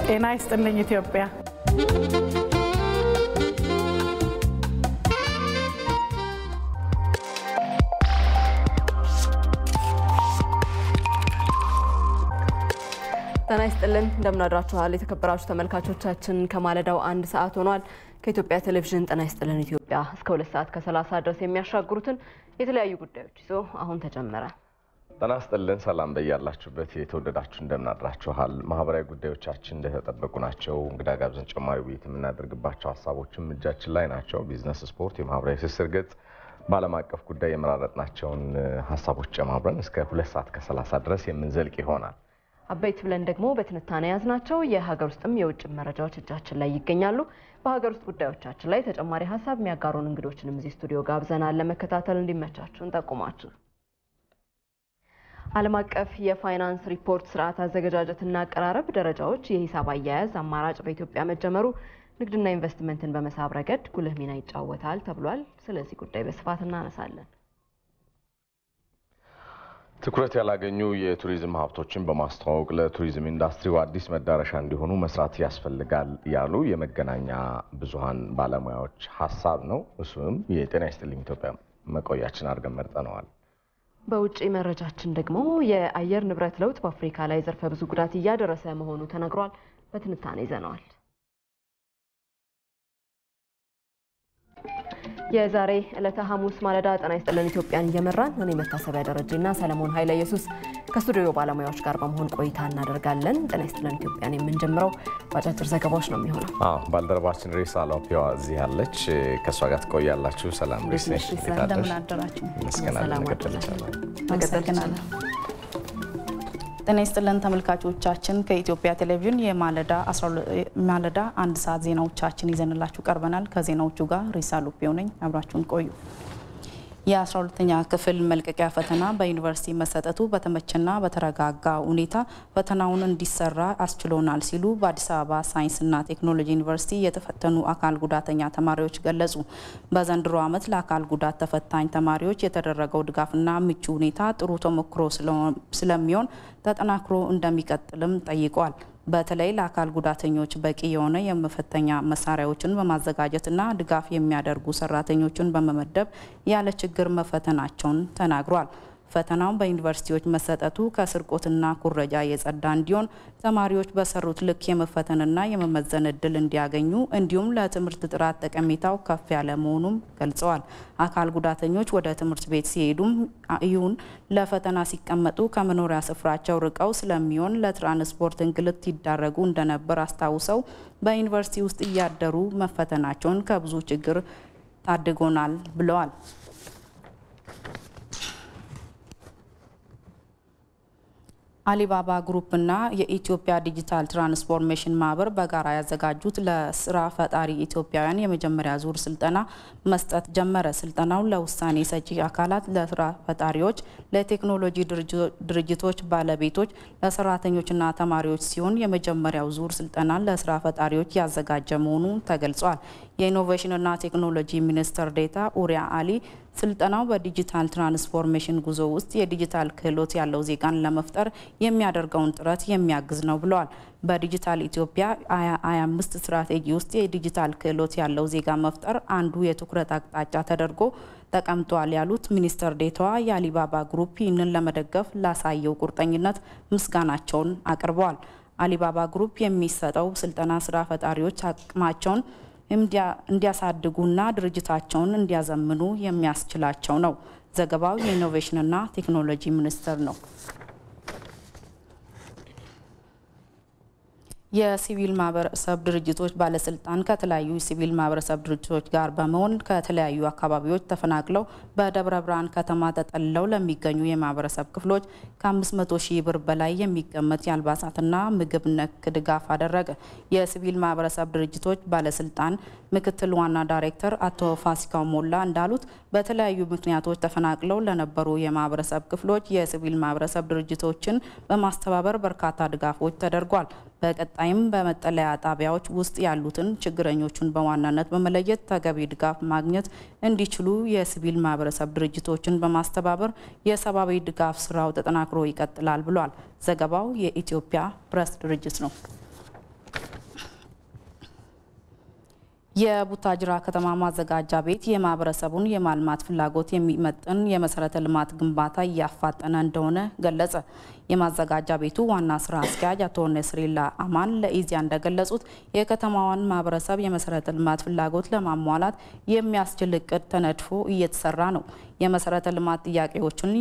ጤና ይስጥልኝ ኢትዮጵያ ጤና ይስጥልን እንደምን አድራችኋል የተከበራችሁ ተመልካቾቻችን ከማለዳው 1 ሰዓት ሆኗል ከኢትዮጵያ ቴሌቪዥን ጤና ይስጥልን ኢትዮጵያ እስከ 2 ሰዓት ከ30 ድረስ የሚያሻግሩትን የተለያዩ ጉዳዮች ይዞ አሁን ተጀመረ ጤና ይስጥልን ሰላም በያላችሁበት የተወደዳችሁ እንደምን አድራችኋል ማህበራዊ ጉዳዮቻችን እንደተጠበቁ ናቸው እንግዳ ጋብዘን ጨማሪ ውይይት የምናደርግባቸው ሐሳቦችም እጃችን ላይ ናቸው ቢዝነስ ስፖርት የማህበራዊ ትስስር ገጽ ባለም አቀፍ ጉዳይ የመራረጥናቸውን ሐሳቦች ጨማምረን እስከ 2 ሰዓት ከ30 ድረስ የምንዘልቅ ይሆናል አበይት ብለን ደግሞ በትንታኔ ያዝናቸው የሀገር ውስጥም የውጭ መረጃዎች እጃችን ላይ ይገኛሉ በሀገር ውስጥ ጉዳዮቻችን ላይ ተጨማሪ ሐሳብ የሚያጋሩን እንግዶችንም እዚህ ስቱዲዮ ጋብዘናል ለመከታተል እንዲመቻችሁ እንጠቁማችሁ ዓለም አቀፍ የፋይናንስ ሪፖርት ስርዓት አዘገጃጀትና አቀራረብ ደረጃዎች የሂሳብ አያያዝ አማራጭ በኢትዮጵያ መጀመሩ ንግድና ኢንቨስትመንትን በመሳብ ረገድ ጉልህ ሚና ይጫወታል ተብሏል ስለዚህ ጉዳይ በስፋት እናነሳለን ትኩረት ያላገኙ የቱሪዝም ሀብቶችን በማስተዋወቅ ለቱሪዝም ኢንዱስትሪው አዲስ መዳረሻ እንዲሆኑ መስራት ያስፈልጋል ያሉ የመገናኛ ብዙሃን ባለሙያዎች ሐሳብ ነው እሱም የጤና ይስጥልኝ ኢትዮጵያ መቆያችን አድርገን መርጠነዋል በውጪ መረጃችን ደግሞ የአየር ንብረት ለውጥ በአፍሪካ ላይ ዘርፈ ብዙ ጉዳት እያደረሰ መሆኑ ተነግሯል በትንታኔ ይዘነዋል የዛሬ ዕለተ ሐሙስ ማለዳ ጤና ይስጥልን ኢትዮጵያን እየመራን እኔ መታሰቢያ ደረጀና ሰለሞን ኃይለ ኢየሱስ ከስቱዲዮ ባለሙያዎች ጋር በመሆን ቆይታ እናደርጋለን ጤና ይስጥልን ኢትዮጵያን የምንጀምረው ባጫጭር ዘገባዎች ነው የሚሆነው ባልደረባችን ሬሳ ላፒዋ እዚህ ያለች ከሷ ጋር ትቆያላችሁ ሰላም ሬሳ እንደምን አደራችሁ ሰላም አመሰግናለሁ ጤና ይስጥልን ተመልካቾቻችን ከኢትዮጵያ ቴሌቪዥን የማለዳ 1 ሰዓት ዜናዎቻችን ይዘንላችሁ ቀርበናል ከዜናዎቹ ጋር ሪሳ ሉፒዮ ነኝ አብራችሁን ቆዩ የ12ኛ ክፍል መልቀቂያ ፈተና በዩኒቨርሲቲ መሰጠቱ በተመቸና በተረጋጋ ሁኔታ ፈተናውን እንዲሰራ አስችሎናል ሲሉ በአዲስ አበባ ሳይንስና ቴክኖሎጂ ዩኒቨርሲቲ የተፈተኑ አካል ጉዳተኛ ተማሪዎች ገለጹ በዘንድሮ ዓመት ለአካል ጉዳት ተፈታኝ ተማሪዎች የተደረገው ድጋፍና ምቹ ሁኔታ ጥሩ ተሞክሮ ስለሚሆን ተጠናክሮ እንደሚቀጥልም ጠይቀዋል በተለይ ለአካል ጉዳተኞች በቂ የሆነ የመፈተኛ መሳሪያዎችን በማዘጋጀትና ድጋፍ የሚያደርጉ ሰራተኞችን በመመደብ ያለ ችግር መፈተናቸውን ተናግሯል ፈተናው በዩኒቨርሲቲዎች መሰጠቱ ከስርቆትና ኩረጃ የጸዳ እንዲሆን ተማሪዎች በሰሩት ልክ የመፈተንና የመመዘን እድል እንዲያገኙ እንዲሁም ለትምህርት ጥራት ጠቀሜታው ከፍ ያለ መሆኑን ገልጸዋል አካል ጉዳተኞች ወደ ትምህርት ቤት ሲሄዱም ይሁን ለፈተና ሲቀመጡ ከመኖሪያ ስፍራቸው ርቀው ስለሚሆን ለትራንስፖርት እንግልት ይዳረጉ እንደነበር አስታውሰው በዩኒቨርሲቲ ውስጥ እያደሩ መፈተናቸውን ከብዙ ችግር ታድጎናል ብለዋል አሊባባ ግሩፕና የኢትዮጵያ ዲጂታል ትራንስፎርሜሽን ማህበር በጋራ ያዘጋጁት ለስራ ፈጣሪ ኢትዮጵያውያን የመጀመሪያ ዙር ስልጠና መስጠት ጀመረ ስልጠናው ለውሳኔ ሰጪ አካላት ለስራ ፈጣሪዎች ለቴክኖሎጂ ድርጅቶች ባለቤቶች ለሰራተኞችና ተማሪዎች ሲሆን የመጀመሪያው ዙር ስልጠና ለስራ ፈጣሪዎች ያዘጋጀ መሆኑ ተገልጿል የኢኖቬሽንና ቴክኖሎጂ ሚኒስትር ዴታ ኡሪያ አሊ ስልጠናው በዲጂታል ትራንስፎርሜሽን ጉዞ ውስጥ የዲጂታል ክህሎት ያለው ዜጋን ለመፍጠር የሚያደርገውን ጥረት የሚያግዝ ነው ብለዋል በዲጂታል ኢትዮጵያ 25 ስትራቴጂ ውስጥ የዲጂታል ክህሎት ያለው ዜጋ መፍጠር አንዱ የትኩረት አቅጣጫ ተደርጎ ተቀምጧል ያሉት ሚኒስትር ዴታዋ የአሊባባ ግሩፕ ይህንን ለመደገፍ ላሳየው ቁርጠኝነት ምስጋናቸውን አቅርበዋል አሊባባ ግሩፕ የሚሰጠው ስልጠና ስራ ፈጣሪዎች አቅማቸውን እንዲያሳድጉና ድርጅታቸውን እንዲያዘምኑ የሚያስችላቸው ነው ዘገባው የኢኖቬሽንና ቴክኖሎጂ ሚኒስቴር ነው የሲቪል ማህበረሰብ ድርጅቶች ባለስልጣን ከተለያዩ ሲቪል ማህበረሰብ ድርጅቶች ጋር በመሆን ከተለያዩ አካባቢዎች ተፈናቅለው በደብረ ብርሃን ከተማ ተጠልለው ለሚገኙ የማህበረሰብ ክፍሎች ከ500 ሺህ ብር በላይ የሚገመት የአልባሳትና ምግብ ነክ ድጋፍ አደረገ የሲቪል ማህበረሰብ ድርጅቶች ባለስልጣን ምክትል ዋና ዳይሬክተር አቶ ፋሲካው ሞላ እንዳሉት በተለያዩ ምክንያቶች ተፈናቅለው ለነበሩ የማህበረሰብ ክፍሎች የሲቪል ማህበረሰብ ድርጅቶችን በማስተባበር በርካታ ድጋፎች ተደርጓል በቀጣይም በመጠለያ ጣቢያዎች ውስጥ ያሉትን ችግረኞችን በዋናነት በመለየት ተገቢ ድጋፍ ማግኘት እንዲችሉ የሲቪል ማህበረሰብ ድርጅቶችን በማስተባበር የሰብአዊ ድጋፍ ስራው ተጠናክሮ ይቀጥላል ብሏል ዘገባው የኢትዮጵያ ፕሬስ ድርጅት ነው የቡታጅራ ከተማ ማዘጋጃ ቤት የማህበረሰቡን የማልማት ፍላጎት የሚመጥን የመሰረተ ልማት ግንባታ እያፋጠነ እንደሆነ ገለጸ። የማዘጋጃ ቤቱ ዋና ስራ አስኪያጅ አቶ ነስሪላ አማን ለኢዜአ እንደገለጹት የከተማዋን ማህበረሰብ የመሰረተ ልማት ፍላጎት ለማሟላት የሚያስችል እቅድ ተነድፎ እየተሰራ ነው። የመሰረተ ልማት ጥያቄዎችን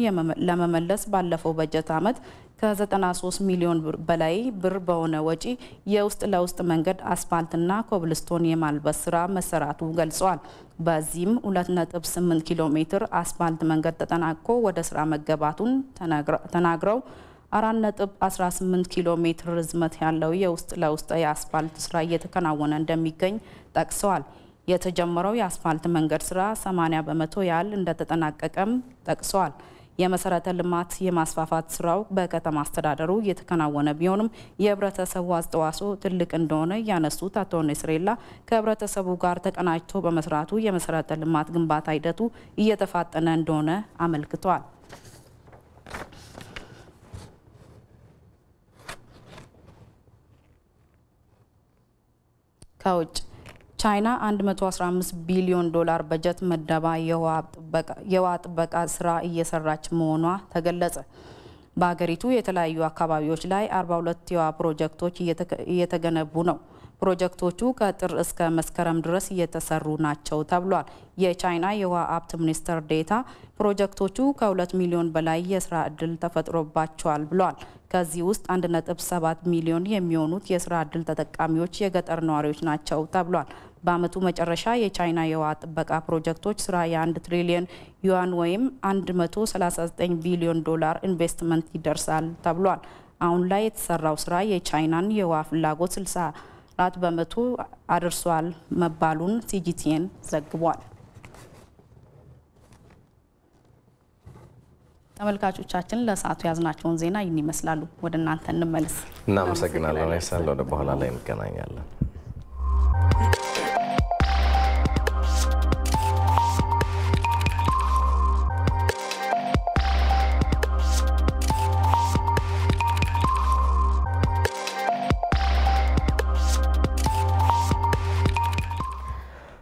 ለመመለስ ባለፈው በጀት ዓመት ከ93 ሚሊዮን በላይ ብር በሆነ ወጪ የውስጥ ለውስጥ መንገድ አስፋልትና ኮብልስቶን የማልበስ ስራ መሰራቱ ገልጸዋል። በዚህም 2.8 ኪሎ ሜትር አስፋልት መንገድ ተጠናቆ ወደ ስራ መገባቱን ተናግረው 4.18 ኪሎ ሜትር ርዝመት ያለው የውስጥ ለውስጥ የአስፋልት ስራ እየተከናወነ እንደሚገኝ ጠቅሰዋል። የተጀመረው የአስፋልት መንገድ ስራ 80 በመቶ ያህል እንደተጠናቀቀም ጠቅሰዋል። የመሰረተ ልማት የማስፋፋት ስራው በከተማ አስተዳደሩ እየተከናወነ ቢሆንም የህብረተሰቡ አስተዋጽኦ ትልቅ እንደሆነ ያነሱት አቶ ነስሬላ ከህብረተሰቡ ጋር ተቀናጅቶ በመስራቱ የመሰረተ ልማት ግንባታ ሂደቱ እየተፋጠነ እንደሆነ አመልክተዋል። ከውጭ ቻይና 115 ቢሊዮን ዶላር በጀት መደባ የውሃ ጥበቃ ስራ እየሰራች መሆኗ ተገለጸ። በሀገሪቱ የተለያዩ አካባቢዎች ላይ 42 የውሃ ፕሮጀክቶች እየተገነቡ ነው። ፕሮጀክቶቹ ከጥር እስከ መስከረም ድረስ እየተሰሩ ናቸው ተብሏል። የቻይና የውሃ ሀብት ሚኒስትር ዴታ ፕሮጀክቶቹ ከ2 ሚሊዮን በላይ የስራ እድል ተፈጥሮባቸዋል ብሏል። ከዚህ ውስጥ 1.7 ሚሊዮን የሚሆኑት የስራ እድል ተጠቃሚዎች የገጠር ነዋሪዎች ናቸው ተብሏል። በአመቱ መጨረሻ የቻይና የውሃ ጥበቃ ፕሮጀክቶች ስራ የ1 ትሪሊዮን ዩዋን ወይም 139 ቢሊዮን ዶላር ኢንቨስትመንት ይደርሳል ተብሏል። አሁን ላይ የተሰራው ስራ የቻይናን የውሃ ፍላጎት 64 በመቶ አድርሷል መባሉን ሲጂቲኤን ዘግቧል። ተመልካቾቻችን ለሰዓቱ ያዝናቸውን ዜና ይህን ይመስላሉ። ወደ እናንተ እንመለስ። እናመሰግናለን። አይሳል ወደ በኋላ ላይ እንገናኛለን።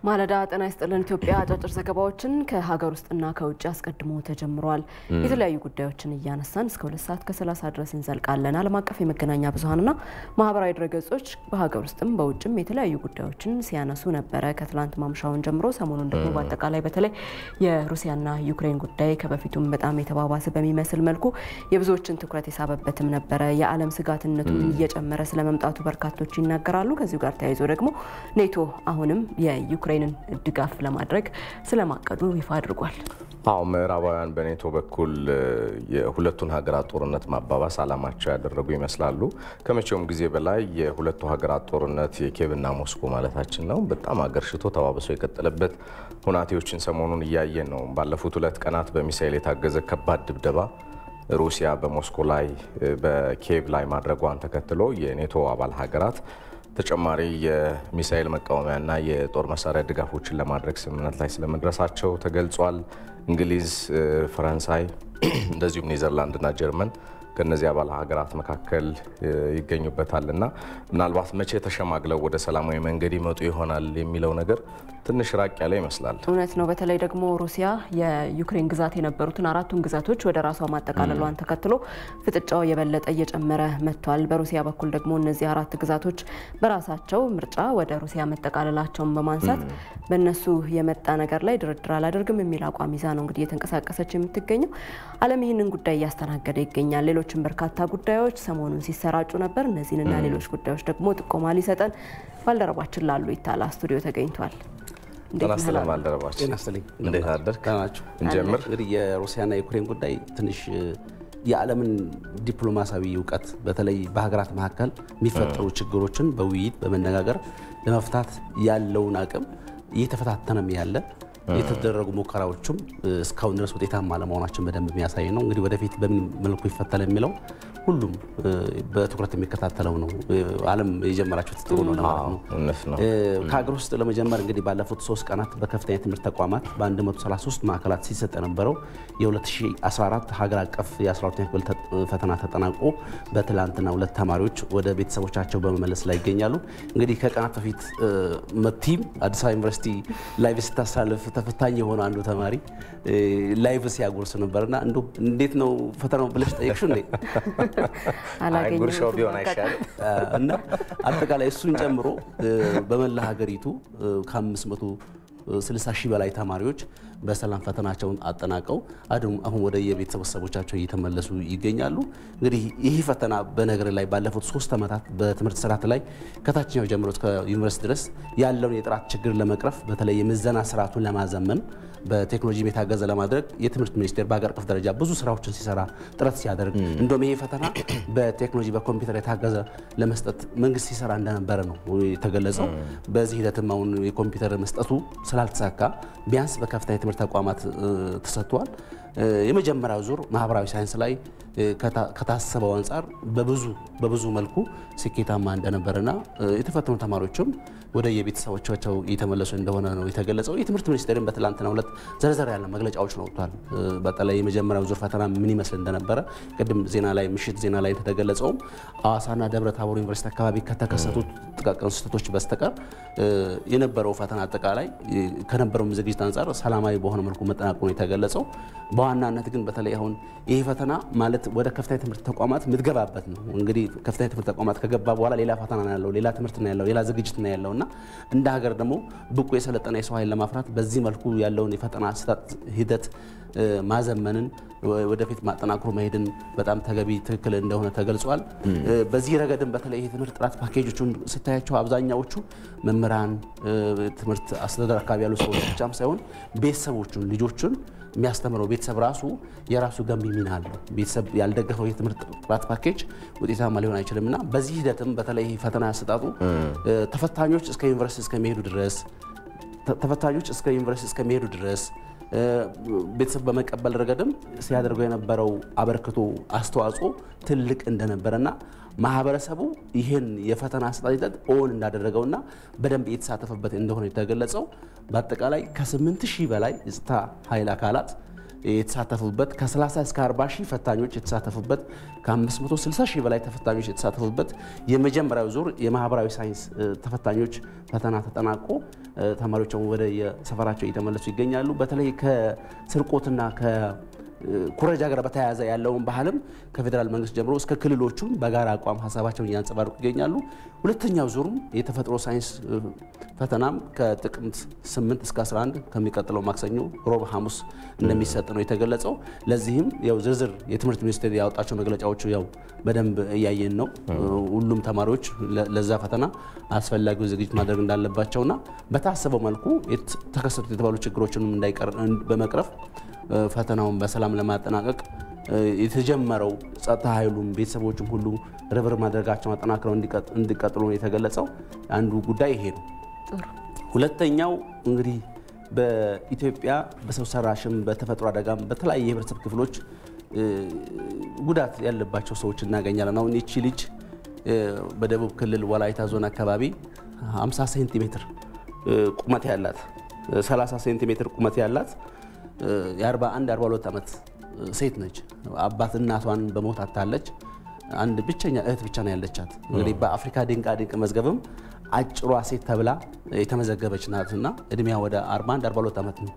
ማለዳ ጤና ይስጥልን ኢትዮጵያ አጫጭር ዘገባዎችን ከሀገር ውስጥና ከውጭ አስቀድሞ ተጀምሯል። የተለያዩ ጉዳዮችን እያነሳን እስከ 2 ሰዓት ከ30 ድረስ እንዘልቃለን። ዓለም አቀፍ የመገናኛ ብዙሃንና ማህበራዊ ድረገጾች በሀገር ውስጥም በውጭም የተለያዩ ጉዳዮችን ሲያነሱ ነበረ ከትላንት ማምሻውን ጀምሮ። ሰሞኑን ደግሞ በአጠቃላይ በተለይ የሩሲያና ዩክሬን ጉዳይ ከበፊቱም በጣም የተባባሰ በሚመስል መልኩ የብዙዎችን ትኩረት የሳበበትም ነበረ። የዓለም ስጋትነቱን እየጨመረ ስለመምጣቱ በርካቶች ይናገራሉ። ከዚሁ ጋር ተያይዞ ደግሞ ኔቶ አሁንም የዩክሬንን ድጋፍ ለማድረግ ስለማቀዱ ይፋ አድርጓል። ምዕራባውያን በኔቶ በኩል የሁለቱን ሀገራት ጦርነት ማባባስ አላማቸው ያደረጉ ይመስላሉ። ከመቼውም ጊዜ በላይ የሁለቱ ሀገራት ጦርነት የኪየቭና ሞስኮ ማለታችን ነው በጣም አገርሽቶ ተባብሶ የቀጠለበት ሁናቴዎችን ሰሞኑን እያየን ነው። ባለፉት 2 ቀናት በሚሳኤል የታገዘ ከባድ ድብደባ ሩሲያ በሞስኮ ላይ በኪየቭ ላይ ማድረጓን ተከትሎ የኔቶ አባል ሀገራት ተጨማሪ የሚሳኤል መቃወሚያና የጦር መሳሪያ ድጋፎችን ለማድረግ ስምምነት ላይ ስለመድረሳቸው ተገልጿል። እንግሊዝ፣ ፈረንሳይ እንደዚሁም ኔዘርላንድና ጀርመን ከነዚህ አባል ሀገራት መካከል ይገኙበታልና ምናልባት መቼ ተሸማግለው ወደ ሰላማዊ መንገድ ይመጡ ይሆናል የሚለው ነገር ትንሽ ራቅ ያለ ይመስላል። እውነት ነው። በተለይ ደግሞ ሩሲያ የዩክሬን ግዛት የነበሩትን 4ቱን ግዛቶች ወደ ራሷ ማጠቃለሏን ተከትሎ ፍጥጫው የበለጠ እየጨመረ መጥቷል። በሩሲያ በኩል ደግሞ እነዚህ 4 ግዛቶች በራሳቸው ምርጫ ወደ ሩሲያ መጠቃለላቸውን በማንሳት በእነሱ የመጣ ነገር ላይ ድርድር አላደርግም የሚል አቋም ይዛ ነው እንግዲህ እየተንቀሳቀሰች የምትገኘው። ዓለም ይህንን ጉዳይ እያስተናገደ ይገኛል። ሌሎችም በርካታ ጉዳዮች ሰሞኑን ሲሰራጩ ነበር። እነዚህንና ሌሎች ጉዳዮች ደግሞ ጥቆማ ሊሰጠን ባልደረባችን ላሉ ይታላ ስቱዲዮ ተገኝቷል። ተናስተላም ባልደረባችን እንዴት አደርክ? እንጀምር። እንግዲህ የሩሲያና የዩክሬን ጉዳይ ትንሽ የዓለምን ዲፕሎማሲያዊ እውቀት በተለይ በሀገራት መካከል የሚፈጠሩ ችግሮችን በውይይት በመነጋገር ለመፍታት ያለውን አቅም እየተፈታተነም ያለ የተደረጉ ሙከራዎችም እስካሁን ድረስ ውጤታማ አለመሆናቸውን በደንብ የሚያሳይ ነው። እንግዲህ ወደፊት በምን መልኩ ይፈተል የሚለው ሁሉም በትኩረት የሚከታተለው ነው። ዓለም የጀመራቸው ጥሩ ነው ማለት ነው። ከሀገር ውስጥ ለመጀመር እንግዲህ ባለፉት 3 ቀናት በከፍተኛ ትምህርት ተቋማት በ133 ማዕከላት ሲሰጥ የነበረው የ2014 ሀገር አቀፍ የ12ኛ ክፍል ፈተና ተጠናቆ በትላንትና 2 ተማሪዎች ወደ ቤተሰቦቻቸው በመመለስ ላይ ይገኛሉ። እንግዲህ ከቀናት በፊት መቲም አዲስ አበባ ዩኒቨርሲቲ ላይቭ ስታሳልፍ ተፈታኝ የሆነ አንዱ ተማሪ ላይቭ ሲያጎርስ ነበርና እንዴት ነው ፈተናው ብለሽ ጠየቅሽው እንዴ? ጉርሻው ቢሆን አይሻልም? እና አጠቃላይ እሱን ጨምሮ በመላ ሀገሪቱ ከ560 ሺህ በላይ ተማሪዎች በሰላም ፈተናቸውን አጠናቀው አሁን ወደ የቤተሰቦቻቸው እየተመለሱ ይገኛሉ። እንግዲህ ይህ ፈተና በነገር ላይ ባለፉት 3 ዓመታት በትምህርት ስርዓት ላይ ከታችኛው ጀምሮ እስከ ዩኒቨርሲቲ ድረስ ያለውን የጥራት ችግር ለመቅረፍ በተለይ የምዘና ስርዓቱን ለማዘመን በቴክኖሎጂ የታገዘ ለማድረግ የትምህርት ሚኒስቴር በሀገር አቀፍ ደረጃ ብዙ ስራዎችን ሲሰራ ጥረት ሲያደርግ እንደውም ይሄ ፈተና በቴክኖሎጂ በኮምፒውተር የታገዘ ለመስጠት መንግስት ሲሰራ እንደነበረ ነው የተገለጸው። በዚህ ሂደትም አሁን የኮምፒውተር መስጠቱ ስላልተሳካ ቢያንስ በከፍተኛ የትምህርት ተቋማት ተሰጥቷል። የመጀመሪያው ዙር ማህበራዊ ሳይንስ ላይ ከታሰበው አንጻር በብዙ መልኩ ስኬታማ እንደነበረና የተፈተኑ ተማሪዎችም ወደ የቤተሰቦቻቸው እየተመለሱ እንደሆነ ነው የተገለጸው። የትምህርት ሚኒስቴርን በትላንትናው ዕለት ዘርዘር ያለ መግለጫዎች ነው ወጥቷል። በተለይ የመጀመሪያው ዙር ፈተና ምን ይመስል እንደነበረ ቅድም ምሽት ዜና ላይ ተገለጸው። ሐዋሳና ደብረ ታቦር ዩኒቨርሲቲ አካባቢ ከተከሰቱት ጥቃቅን ስህተቶች በስተቀር የነበረው ፈተና አጠቃላይ ከነበረው ዝግጅት አንጻር ሰላማዊ በሆነ መልኩ መጠናቀቁ ነው የተገለጸው። በዋናነት ግን በተለይ አሁን ይሄ ፈተና ማለት ወደ ከፍተኛ ትምህርት ተቋማት ምትገባበት ነው። እንግዲህ ከፍተኛ ትምህርት ተቋማት ከገባ በኋላ ሌላ ፈተና ነው ያለው፣ ሌላ ትምህርት ነው ያለው፣ ሌላ ዝግጅት ነው ያለውና እንደ ሀገር ደግሞ ብቁ የሰለጠነ የሰው ኃይል ለማፍራት በዚህ መልኩ ያለውን የፈተና አሰጣጥ ሂደት ማዘመንን ወደፊት ማጠናክሮ መሄድን በጣም ተገቢ ትክክል እንደሆነ ተገልጿል። በዚህ ረገድም በተለይ የትምህርት ጥራት ፓኬጆቹን ስታያቸው አብዛኛዎቹ መምህራን፣ ትምህርት አስተዳደር አካባቢ ያሉ ሰዎች ብቻም ሳይሆን ቤተሰቦቹን ልጆቹን የሚያስተምረው ቤተሰብ ራሱ የራሱ ገንቢ ሚና አለው። ቤተሰብ ያልደገፈው የትምህርት ጥራት ፓኬጅ ውጤታማ ሊሆን አይችልምና በዚህ ሂደትም በተለይ ፈተና ያሰጣጡ ተፈታኞች እስከ ዩኒቨርሲቲ እስከሚሄዱ ድረስ ቤተሰብ በመቀበል ረገድም ሲያደርገው የነበረው አበርክቶ አስተዋጽኦ ትልቅ እንደነበረና ማህበረሰቡ ይህን የፈተና አሰጣጥ ሂደት ኦን እንዳደረገውና በደንብ የተሳተፈበት እንደሆነ የተገለጸው። በአጠቃላይ ከ8000 በላይ የጸጥታ ኃይል አካላት የተሳተፉበት ከ30 እስከ 40 ሺህ ፈታኞች የተሳተፉበት ከ560 ሺህ በላይ ተፈታኞች የተሳተፉበት የመጀመሪያው ዙር የማህበራዊ ሳይንስ ተፈታኞች ፈተና ተጠናቆ ተማሪዎች ወደ የሰፈራቸው እየተመለሱ ይገኛሉ። በተለይ ከስርቆትና ኩረጃ ጋር በተያያዘ ያለውን ባህልም ከፌደራል መንግስት ጀምሮ እስከ ክልሎቹ በጋራ አቋም ሀሳባቸውን እያንጸባረቁ ይገኛሉ። ሁለተኛው ዙርም የተፈጥሮ ሳይንስ ፈተናም ከጥቅምት 8 እስከ 11 ከሚቀጥለው ማክሰኞ፣ ሮብ፣ ሐሙስ እንደሚሰጥ ነው የተገለጸው። ለዚህም ያው ዝርዝር የትምህርት ሚኒስቴር ያወጣቸው መግለጫዎች ያው በደንብ እያየን ነው። ሁሉም ተማሪዎች ለዛ ፈተና አስፈላጊው ዝግጅት ማድረግ እንዳለባቸውና በታሰበው መልኩ ተከሰቱ የተባሉ ችግሮችንም እንዳይቀር በመቅረፍ ፈተናውን በሰላም ለማጠናቀቅ የተጀመረው ጸጥታ ኃይሉም ቤተሰቦችም ሁሉ ርብር ማድረጋቸውን አጠናክረው እንዲቀጥሉ ነው የተገለጸው። አንዱ ጉዳይ ይሄ ነው። ሁለተኛው እንግዲህ በኢትዮጵያ በሰው ሰራሽም በተፈጥሮ አደጋም በተለያየ የህብረተሰብ ክፍሎች ጉዳት ያለባቸው ሰዎች እናገኛለን። አሁን ይቺ ልጅ በደቡብ ክልል ወላይታ ዞን አካባቢ 50 ሴንቲሜትር ቁመት ያላት 30 ሴንቲሜትር ቁመት ያላት የ41-42 ዓመት ሴት ነች። አባት እናቷን በሞት አታለች። አንድ ብቸኛ እህት ብቻ ነው ያለቻት። እንግዲህ በአፍሪካ ድንቃ ድንቅ መዝገብም አጭሯ ሴት ተብላ የተመዘገበች ናትና እድሜያ ወደ 41-42 ዓመት ነው።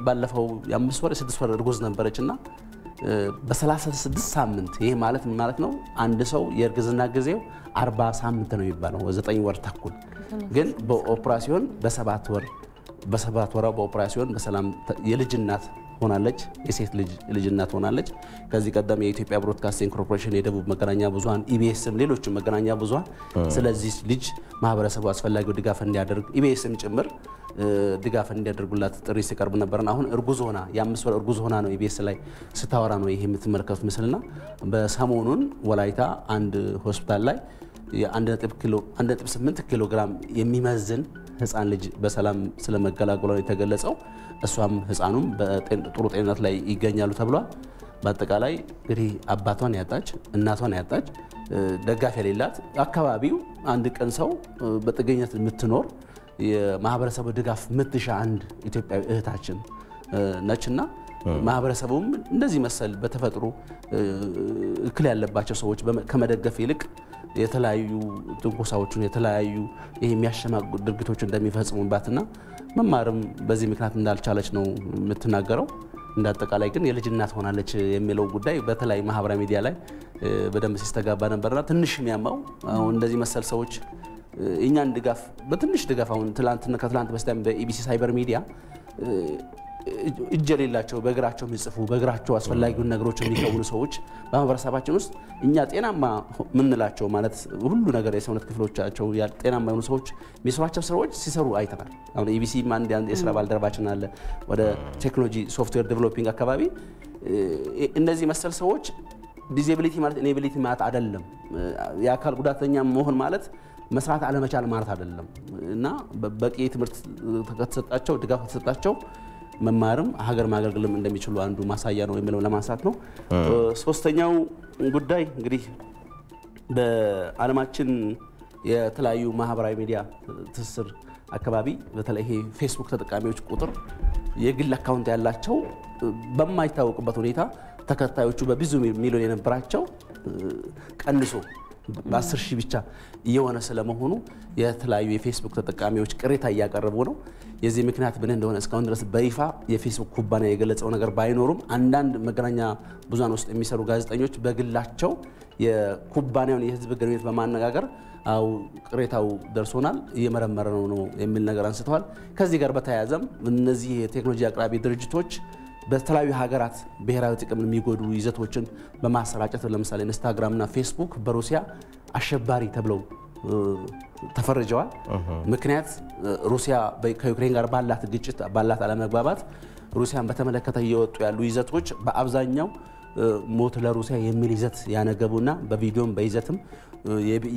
ባለፈው የ5 ወር 6 ወር እርጉዝ ነበረችና በ36 ሳምንት ይሄ ማለት ምን ማለት ነው? አንድ ሰው የእርግዝና ጊዜው 40 ሳምንት ነው የሚባለው 9 ወር ተኩል። ግን በኦፕራሲዮን በ7 ወር በኦፕራሲዮን በሰላም የልጅ እናት ሆናለች። የሴት ልጅ እናት ሆናለች። ከዚህ ቀደም የኢትዮጵያ ብሮድካስቲንግ ኮርፖሬሽን፣ የደቡብ መገናኛ ብዙሃን፣ ኢቢኤስም ሌሎችም መገናኛ ብዙሃን ስለዚህ ልጅ ማህበረሰቡ አስፈላጊው ድጋፍ እንዲያደርግ ኢቢኤስም ጭምር ድጋፍ እንዲያደርጉላት ጥሪ ሲቀርብ ነበርና አሁን እርጉዝ ሆና የ5 ወር እርጉዝ ሆና ነው ኢቢኤስ ላይ ስታወራ ነው ይሄ የምትመለከቱት ምስልና በሰሞኑን ወላይታ አንድ ሆስፒታል ላይ የ1.8 ኪሎ ግራም የሚመዝን ህፃን ልጅ በሰላም ስለመገላገሏ የተገለጸው። እሷም ህፃኑም በጥሩ ጤንነት ላይ ይገኛሉ ተብሏል። በአጠቃላይ እንግዲህ አባቷን ያጣች እናቷን ያጣች ደጋፊ የሌላት አካባቢው አንድ ቀን ሰው በጥገኝነት የምትኖር የማህበረሰቡ ድጋፍ ምትሻ አንድ ኢትዮጵያዊ እህታችን ነችና ማህበረሰቡም እንደዚህ መሰል በተፈጥሮ እክል ያለባቸው ሰዎች ከመደገፍ ይልቅ የተለያዩ ትንኮሳዎችን የተለያዩ ይሄ የሚያሸማቅ ድርጊቶች እንደሚፈጽሙባትና መማርም በዚህ ምክንያት እንዳልቻለች ነው የምትናገረው። እንዳጠቃላይ ግን የልጅ እናት ሆናለች የሚለው ጉዳይ በተለይ ማህበራዊ ሚዲያ ላይ በደንብ ሲስተጋባ ነበርና ትንሽ የሚያማው አሁን እንደዚህ መሰል ሰዎች እኛን ድጋፍ በትንሽ ድጋፍ አሁን ከትላንት በስቲያም በኢቢሲ ሳይበር ሚዲያ እጅ የሌላቸው በእግራቸው የሚጽፉ በእግራቸው አስፈላጊውን ነገሮች የሚከውኑ ሰዎች በማህበረሰባችን ውስጥ እኛ ጤናማ ምንላቸው ማለት ሁሉ ነገር የሰውነት ክፍሎቻቸው ጤናማ የሆኑ ሰዎች የሚሰሯቸው ስራዎች ሲሰሩ አይተናል። አሁን ኢቢሲ አንድ የስራ ባልደረባችን አለ ወደ ቴክኖሎጂ ሶፍትዌር ዴቨሎፒንግ አካባቢ እነዚህ መሰል ሰዎች ዲዛቢሊቲ ማለት ኢኔቢሊቲ ማለት አይደለም። የአካል ጉዳተኛ መሆን ማለት መስራት አለመቻል ማለት አይደለም እና በቂ ትምህርት ከተሰጣቸው ድጋፍ ከተሰጣቸው መማርም ሀገር ማገልገልም እንደሚችሉ አንዱ ማሳያ ነው የሚለው ለማንሳት ነው። ሶስተኛው ጉዳይ እንግዲህ በዓለማችን የተለያዩ ማህበራዊ ሚዲያ ትስስር አካባቢ በተለይ ይሄ ፌስቡክ ተጠቃሚዎች ቁጥር የግል አካውንት ያላቸው በማይታወቅበት ሁኔታ ተከታዮቹ በብዙ ሚሊዮን የነበራቸው ቀንሶ በ10 ሺህ ብቻ እየሆነ ስለመሆኑ የተለያዩ የፌስቡክ ተጠቃሚዎች ቅሬታ እያቀረቡ ነው። የዚህ ምክንያት ምን እንደሆነ እስካሁን ድረስ በይፋ የፌስቡክ ኩባንያ የገለጸው ነገር ባይኖሩም አንዳንድ መገናኛ ብዙሃን ውስጥ የሚሰሩ ጋዜጠኞች በግላቸው የኩባንያውን የህዝብ ግንኙነት በማነጋገር አው ቅሬታው ደርሶናል እየመረመረ ነው የሚል ነገር አንስተዋል። ከዚህ ጋር በተያያዘም እነዚህ የቴክኖሎጂ አቅራቢ ድርጅቶች በተለያዩ ሀገራት ብሔራዊ ጥቅም የሚጎዱ ይዘቶችን በማሰራጨት ለምሳሌ ኢንስታግራም እና ፌስቡክ በሩሲያ አሸባሪ ተብለው ተፈርጀዋል። ምክንያት ሩሲያ ከዩክሬን ጋር ባላት ግጭት ባላት አለመግባባት ሩሲያን በተመለከተ እየወጡ ያሉ ይዘቶች በአብዛኛው ሞት ለሩሲያ የሚል ይዘት ያነገቡና በቪዲዮም በይዘትም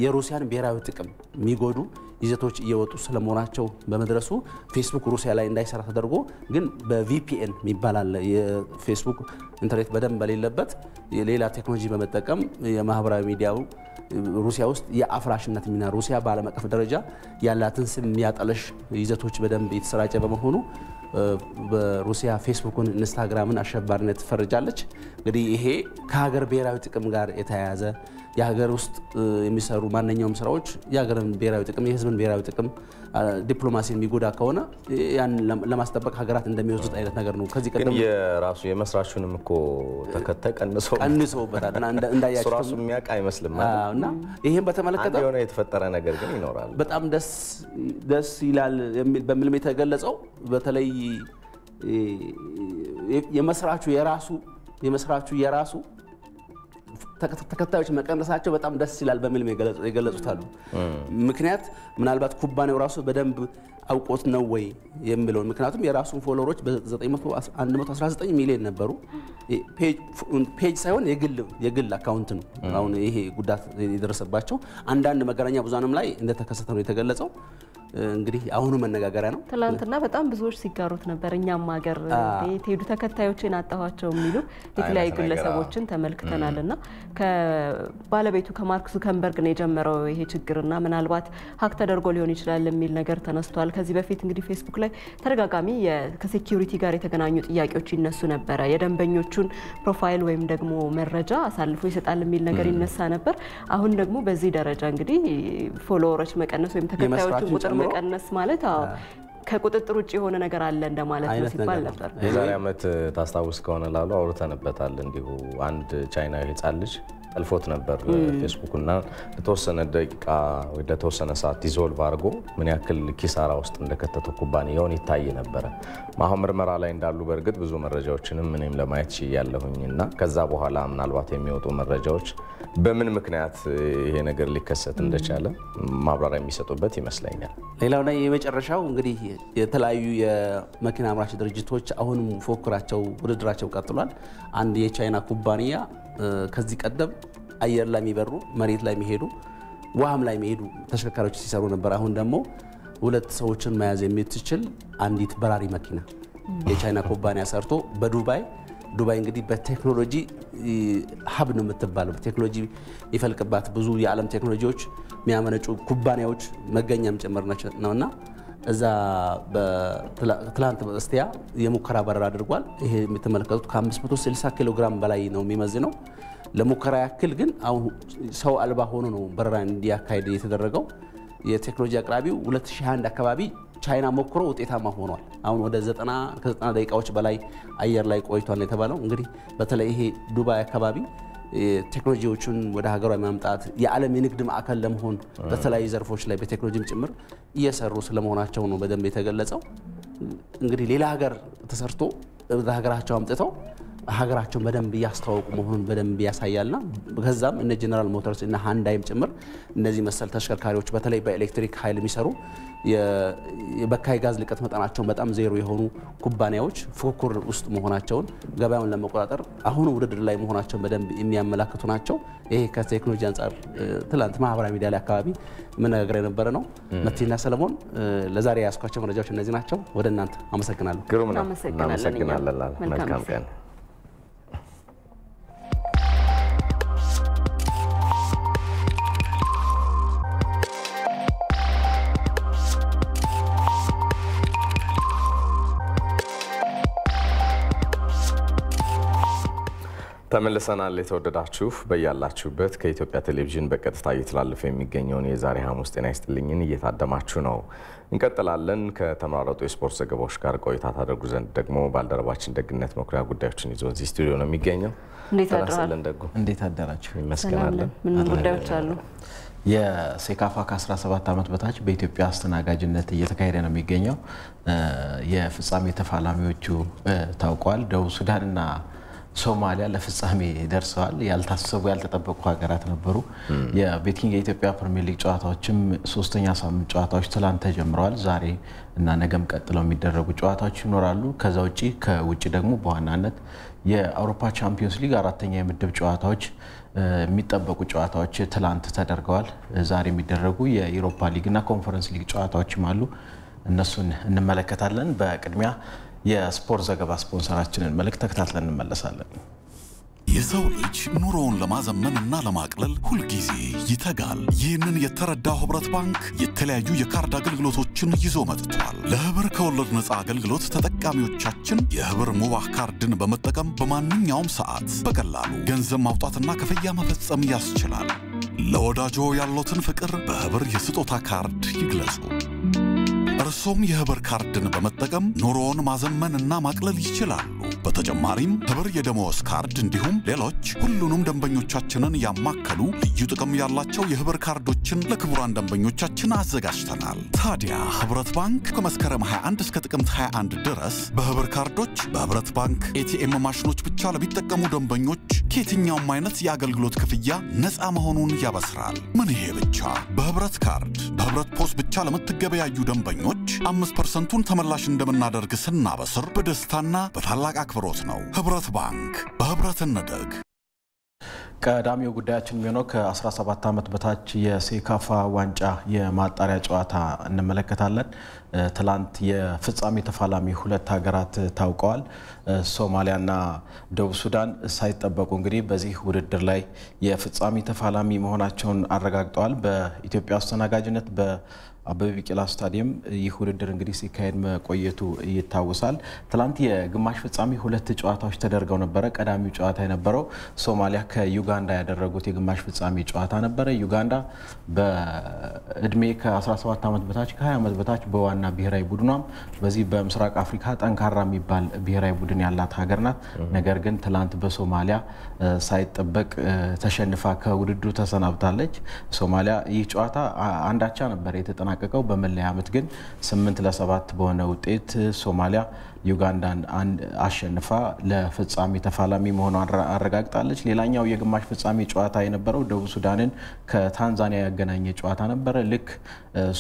የሩሲያን ብሔራዊ ጥቅም የሚጎዱ ይዘቶች እየወጡ ስለመሆናቸው በመድረሱ ፌስቡክ ሩሲያ ላይ እንዳይሰራ ተደርጎ ግን በቪፒኤን የሚባል አለ የፌስቡክ ኢንተርኔት በደንብ በሌለበት ሌላ ቴክኖሎጂ በመጠቀም የማህበራዊ ሚዲያው ሩሲያ ውስጥ የአፍራሽነት ሚና ሩሲያ በዓለም አቀፍ ደረጃ ያላትን ስም የሚያጠለሽ ይዘቶች በደንብ የተሰራጨ በመሆኑ በሩሲያ ፌስቡክን ኢንስታግራምን አሸባሪነት ትፈርጃለች። እንግዲህ ይሄ ከሀገር ብሔራዊ ጥቅም ጋር የተያያዘ የሀገር ውስጥ የሚሰሩ ማንኛውም ስራዎች የሀገርን ብሔራዊ ጥቅም የህዝብን ብሔራዊ ጥቅም ዲፕሎማሲን የሚጎዳ ከሆነ ያን ለማስጠበቅ ሀገራት እንደሚወስዱት አይነት ነገር ነው። ከዚህ ቀደም የራሱ የመስራቹንም እኮ ተከታይ ቀንሰውበታል እንዳያችሁ ራሱ የሚያውቅ አይመስልም እና ይሄን በተመለከተ የሆነ የተፈጠረ ነገር ግን ይኖራል። በጣም ደስ ይላል በሚል የተገለጸው በተለይ የመስራቹ የራሱ ተከታዮች መቀነሳቸው በጣም ደስ ይላል በሚል የገለጹት አሉ። ምክንያት ምናልባት ኩባንያው ራሱ በደንብ አውቆት ነው ወይ የሚለው ምክንያቱም የራሱን ፎሎወሮች በ119 ሚሊዮን ነበሩ። ፔጅ ሳይሆን የግል አካውንት ነው አሁን ይሄ ጉዳት የደረሰባቸው። አንዳንድ መገናኛ ብዙሃንም ላይ እንደተከሰተ ነው የተገለጸው። እንግዲህ አሁኑ መነጋገሪያ ነው። ትላንትና በጣም ብዙዎች ሲጋሩት ነበር። እኛም ሀገር የሄዱ ተከታዮችን አጣኋቸው የሚሉ የተለያዩ ግለሰቦችን ተመልክተናልና ከባለቤቱ ከማርክ ዙከንበርግ ነው የጀመረው ይሄ ችግርና ምናልባት ሀክ ተደርጎ ሊሆን ይችላል የሚል ነገር ተነስቷል። ከዚህ በፊት እንግዲህ ፌስቡክ ላይ ተደጋጋሚ ከሴኩሪቲ ጋር የተገናኙ ጥያቄዎች ይነሱ ነበረ። የደንበኞቹን ፕሮፋይል ወይም ደግሞ መረጃ አሳልፎ ይሰጣል የሚል ነገር ይነሳ ነበር። አሁን ደግሞ በዚህ ደረጃ እንግዲህ ፎሎወሮች መቀነስ ወይም ተከታዮችን ቁጥር መቀነስ ማለት ከቁጥጥር ውጭ የሆነ ነገር አለ እንደማለት ነው ሲባል ነበር። የዛሬ ዓመት ታስታውስ ከሆነ ላሉ አውርተንበታል። እንዲሁ አንድ ቻይናዊ ህፃን ልጅ ጠልፎት ነበር ፌስቡክና ለተወሰነ ደቂቃ ወይ ለተወሰነ ሰዓት ዲዞልቭ አድርጎ ምን ያክል ኪሳራ ውስጥ እንደከተተ ኩባንያውን ይታይ ነበር። ማህበር ምርመራ ላይ እንዳሉ በእርግጥ ብዙ መረጃዎችንም እኔም ለማየት ችያለሁኝና ከዛ በኋላ ምናልባት የሚወጡ መረጃዎች በምን ምክንያት ይሄ ነገር ሊከሰት እንደቻለ ማብራሪያ የሚሰጡበት ይመስለኛል። ሌላው ላይ የመጨረሻው እንግዲህ የተለያዩ የመኪና አምራች ድርጅቶች አሁንም ፎክራቸው ውድድራቸው ቀጥሏል። አንድ የቻይና ኩባንያ ከዚህ ቀደም አየር ላይ የሚበሩ መሬት ላይ የሚሄዱ ውሃም ላይ የሚሄዱ ተሽከርካሪዎች ሲሰሩ ነበር። አሁን ደግሞ 2 ሰዎችን መያዝ የምትችል አንዲት በራሪ መኪና የቻይና ኩባንያ ሰርቶ በዱባይ እንግዲህ በቴክኖሎጂ ሀብ ነው የምትባለው በቴክኖሎጂ ይፈልቅባት ብዙ የዓለም ቴክኖሎጂዎች የሚያመነጩ ኩባንያዎች መገኛም ጭምር ነውና እዛ በትላንት በስቲያ የሙከራ በረራ አድርጓል። ይሄ የምትመለከቱት ከ560 ኪሎ ግራም በላይ ነው የሚመዝነው። ለሙከራ ያክል ግን አሁን ሰው አልባ ሆኖ ነው በረራ እንዲያካሄድ የተደረገው። የቴክኖሎጂ አቅራቢው 2021 አካባቢ ቻይና ሞክሮ ውጤታማ ሆኗል። አሁን ወደ 90 ደቂቃዎች በላይ አየር ላይ ቆይቷል የተባለው እንግዲህ በተለይ ይሄ ዱባይ አካባቢ ቴክኖሎጂዎችን ወደ ሀገሯ ማምጣት የዓለም የንግድ ማዕከል ለመሆን በተለያዩ ዘርፎች ላይ በቴክኖሎጂም ጭምር እየሰሩ ስለመሆናቸው ነው በደንብ የተገለጸው። እንግዲህ ሌላ ሀገር ተሰርቶ ወደ ሀገራቸው አምጥተው ሀገራቸውን በደንብ ያስተዋውቁ መሆኑን በደንብ ያሳያልና ከዛም እነ ጀነራል ሞተርስ እና ሃንዳይም ጭምር እነዚህ መሰል ተሽከርካሪዎች በተለይ በኤሌክትሪክ ኃይል የሚሰሩ የበካይ ጋዝ ልቀት መጠናቸውን በጣም ዜሮ የሆኑ ኩባንያዎች ፉክክር ውስጥ መሆናቸውን ገበያውን ለመቆጣጠር አሁን ውድድር ላይ መሆናቸውን በደንብ የሚያመላክቱ ናቸው። ይሄ ከቴክኖሎጂ አንጻር ትላንት ማህበራዊ ሚዲያ ላይ አካባቢ መነጋገር የነበረ ነው። መቲና ሰለሞን ለዛሬ ያስኳቸው መረጃዎች እነዚህ ናቸው። ወደ እናንተ አመሰግናለሁ። ግሩም ነው። እናመሰግናለን። መልካም ቀን። ተመልሰናል። የተወደዳችሁ በያላችሁበት ከኢትዮጵያ ቴሌቪዥን በቀጥታ እየተላለፈ የሚገኘውን የዛሬ ሐሙስ ጤና ይስጥልኝን እየታደማችሁ ነው። እንቀጥላለን። ከተመራረጡ የስፖርት ዘገባዎች ጋር ቆይታ ታደርጉ ዘንድ ደግሞ ባልደረባችን ደግነት መኩሪያ ጉዳዮችን ይዞ እዚህ ስቱዲዮ ነው የሚገኘው። እንዴት አደራችሁ? ይመስገናለን። ምን ጉዳዮች አሉ? የሴካፋ ከ17 ዓመት በታች በኢትዮጵያ አስተናጋጅነት እየተካሄደ ነው የሚገኘው። የፍጻሜ ተፋላሚዎቹ ታውቋል። ደቡብ ሱዳንና ሶማሊያ ለፍጻሜ ደርሰዋል። ያልታሰቡ ያልተጠበቁ ሀገራት ነበሩ። የቤቲንግ የኢትዮጵያ ፕሪሚየር ሊግ ጨዋታዎችም 3ኛ ሳምንት ጨዋታዎች ትላንት ተጀምረዋል። ዛሬ እና ነገም ቀጥለው የሚደረጉ ጨዋታዎች ይኖራሉ። ከዛ ከውጪ ደግሞ በዋናነት የአውሮፓ ቻምፒዮንስ ሊግ 4ኛ የምድብ ጨዋታዎች የሚጠበቁ ጨዋታዎች ትላንት ተደርገዋል። ዛሬ የሚደረጉ የዩሮፓ ሊግ እና ኮንፈረንስ ሊግ ጨዋታዎችም አሉ። እነሱን እንመለከታለን። በቅድሚያ የስፖርት ዘገባ ስፖንሰራችንን መልእክት ተከታትለን እንመለሳለን። የሰው ልጅ ኑሮውን ለማዘመንና ለማቅለል ሁልጊዜ ይተጋል። ይህንን የተረዳው ህብረት ባንክ የተለያዩ የካርድ አገልግሎቶችን ይዞ መጥቷል። ለህብር ከወለድ ነፃ አገልግሎት ተጠቃሚዎቻችን የህብር ሙባህ ካርድን በመጠቀም በማንኛውም ሰዓት በቀላሉ ገንዘብ ማውጣትና ክፍያ መፈጸም ያስችላል። ለወዳጆ ያሉትን ፍቅር በህብር የስጦታ ካርድ ይግለጹ። እርሶም የህብር ካርድን በመጠቀም ኑሮውን ማዘመንና ማቅለል ይችላሉ። በተጨማሪም ህብር የደመወዝ ካርድ እንዲሁም ሌሎች ሁሉንም ደንበኞቻችንን ያማከሉ ልዩ ጥቅም ያላቸው የህብር ካርዶችን ለክቡራን ደንበኞቻችን አዘጋጅተናል። ታዲያ ህብረት ባንክ ከመስከረም 21 እስከ ጥቅምት 21 ድረስ በህብር ካርዶች በህብረት ባንክ ኤቲኤም ማሽኖች ብቻ ለሚጠቀሙ ደንበኞች ከየትኛውም አይነት የአገልግሎት ክፍያ ነፃ መሆኑን ያበስራል። ምን ይሄ ብቻ! በህብረት ካርድ በህብረት ፖስ ብቻ ለምትገበያዩ ደንበኞች 5%ን ተመላሽ እንደምናደርግ ስናበስር በደስታና በታላቅ አክብሮት ነው። ህብረት ባንክ፣ በህብረት እንደግ። ቀዳሚው ጉዳያችን የሚሆነው ከ17 ዓመት በታች የሴካፋ ዋንጫ የማጣሪያ ጨዋታ እንመለከታለን። ትላንት የፍጻሜ ተፋላሚ 2 ሀገራት ታውቀዋል። ሶማሊያና ደቡብ ሱዳን ሳይጠበቁ እንግዲህ በዚህ ውድድር ላይ የፍጻሜ ተፋላሚ መሆናቸውን አረጋግጠዋል። በኢትዮጵያ አስተናጋጅነት በአበበ ቢቂላ ስታዲየም ይህ ውድድር እንግዲህ ሲካሄድ መቆየቱ ይታወሳል። ትላንት የግማሽ ፍጻሜ 2 ጨዋታዎች ተደርገው ነበረ። ቀዳሚው ጨዋታ የነበረው ሶማሊያ ከዩጋንዳ ያደረጉት የግማሽ ፍጻሜ ጨዋታ ነበረ። ዩጋንዳ በእድሜ ከ17 ዓመት በታች ከ20 ዓመት በታች በዋና ብሔራዊ ቡድኗም በዚህ በምስራቅ አፍሪካ ጠንካራ የሚባል ብሔራዊ ቡድን ያላት ሀገር ናት። ነገር ግን ትላንት በሶማሊያ ሳይጠበቅ ተሸንፋ ከውድድሩ ተሰናብታለች። ሶማሊያ ይህ ጨዋታ አንዳቻ ነበር የተጠናቀቀው። በመለያ ዓመት ግን 8-7 በሆነ ውጤት ሶማሊያ ዩጋንዳን አሸንፋ ለፍጻሜ ተፋላሚ መሆኗን አረጋግጣለች። ሌላኛው የግማሽ ፍጻሜ ጨዋታ የነበረው ደቡብ ሱዳንን ከታንዛኒያ ያገናኘ ጨዋታ ነበረ። ልክ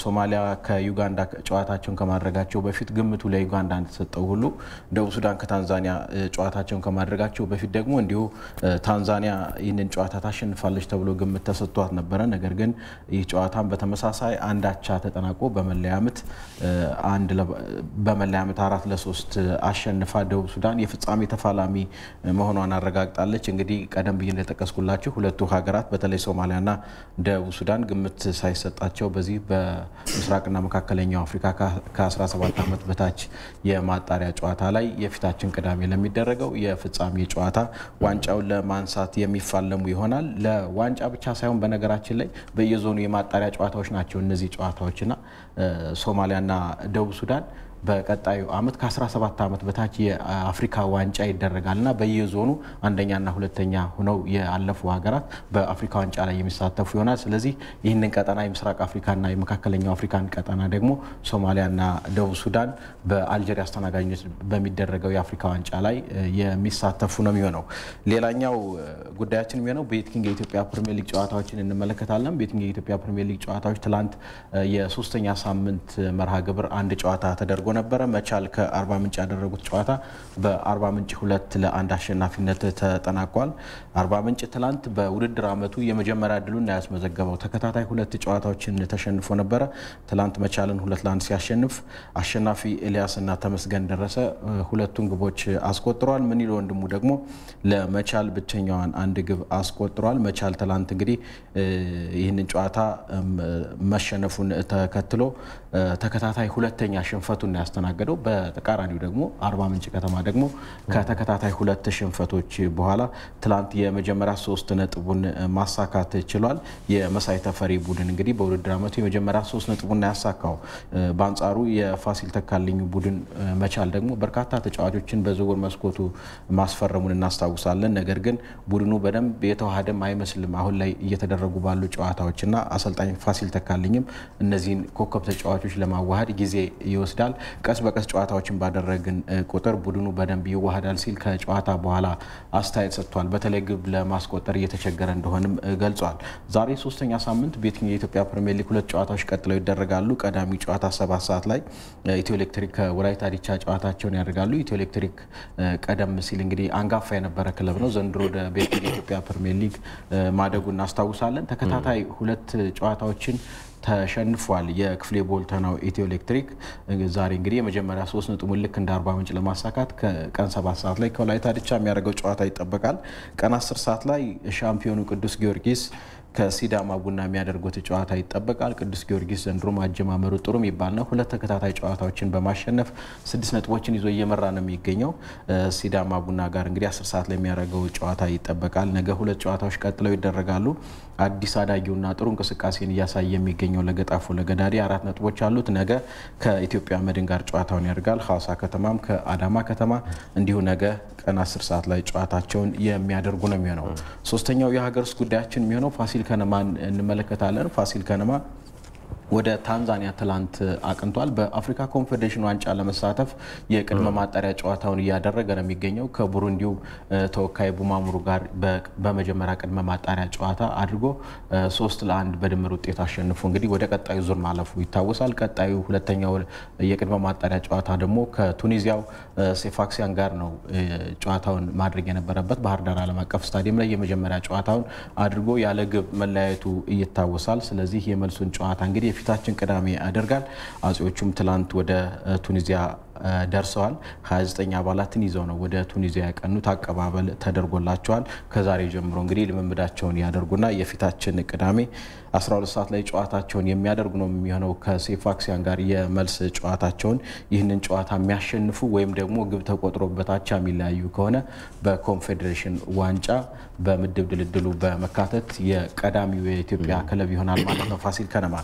ሶማሊያ ከዩጋንዳ ጨዋታቸውን ከማድረጋቸው በፊት ግምቱ ለዩጋንዳ እንደተሰጠው ሁሉ ደቡብ ሱዳን ከታንዛኒያ ጨዋታቸውን ከማድረጋቸው በፊት ደግሞ እንዲሁ ታንዛኒያ ይህንን ጨዋታ ታሸንፋለች ተብሎ ግምት ተሰጥቷት ነበረ። ነገር ግን ይህ ጨዋታን በተመሳሳይ አንዳቻ ተጠናቆ በመለያ ምት 4-3 አሸንፋ ደቡብ ሱዳን የፍጻሜ ተፋላሚ መሆኗን አረጋግጣለች። እንግዲህ ቀደም ብዬ እንደጠቀስኩላችሁ ሁለቱ ሀገራት በተለይ ሶማሊያና ደቡብ ሱዳን ግምት ሳይሰጣቸው በዚህ በምስራቅና መካከለኛው አፍሪካ ከ17 ዓመት በታች የማጣሪያ ጨዋታ ላይ የፊታችን ቅዳሜ ለሚደረገው የፍጻሜ ጨዋታ ዋንጫውን ለማንሳት የሚፋለሙ ይሆናል። ለዋንጫ ብቻ ሳይሆን በነገራችን ላይ በየዞኑ የማጣሪያ ጨዋታዎች ናቸው እነዚህ ጨዋታዎችና ሶማሊያና ደቡብ ሱዳን በቀጣዩ አመት ከ17 ዓመት በታች የአፍሪካ ዋንጫ ይደረጋልና በየዞኑ አንደኛና ሁለተኛ ሆነው ያለፉ ሀገራት በአፍሪካ ዋንጫ ላይ የሚሳተፉ ይሆናል። ስለዚህ ይህንን ቀጠና የምስራቅ አፍሪካና የመካከለኛው አፍሪካን ቀጠና ደግሞ ሶማሊያና ደቡብ ሱዳን በአልጄሪያ አስተናጋጅነት በሚደረገው የአፍሪካ ዋንጫ ላይ የሚሳተፉ ነው የሚሆነው። ሌላኛው ጉዳያችን የሚሆነው ቤቲንግ የኢትዮጵያ ፕሪሚየር ሊግ ጨዋታዎችን እንመለከታለን። ቤቲንግ የኢትዮጵያ ፕሪሚየር ሊግ ጨዋታዎች ትላንት የሶስተኛ ሳምንት መርሃ ግብር አንድ ጨዋታ ተደርጎ ነበረ። መቻል ከአርባ ምንጭ ያደረጉት ጨዋታ በአርባ ምንጭ 2-1 አሸናፊነት ተጠናቋል። አርባ ምንጭ ትላንት በውድድር አመቱ የመጀመሪያ ድሉን ያስመዘገበው ተከታታይ 2 ጨዋታዎችን ተሸንፎ ነበረ። ትላንት መቻልን 2-1 ሲያሸንፍ አሸናፊ ኤልያስና ተመስገን ደረሰ ሁለቱን ግቦች አስቆጥሯል። ምንይሎ ወንድሙ ደግሞ ለመቻል ብቸኛዋን አንድ ግብ አስቆጥሯል። መቻል ትላንት እንግዲህ ይህንን ጨዋታ መሸነፉን ተከትሎ ተከታታይ ሁለተኛ ሽንፈቱን ያስተናገደው። በተቃራኒው ደግሞ አርባ ምንጭ ከተማ ደግሞ ከተከታታይ 2 ሽንፈቶች በኋላ ትላንት የመጀመሪያ 3 ነጥቡን ማሳካት ችሏል። የመሳይ ተፈሪ ቡድን እንግዲህ በውድድር አመቱ የመጀመሪያ 3 ነጥቡን ያሳካው። በአንጻሩ የፋሲል ተካልኝ ቡድን መቻል ደግሞ በርካታ ተጫዋቾችን በዝውውር መስኮቱ ማስፈረሙን እናስታውሳለን። ነገር ግን ቡድኑ በደንብ የተዋሃደም አይመስልም አሁን ላይ እየተደረጉ ባሉ ጨዋታዎችና አሰልጣኝ ፋሲል ተካልኝም እነዚህን ኮከብ ተጫዋቾች ለማዋሃድ ጊዜ ይወስዳል። ቀስ በቀስ ጨዋታዎችን ባደረግን ቁጥር ቡድኑ በደንብ ይዋሃዳል ሲል ከጨዋታ በኋላ አስተያየት ሰጥቷል። በተለይ ግብ ለማስቆጠር እየተቸገረ እንደሆነም ገልጿል። ዛሬ ሶስተኛ ሳምንት ቤቲንግ የኢትዮጵያ ፕሪሚየር ሊግ 2 ጨዋታዎች ቀጥለው ይደረጋሉ። ቀዳሚ ጨዋታ 7 ሰዓት ላይ ኢትዮ ኤሌክትሪክ ከወላይታ ዲቻ ጨዋታቸውን ያደርጋሉ። ኢትዮ ኤሌክትሪክ ቀደም ሲል እንግዲህ አንጋፋ የነበረ ክለብ ነው። ዘንድሮ ወደ ቤቲንግ የኢትዮጵያ ፕሪሚየር ሊግ ማደጉን እናስታውሳለን። ተከታታይ 2 ጨዋታዎችን ተሸንፏል። የክፍሌ ቦልተናው ኢትዮ ኤሌክትሪክ ዛሬ እንግዲህ የመጀመሪያ 3 ነጥቡን ልክ እንደ አርባ ምንጭ ለማሳካት ከቀን 7 ሰዓት ላይ ከወላይታ ዲቻ የሚያደርገው ጨዋታ ይጠበቃል። ቀን 10 ሰዓት ላይ ሻምፒዮኑ ቅዱስ ጊዮርጊስ ከሲዳማ ቡና የሚያደርጉት ጨዋታ ይጠበቃል። ቅዱስ ጊዮርጊስ ዘንድሮ ማጀማመሩ ጥሩ የሚባል ነው። 2 ተከታታይ ጨዋታዎችን በማሸነፍ 6 ነጥቦችን ይዞ እየመራ ነው የሚገኘው። ሲዳማ ቡና ጋር እንግዲህ 10 ሰዓት ላይ የሚያደርገው ጨዋታ ይጠበቃል። ነገ 2 ጨዋታዎች ቀጥለው ይደረጋሉ። አዲስ አዳጊውና ጥሩ እንቅስቃሴን እያሳየ የሚገኘው ለገጣፎ ለገዳዲ 4 ነጥቦች አሉት። ነገ ከኢትዮጵያ መድን ጋር ጨዋታውን ያደርጋል። ሐዋሳ ከተማም ከአዳማ ከተማ እንዲሁ ነገ ቀን 10 ሰዓት ላይ ጨዋታቸውን የሚያደርጉ ነው የሚሆነው። ሶስተኛው የሀገር ውስጥ ጉዳያችን የሚሆነው ፋሲል ከነማን እንመለከታለን። ፋሲል ከነማ ወደ ታንዛኒያ ትላንት አቅንቷል። በአፍሪካ ኮንፌዴሬሽን ዋንጫ ለመሳተፍ የቅድመ ማጣሪያ ጨዋታውን እያደረገ ነው የሚገኘው። ከቡሩንዲው ተወካይ ቡማሙሩ ጋር በመጀመሪያ ቅድመ ማጣሪያ ጨዋታ አድርጎ 3-1 በድምር ውጤት አሸንፎ እንግዲህ ወደ ቀጣዩ ዙር ማለፉ ይታወሳል። ቀጣዩ ሁለተኛው የቅድመ ማጣሪያ ጨዋታ ደግሞ ከቱኒዚያው ሴፋክሲያን ጋር ነው ጨዋታውን ማድረግ የነበረበት። ባህር ዳር ዓለም አቀፍ ስታዲየም ላይ የመጀመሪያ ጨዋታውን አድርጎ ያለ ግብ መለያየቱ ይታወሳል። ስለዚህ የመልሱን ጨዋታ እንግዲህ የፊታችን ቅዳሜ ያደርጋል። አጼዎቹም ትላንት ወደ ቱኒዚያ ደርሰዋል። 29 አባላትን ይዘው ነው ወደ ቱኒዚያ ያቀኑት። አቀባበል ተደርጎላቸዋል። ከዛሬ ጀምሮ እንግዲህ ልምምዳቸውን ያደርጉና የፊታችን ቅዳሜ 12 ሰዓት ላይ ጨዋታቸውን የሚያደርጉ ነው የሚሆነው ከሴፋክሲያን ጋር የመልስ ጨዋታቸውን። ይህንን ጨዋታ የሚያሸንፉ ወይም ደግሞ ግብ ተቆጥሮበታቻ የሚለያዩ ከሆነ በኮንፌዴሬሽን ዋንጫ በምድብ ድልድሉ በመካተት የቀዳሚው የኢትዮጵያ ክለብ ይሆናል ማለት ነው ፋሲል ከነማ።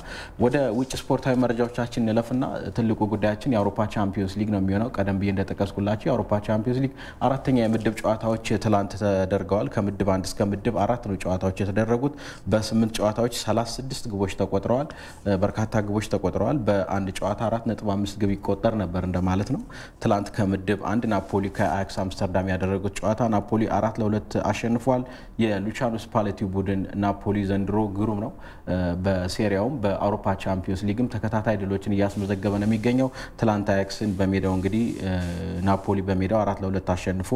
ወደ ውጭ ስፖርታዊ መረጃዎቻችን እንለፍና ትልቁ ጉዳያችን የአውሮፓ ቻምፒዮንስ ሊግ ሊግ ነው የሚሆነው። ቀደም ብዬ እንደጠቀስኩላችሁ የአውሮፓ ቻምፒዮንስ ሊግ አራተኛ የምድብ ጨዋታዎች ትላንት ተደርገዋል። ከምድብ 1 እስከ ምድብ 4 ነው ጨዋታዎች የተደረጉት። በ8 ጨዋታዎች 36 ግቦች ተቆጥረዋል። በርካታ ግቦች ተቆጥረዋል። በአንድ ጨዋታ 4.5 ግብ ይቆጠር ነበር እንደማለት ነው። ትላንት ከምድብ 1 ናፖሊ ከአያክስ አምስተርዳም ያደረጉት ጨዋታ ናፖሊ 4-2 አሸንፏል። የሉቻኖ ስፓሌቲ ቡድን ናፖሊ ዘንድሮ ግሩም ነው። በሴሪያውም በአውሮፓ ቻምፒዮንስ ሊግም ተከታታይ ድሎችን እያስመዘገበ ነው የሚገኘው። ትላንት አያክስን በሜዳው እንግዲህ ናፖሊ በሜዳው 4-2 አሸንፎ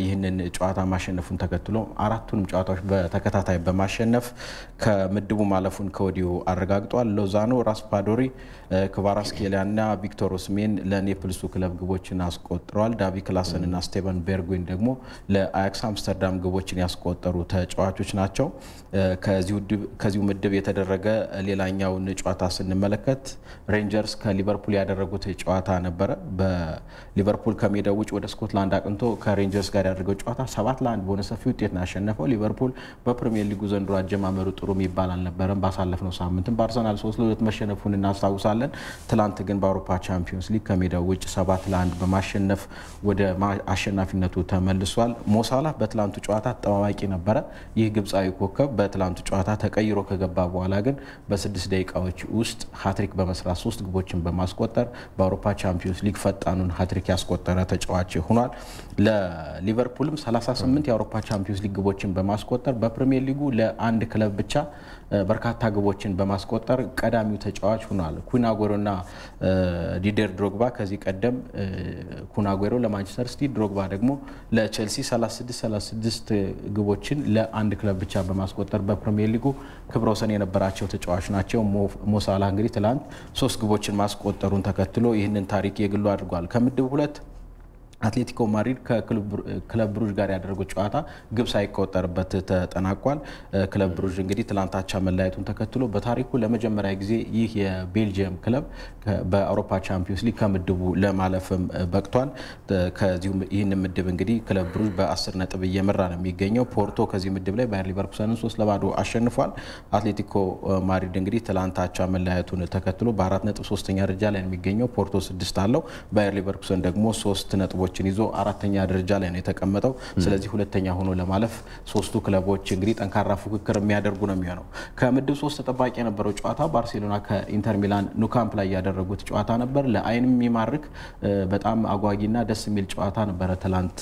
ይህንን ጨዋታ ማሸነፉን ተከትሎ አራቱንም ጨዋታዎች በተከታታይ በማሸነፍ ከምድቡ ማለፉን ከወዲሁ አረጋግጧል። ሎዛኖ፣ ራስፓዶሪ፣ ክቫራትስኬሊያና ቪክቶር ኦስሜን ለኔፕልሱ ክለብ ግቦችን አስቆጥረዋል። ዳቪ ክላሰን እና ስቴቨን ቤርጉን ደግሞ ለአያክስ አምስተርዳም ግቦችን ያስቆጠሩ ተጫዋቾች ናቸው። ከዚሁ ምድብ የተደረገ ሌላኛውን ጨዋታ ስንመለከት ሬንጀርስ ከሊቨርፑል ያደረጉት ጨዋታ ነበረ። በሊቨርፑል ከሜዳው ውጭ ወደ ስኮትላንድ አቅንቶ ከሬንጀርስ ጋር ያደረገው ጨዋታ 7-1 በሆነ ሰፊ ውጤት ነው ያሸነፈው። ሊቨርፑል በፕሪሚየር ሊጉ ዘንድሮ አጀማመሩ ጥሩ የሚባል አልነበረም። ባሳለፍነው ሳምንትም በአርሰናል 3-2 መሸነፉን እናስታውሳለን። ትላንት ግን በአውሮፓ ቻምፒዮንስ ሊግ ከሜዳው ውጭ 7-1 በማሸነፍ ወደ አሸናፊነቱ ተመልሷል። ሞሳላህ በትላንቱ ጨዋታ ተጠባባቂ ነበረ። ይህ ግብፃዊ ኮከብ በትላንቱ ጨዋታ ተቀይሮ ከገባ በኋላ ግን በ6 ደቂቃዎች ውስጥ ሃትሪክ በመስራት 3 ግቦችን በማስቆጠር በአውሮፓ ቻምፒዮንስ ሊግ ፈጣኑን ሃትሪክ ያስቆጠረ ተጫዋች ሆኗል። ለሊቨርፑልም 38 የአውሮፓ ቻምፒዮንስ ሊግ ግቦችን በማስቆጠር በፕሪሚየር ሊጉ ለአንድ ክለብ ብቻ በርካታ ግቦችን በማስቆጠር ቀዳሚው ተጫዋች ሆኗል። ኩን አጉዌሮና ዲዴር ድሮግባ ከዚህ ቀደም ኩን አጉዌሮ ለማንቸስተር ሲቲ፣ ድሮግባ ደግሞ ለቼልሲ 36 ግቦችን ለአንድ ክለብ ብቻ በማስቆጠር በፕሪሚየር ሊጉ ክብረ ወሰን የነበራቸው ተጫዋች ናቸው። ሞሳላህ እንግዲህ ትላንት 3 ግቦችን ማስቆጠሩን ተከትሎ ይህንን ታሪክ የግሉ አድርጓል። ከምድብ 2 አትሌቲኮ ማድሪድ ከክለብ ብሩዥ ጋር ያደረጉት ጨዋታ ግብ ሳይቆጠርበት ተጠናቋል። ክለብ ብሩዥ እንግዲህ ትላንት አቻ መለያየቱን ተከትሎ በታሪኩ ለመጀመሪያ ጊዜ ይህ የቤልጂየም ክለብ በአውሮፓ ቻምፒዮንስ ሊግ ከምድቡ ለማለፍም በቅቷል። ይህን ምድብ እንግዲህ ክለብ ብሩዥ በ10 ነጥብ እየመራ ነው የሚገኘው። ፖርቶ ከዚህ ምድብ ላይ ባየር ሊቨርኩሰንን 3-0 አሸንፏል። አትሌቲኮ ማድሪድ እንግዲህ ትላንት አቻ መለያየቱን ተከትሎ በ4 ነጥብ 3ኛ ደረጃ ላይ ነው የሚገኘው። ፖርቶ 6 አለው። ባየር ሊቨርኩሰን ደግሞ 3 ነጥቦች ይዞ 4ኛ ደረጃ ላይ ነው የተቀመጠው። ስለዚህ ሁለተኛ ሆኖ ለማለፍ ሶስቱ ክለቦች እንግዲህ ጠንካራ ፉክክር የሚያደርጉ ነው የሚሆነው። ከምድብ 3 ተጠባቂ የነበረው ጨዋታ ባርሴሎና ከኢንተር ሚላን ኑካምፕ ላይ ያደረጉት ጨዋታ ነበር። ለአይን የሚማርክ በጣም አጓጊና ደስ የሚል ጨዋታ ነበረ። ትላንት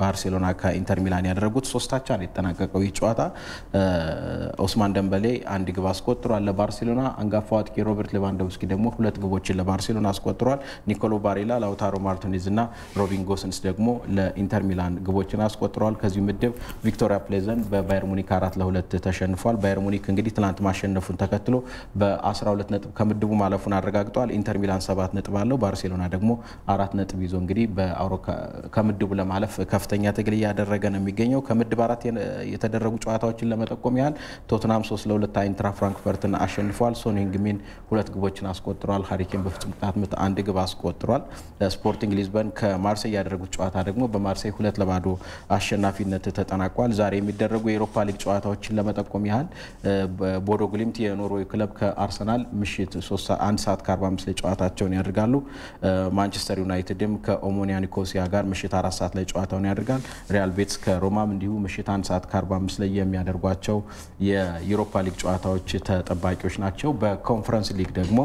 ባርሴሎና ከኢንተር ሚላን ያደረጉት 3-0 ነው የተጠናቀቀው። ይህ ጨዋታ ኦስማን ደምበሌ 1 ግብ አስቆጥሯል ለባርሴሎና። አንጋፋው አጥቂ ሮበርት ሌቫንዶቭስኪ ደግሞ 2 ግቦችን ለባርሴሎና አስቆጥሯል። ኒኮሎ ባሬላ፣ ላውታሮ ማርቲኔዝ እና ሮቢን ጎሰንስ ደግሞ ለኢንተር ሚላን ግቦችን አስቆጥረዋል። ከዚህ ምድብ ቪክቶሪያ ፕሌዘን በባየር ሙኒክ 4-2 ተሸንፏል። ባየር ሙኒክ እንግዲህ ትላንት ማሸነፉን ተከትሎ በ12 ነጥብ ከምድቡ ማለፉን አረጋግጧል። ኢንተር ሚላን 7 ነጥብ አለው። ባርሴሎና ደግሞ 4 ነጥብ ይዞ እንግዲህ ከምድቡ ለማለፍ ከፍተኛ ትግል እያደረገ ነው የሚገኘው። ከምድብ 4 የተደረጉ ጨዋታዎችን ለመጠቆም ያህል ቶትናም 3-2 አይንትራ ፍራንክፈርትን አሸንፏል። ሶን ሄንግሚን 2 ግቦችን አስቆጥሯል። ሃሪኬን በፍጹም ቅጣት ምት 1 ግብ አስቆጥሯል። ስፖርቲንግ ሊዝበን ማርሴይ ያደረጉት ጨዋታ ደግሞ በማርሴይ 2-0 አሸናፊነት ተጠናቋል። ዛሬ የሚደረጉ የአውሮፓ ሊግ ጨዋታዎችን ለመጠቆም ያህል ቦዶ ግሊምት የኖርዌይ ክለብ ከአርሰናል ምሽት 1:45 ላይ ጨዋታቸውን ያደርጋሉ። ማንቸስተር ዩናይትድም ከኦሞኒያ ኒኮሲያ ጋር ምሽት 4 ሰዓት ላይ ጨዋታውን ያደርጋል። ሪያል ቤትስ ከሮማም እንዲሁ ምሽት 1:45 ላይ የሚያደርጓቸው የአውሮፓ ሊግ ጨዋታዎች ተጠባቂዎች ናቸው። በኮንፈረንስ ሊግ ደግሞ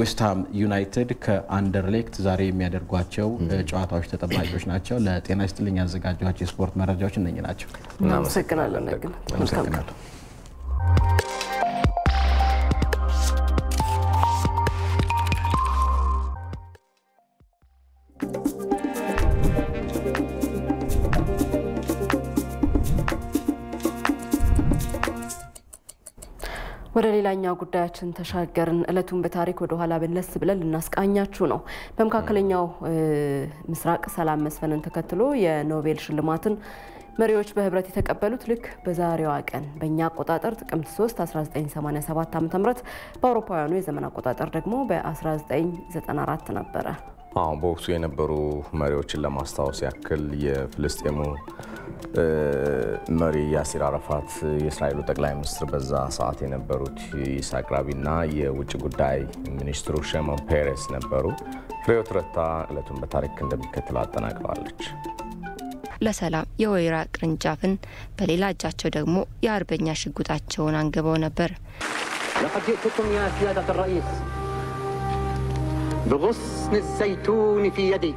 ዌስትሃም ዩናይትድ ከአንደርሌክት ዛሬ የሚያደርጓቸው ጨዋታዎች ተጠባቂዎች ናቸው። ለጤና ይስጥልኝ ያዘጋጇቸው የስፖርት መረጃዎች እነኚህ ናቸው። እናመሰግናለን። ወደ ሌላኛው ጉዳያችን ተሻገርን። እለቱን በታሪክ ወደ ኋላ በለስ ብለን ልናስቃኛችሁ ነው። በመካከለኛው ምስራቅ ሰላም መስፈንን ተከትሎ የኖቤል ሽልማትን መሪዎች በህብረት የተቀበሉት ልክ በዛሬዋ ቀን በእኛ አቆጣጠር ጥቅምት 3 1987 ዓ.ም በአውሮፓውያኑ የዘመን አቆጣጠር ደግሞ በ1994 ነበረ። በወቅቱ የነበሩ መሪዎችን ለማስታወስ ያክል የፍልስጤሙ መሪ ያሲር አረፋት፣ የእስራኤሉ ጠቅላይ ሚኒስትር በዛ ሰዓት የነበሩት ይስሐቅ ራቢንና የውጭ ጉዳይ ሚኒስትሩ ሸሞን ፔሬስ ነበሩ። ፍሬህይወት ረታ ዕለቱን በታሪክ እንደሚከተለው አጠናቅረዋለች። ለሰላም የወይራ ቅርንጫፍን በሌላ እጃቸው ደግሞ የአርበኛ ሽጉጣቸውን አንግበው ነበር። لقد جئتكم يا سيادة الرئيس بغصن الزيتون في يدي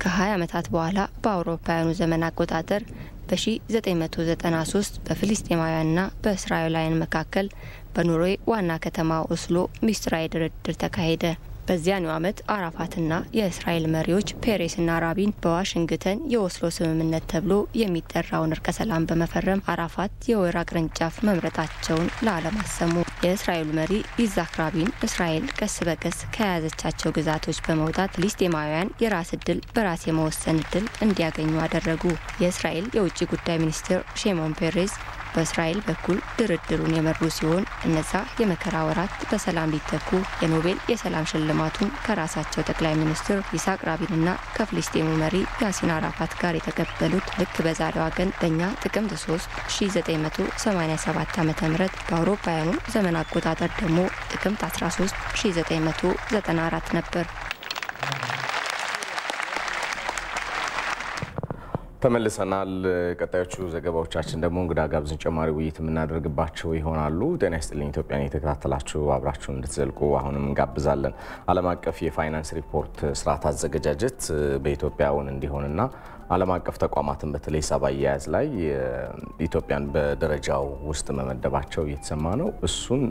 ከ20 ዓመታት በኋላ በአውሮፓውያኑ ዘመን አቆጣጠር በ1993 በፍልስጤማውያንና በእስራኤላውያን መካከል በኖርዌይ ዋና ከተማ ኦስሎ ሚስጥራዊ ድርድር ተካሄደ። በዚያኑ ዓመት አራፋትና የእስራኤል መሪዎች ፔሬስና ራቢን በዋሽንግተን የኦስሎ ስምምነት ተብሎ የሚጠራውን እርቀ ሰላም በመፈረም አራፋት የወይራ ቅርንጫፍ መምረጣቸውን ለዓለም አሰሙ። የእስራኤሉ መሪ ይስሐቅ ራቢን እስራኤል ቀስ በቀስ ከያዘቻቸው ግዛቶች በመውጣት ፍልስጤማውያን የራስ ዕድል በራስ የመወሰን ዕድል እንዲያገኙ አደረጉ። የእስራኤል የውጭ ጉዳይ ሚኒስትር ሼሞን ፔሬዝ በእስራኤል በኩል ድርድሩን የመሩ ሲሆን እነዛ የመከራ ወራት በሰላም ሊተኩ የኖቤል የሰላም ሽልማቱን ከራሳቸው ጠቅላይ ሚኒስትር ይስሐቅ ራቢንና ከፍልስጤሙ መሪ ያሲር አራፋት ጋር የተቀበሉት ልክ በዛሬዋ ቀን በእኛ ጥቅምት 3 1987 ዓ.ም በአውሮፓውያኑ ዘመን አቆጣጠር ደግሞ ጥቅምት 13 1994 ነበር። ተመልሰናል። ቀጣዮቹ ዘገባዎቻችን ደግሞ እንግዳ ጋብዘን ጨማሪ ውይይት የምናደርግባቸው ይሆናሉ። ጤና ይስጥልኝ ኢትዮጵያን የተከታተላችሁ አብራችሁን እንድትዘልቁ አሁንም እንጋብዛለን። ዓለም አቀፍ የፋይናንስ ሪፖርት ስርዓት አዘገጃጀት በኢትዮጵያውን እንዲሆንና ዓለም አቀፍ ተቋማትን በተለይ ሂሳብ አያያዝ ላይ ኢትዮጵያን በደረጃው ውስጥ መመደባቸው እየተሰማ ነው። እሱን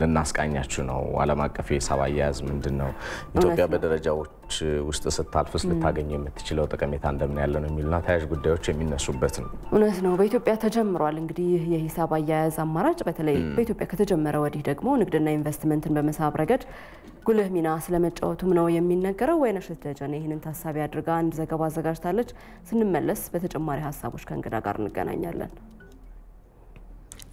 ልናስቃኛችሁ ነው። ዓለም አቀፍ የሂሳብ አያያዝ ምንድነው? ኢትዮጵያ በደረጃዎች ውስጥ ስታልፍስ ልታገኝ የምትችለው ጠቀሜታ እንደምን ያለ ነው የሚሉና ተያያዥ ጉዳዮች የሚነሱበት ነው። እውነት ነው። በኢትዮጵያ ተጀምሯል እንግዲህ የሂሳብ አያያዝ አማራጭ በተለይ በኢትዮጵያ ከተጀመረ ወዲህ ደግሞ ንግድና ኢንቨስትመንትን በመሳብ ረገድ ጉልህ ሚና ስለመጫወቱም ነው የሚነገረው። ወይነሸት ደጀኔ ይህንን ታሳቢ አድርጋ አንድ ዘገባ አዘጋጅታለች። ስንመለስ በተጨማሪ ሀሳቦች ከእንግዳ ጋር እንገናኛለን።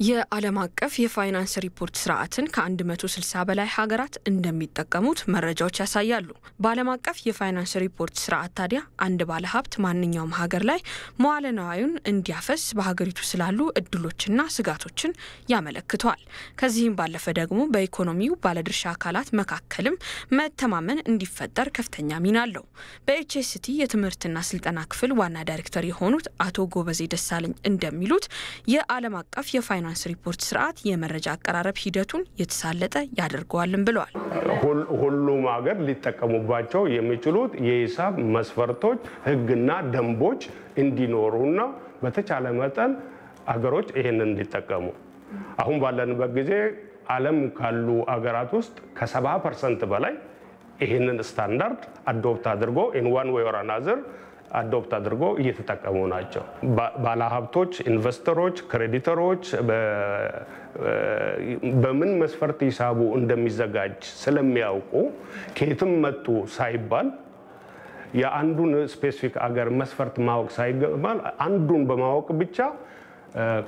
የዓለም አቀፍ የፋይናንስ ሪፖርት ስርዓትን ከ160 በላይ ሀገራት እንደሚጠቀሙት መረጃዎች ያሳያሉ። በዓለም አቀፍ የፋይናንስ ሪፖርት ስርዓት ታዲያ አንድ ባለሀብት ማንኛውም ሀገር ላይ መዋዕለ ንዋዩን እንዲያፈስ በሀገሪቱ ስላሉ እድሎችና ስጋቶችን ያመለክተዋል። ከዚህም ባለፈ ደግሞ በኢኮኖሚው ባለድርሻ አካላት መካከልም መተማመን እንዲፈጠር ከፍተኛ ሚና አለው። በኤችኤስቲ የትምህርትና ስልጠና ክፍል ዋና ዳይሬክተር የሆኑት አቶ ጎበዜ ደሳለኝ እንደሚሉት የዓለም አቀፍ የፋይናንስ ሪፖርት ስርዓት የመረጃ አቀራረብ ሂደቱን የተሳለጠ ያደርገዋልም ብለዋል። ሁሉም ሀገር ሊጠቀሙባቸው የሚችሉት የሂሳብ መስፈርቶች፣ ህግና ደንቦች እንዲኖሩና በተቻለ መጠን ሀገሮች ይሄንን እንዲጠቀሙ አሁን ባለንበት ጊዜ ዓለም ካሉ ሀገራት ውስጥ ከ70% በላይ ይሄንን ስታንዳርድ አዶፕት አድርጎ in one way or another አዶፕት አድርጎ እየተጠቀሙ ናቸው። ባለሀብቶች፣ ኢንቨስተሮች፣ ክሬዲተሮች በምን መስፈርት ሂሳቡ እንደሚዘጋጅ ስለሚያውቁ ከየትም መጡ ሳይባል የአንዱን ስፔሲፊክ አገር መስፈርት ማወቅ ሳይገባል አንዱን በማወቅ ብቻ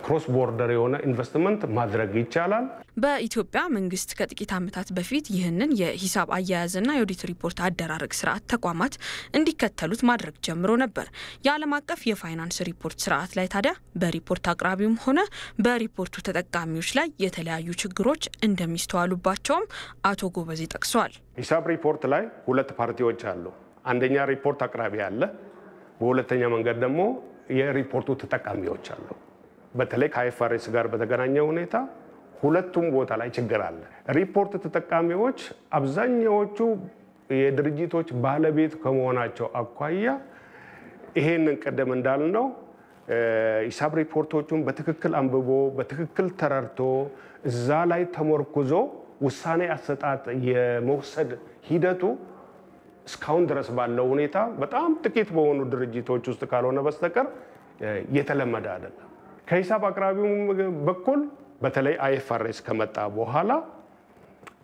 ክሮስ ቦርደር የሆነ ኢንቨስትመንት ማድረግ ይቻላል። በኢትዮጵያ መንግስት ከጥቂት ዓመታት በፊት ይህንን የሂሳብ አያያዝና የኦዲት ሪፖርት አደራረግ ስርዓት ተቋማት እንዲከተሉት ማድረግ ጀምሮ ነበር። የዓለም አቀፍ የፋይናንስ ሪፖርት ስርዓት ላይ ታዲያ በሪፖርት አቅራቢውም ሆነ በሪፖርቱ ተጠቃሚዎች ላይ የተለያዩ ችግሮች እንደሚስተዋሉባቸውም አቶ ጎበዜ ጠቅሰዋል። ሂሳብ ሪፖርት ላይ ሁለት ፓርቲዎች አሉ። አንደኛ ሪፖርት አቅራቢ አለ፣ በሁለተኛ መንገድ ደግሞ የሪፖርቱ ተጠቃሚዎች አሉ። በተለይ ከአይኤፍአርኤስ ጋር በተገናኘ ሁኔታ ሁለቱም ቦታ ላይ ችግር አለ። ሪፖርት ተጠቃሚዎች አብዛኛዎቹ የድርጅቶች ባለቤት ከመሆናቸው አኳያ ይሄንን ቀደም እንዳልነው ሂሳብ ሪፖርቶቹን በትክክል አንብቦ በትክክል ተረድቶ እዛ ላይ ተመርኩዞ ውሳኔ አሰጣጥ የመውሰድ ሂደቱ እስካሁን ድረስ ባለው ሁኔታ በጣም ጥቂት በሆኑ ድርጅቶች ውስጥ ካልሆነ በስተቀር የተለመደ አይደለም። ከሂሳብ አቅራቢው በኩል በተለይ አይኤፍአርኤስ ከመጣ በኋላ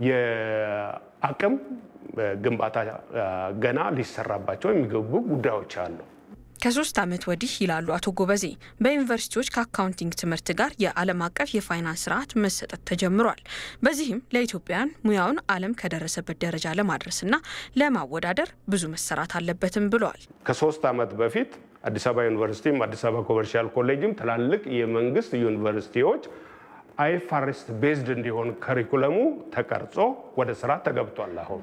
የአቅም ግንባታ ገና ሊሰራባቸው የሚገቡ ጉዳዮች አሉ። ከ3 ዓመት ወዲህ ይላሉ አቶ ጎበዜ በዩኒቨርሲቲዎች ከአካውንቲንግ ትምህርት ጋር የዓለም አቀፍ የፋይናንስ ስርዓት መሰጠት ተጀምሯል። በዚህም ለኢትዮጵያውያን ሙያውን ዓለም ከደረሰበት ደረጃ ለማድረስና ለማወዳደር ብዙ መሰራት አለበትም ብለዋል። ከ3 ዓመት በፊት አዲስ አበባ ዩኒቨርሲቲም አዲስ አበባ ኮመርሻል ኮሌጅም ትላልቅ የመንግስት ዩኒቨርሲቲዎች አይኤፍአርኤስ ቤዝድ እንዲሆን ካሪኩለሙ ተቀርጾ ወደ ስራ ተገብቷል። አሁን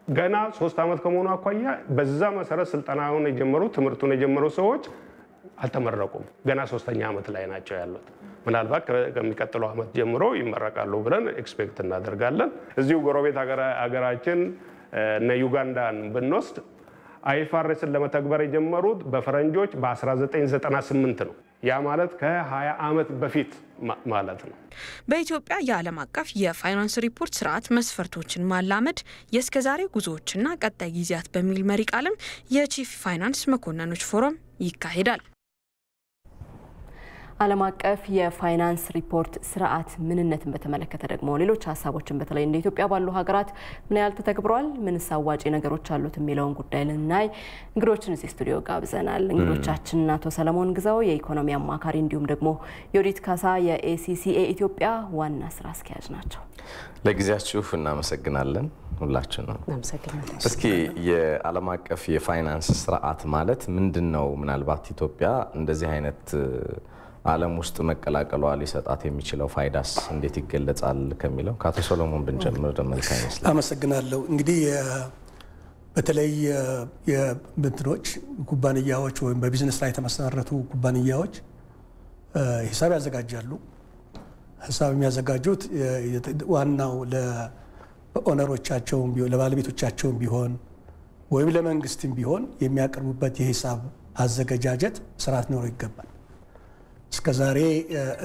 ገና 3 ዓመት ከመሆኑ አኳያ በዛ መሰረት ስልጠናውን የጀመሩ ትምህርቱን የጀመሩ ሰዎች አልተመረቁም። ገና 3ኛ ዓመት ላይ ናቸው ያሉት። ምናልባት ከሚቀጥለው ዓመት ጀምሮ ይመረቃሉ ብለን ኤክስፔክት እናደርጋለን። እዚሁ ጎረቤት ሀገራችን እነ ዩጋንዳን ብንወስድ አይኤፍአርኤስን ለመተግበር የጀመሩት በፈረንጆች በ1998 ነው። ያ ማለት ከ20 ዓመት በፊት ማለት ነው። በኢትዮጵያ የዓለም አቀፍ የፋይናንስ ሪፖርት ስርዓት መስፈርቶችን ማላመድ የእስከዛሬ ጉዞዎችና ቀጣይ ጊዜያት በሚል መሪ ቃልም የቺፍ ፋይናንስ መኮንኖች ፎረም ይካሄዳል። ዓለም አቀፍ የፋይናንስ ሪፖርት ስርዓት ምንነትን በተመለከተ ደግሞ ሌሎች ሀሳቦችን በተለይ እንደ ኢትዮጵያ ባሉ ሀገራት ምን ያህል ተተግብሯል፣ ምንስ አዋጪ ነገሮች አሉት የሚለውን ጉዳይ ልናይ እንግዶችን እዚህ ስቱዲዮ ጋብዘናል። እንግዶቻችን አቶ ሰለሞን ግዛው የኢኮኖሚ አማካሪ እንዲሁም ደግሞ ዮዲት ካሳ የኤሲሲኤ ኢትዮጵያ ዋና ስራ አስኪያጅ ናቸው። ለጊዜያችሁ እናመሰግናለን ሁላችሁንም። እናመሰግናለን። እስኪ የዓለም አቀፍ የፋይናንስ ስርዓት ማለት ምንድነው? ምናልባት ኢትዮጵያ እንደዚህ አይነት ዓለም ውስጥ መቀላቀሏ ሊሰጣት የሚችለው ፋይዳስ እንዴት ይገለጻል ከሚለው ከአቶ ሰሎሞን ብንጀምር መልካም ይመስላል። አመሰግናለሁ። እንግዲህ በተለይ የብድሮች ኩባንያዎች ወይም በቢዝነስ ላይ የተመሰረቱ ኩባንያዎች ሂሳብ ያዘጋጃሉ። ሂሳብ የሚያዘጋጁት ዋናው ለኦነሮቻቸውም ቢሆን ለባለቤቶቻቸውም ቢሆን ወይም ለመንግስትም ቢሆን የሚያቀርቡበት የሂሳብ አዘገጃጀት ስርዓት ኖሮ ይገባል።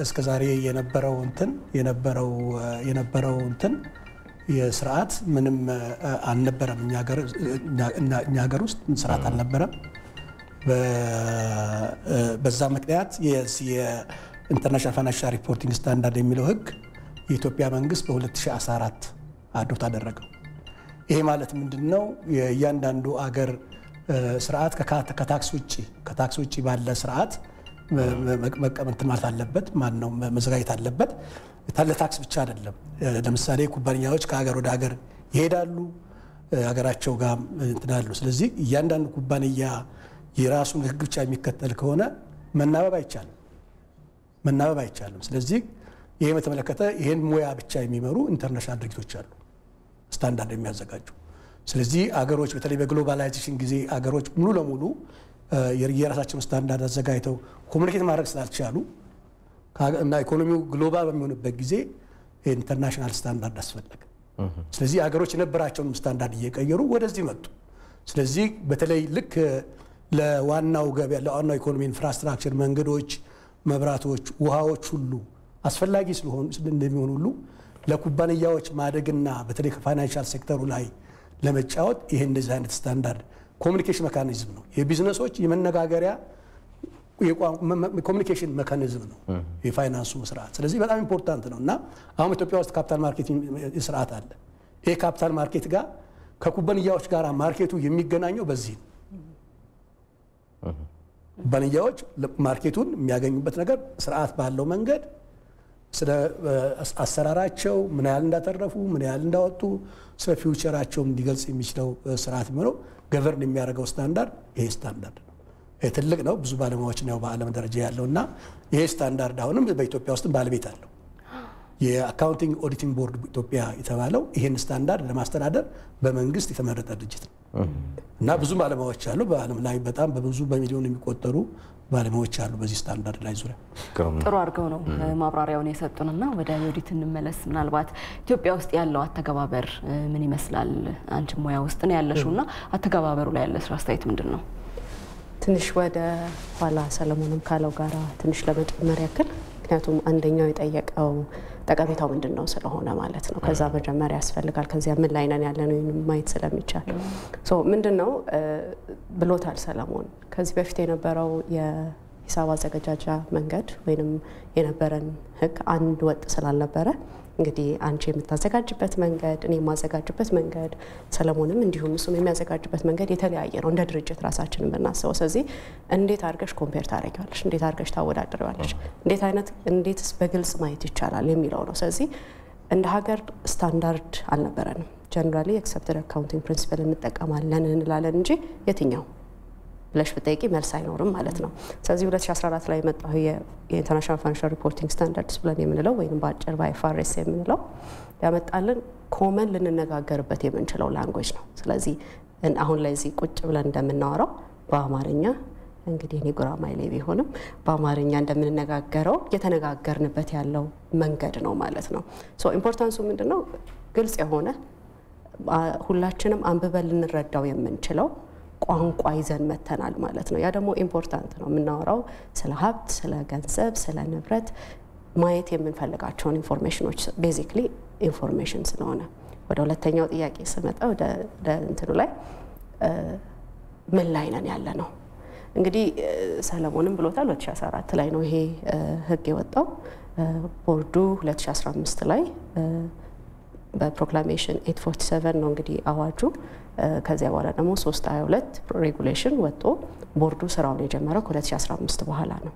እስከዛሬ የነበረው እንትን የስርዓት ምንም አልነበረም። እኛ ሀገር ውስጥ ስርዓት አልነበረም። በዛ ምክንያት የኢንተርናሽናል ፋይናንሻል ሪፖርቲንግ ስታንዳርድ የሚለው ህግ የኢትዮጵያ መንግስት በ2014 አዶፕት አደረገው። ይሄ ማለት ምንድነው? የእያንዳንዱ አገር ስርዓት ከታክስ ውጪ ባለ ስርዓት መቀመጥ ማለት አለበት። ማነው መዘጋጀት አለበት። ለታክስ ብቻ አይደለም። ለምሳሌ ኩባንያዎች ከሀገር ወደ ሀገር ይሄዳሉ፣ ሀገራቸው ጋር እንትናሉ። ስለዚህ እያንዳንዱ ኩባንያ የራሱን ህግ ብቻ የሚከተል ከሆነ መናበብ አይቻልም። ስለዚህ ይሄ በተመለከተ ይሄን ሙያ ብቻ የሚመሩ ኢንተርናሽናል ድርጅቶች አሉ፣ ስታንዳርድ የሚያዘጋጁ። ስለዚህ አገሮች በተለይ በግሎባላይዜሽን ጊዜ አገሮች ሙሉ ለሙሉ የራሳቸውን ስታንዳርድ አዘጋጅተው ኮሙኒኬት ማድረግ ስላልቻሉ እና ኢኮኖሚው ግሎባል በሚሆንበት ጊዜ ኢንተርናሽናል ስታንዳርድ አስፈለገ። ስለዚህ አገሮች የነበራቸውን ስታንዳርድ እየቀየሩ ወደዚህ መጡ። ስለዚህ በተለይ ልክ ለዋናው ገበያ ለዋናው ኢኮኖሚ ኢንፍራስትራክቸር መንገዶች፣ መብራቶች፣ ውሃዎች ሁሉ አስፈላጊ እንደሚሆኑ ሁሉ ለኩባንያዎች ማደግና በተለይ ከፋይናንሻል ሴክተሩ ላይ ለመጫወት ይሄ እንደዚህ አይነት ስታንዳርድ ኮሙኒኬሽን ሜካኒዝም ነው። የቢዝነሶች የመነጋገሪያ ኮሙኒኬሽን ሜካኒዝም ነው የፋይናንሱ ስርዓት። ስለዚህ በጣም ኢምፖርታንት ነው እና አሁን ኢትዮጵያ ውስጥ ካፒታል ማርኬት ስርዓት አለ። ይሄ ካፒታል ማርኬት ጋር ከኩባንያዎች ጋር ማርኬቱ የሚገናኘው በዚህ ነው። ኩባንያዎች ማርኬቱን የሚያገኙበት ነገር ስርዓት ባለው መንገድ ስለ አሰራራቸው ምን ያህል እንዳተረፉ ምን ያህል እንዳወጡ ስለ ፊውቸራቸው እንዲገልጽ የሚችለው ስርዓት ነው። ገቨርን የሚያደርገው ስታንዳርድ ይሄ ስታንዳርድ ነው። ትልቅ ነው። ብዙ ባለሙያዎች ነው በዓለም ደረጃ ያለውና ይሄ ስታንዳርድ አሁንም በኢትዮጵያ ውስጥ ባለቤት አለው። የአካውንቲንግ ኦዲቲንግ ቦርድ ኢትዮጵያ የተባለው ይሄን ስታንዳርድ ለማስተዳደር በመንግስት የተመረጠ ድርጅት ነው እና ብዙ ባለሙያዎች አሉ። በዓለም ላይ በጣም በብዙ በሚሊዮን የሚቆጠሩ ባለሙያዎች አሉ በዚህ ስታንዳርድ ላይ ዙሪያ። ጥሩ አድርገው ነው ማብራሪያውን የሰጡንና ወደ ዮዲት እንመለስ። ምናልባት ኢትዮጵያ ውስጥ ያለው አተገባበር ምን ይመስላል? አንቺ ሙያ ውስጥ ነው ያለሽውና አተገባበሩ ላይ ያለሽ አስተያየት ምንድነው? ትንሽ ወደ ኋላ ሰለሞንም ካለው ጋራ ትንሽ ለመጨመር ያክል ምክንያቱም አንደኛው የጠየቀው ጠቀሜታው ምንድነው ስለሆነ ማለት ነው። ከዛ መጀመሪያ ያስፈልጋል። ከዚያ ምን ላይ ነን ያለነው ማየት ስለሚቻል ምንድነው ብሎታል ሰለሞን። ከዚህ በፊት የነበረው የሂሳብ አዘገጃጃ መንገድ ወይንም የነበረን ህግ አንድ ወጥ ስላልነበረ እንግዲህ አንቺ የምታዘጋጅበት መንገድ እኔ የማዘጋጅበት መንገድ ሰለሞንም እንዲሁም እሱም የሚያዘጋጅበት መንገድ የተለያየ ነው እንደ ድርጅት ራሳችንን ብናስበው። ስለዚህ እንዴት አድርገሽ ኮምፔር ታደርጊዋለሽ? እንዴት አድርገሽ ታወዳድሪዋለሽ? እንዴትስ በግልጽ ማየት ይቻላል የሚለው ነው። ስለዚህ እንደ ሀገር ስታንዳርድ አልነበረንም። ጀነራሊ አክሰፕትድ አካውንቲንግ ፕሪንሲፕል እንጠቀማለን እንላለን እንጂ የትኛው ብለሽ ብጠይቂ መልስ አይኖርም ማለት ነው። ስለዚህ 2014 ላይ የመጣው የኢንተርናሽናል ፋይናንሻል ሪፖርቲንግ ስታንዳርድስ ብለን የምንለው ወይም በአጭር በአይኤፍአርኤስ የምንለው ያመጣልን ኮመን ልንነጋገርበት የምንችለው ላንጉዌጅ ነው። ስለዚህ አሁን ላይ እዚህ ቁጭ ብለን እንደምናወራው በአማርኛ እንግዲህ እኔ ጉራማይሌ ቢሆንም በአማርኛ እንደምንነጋገረው እየተነጋገርንበት ያለው መንገድ ነው ማለት ነው። ሶ ኢምፖርታንሱ ምንድነው? ግልጽ የሆነ ሁላችንም አንብበን ልንረዳው የምንችለው ቋንቋ ይዘን መተናል ማለት ነው። ያ ደግሞ ኢምፖርታንት ነው። የምናወራው ስለ ሀብት፣ ስለ ገንዘብ፣ ስለ ንብረት ማየት የምንፈልጋቸውን ኢንፎርሜሽኖች ቤዚክሊ ኢንፎርሜሽን ስለሆነ ወደ ሁለተኛው ጥያቄ ስመጣ ወደ እንትኑ ላይ ምን ላይ ነን ያለ ነው። እንግዲህ ሰለሞንም ብሎታል 2014 ላይ ነው ይሄ ህግ የወጣው። ቦርዱ 2015 ላይ በፕሮክላሜሽን 847 ነው እንግዲህ አዋጁ። ከዚያ በኋላ ደግሞ 322 ሬጉሌሽን ወጥቶ ቦርዱ ስራውን የጀመረው ከ2015 በኋላ ነው።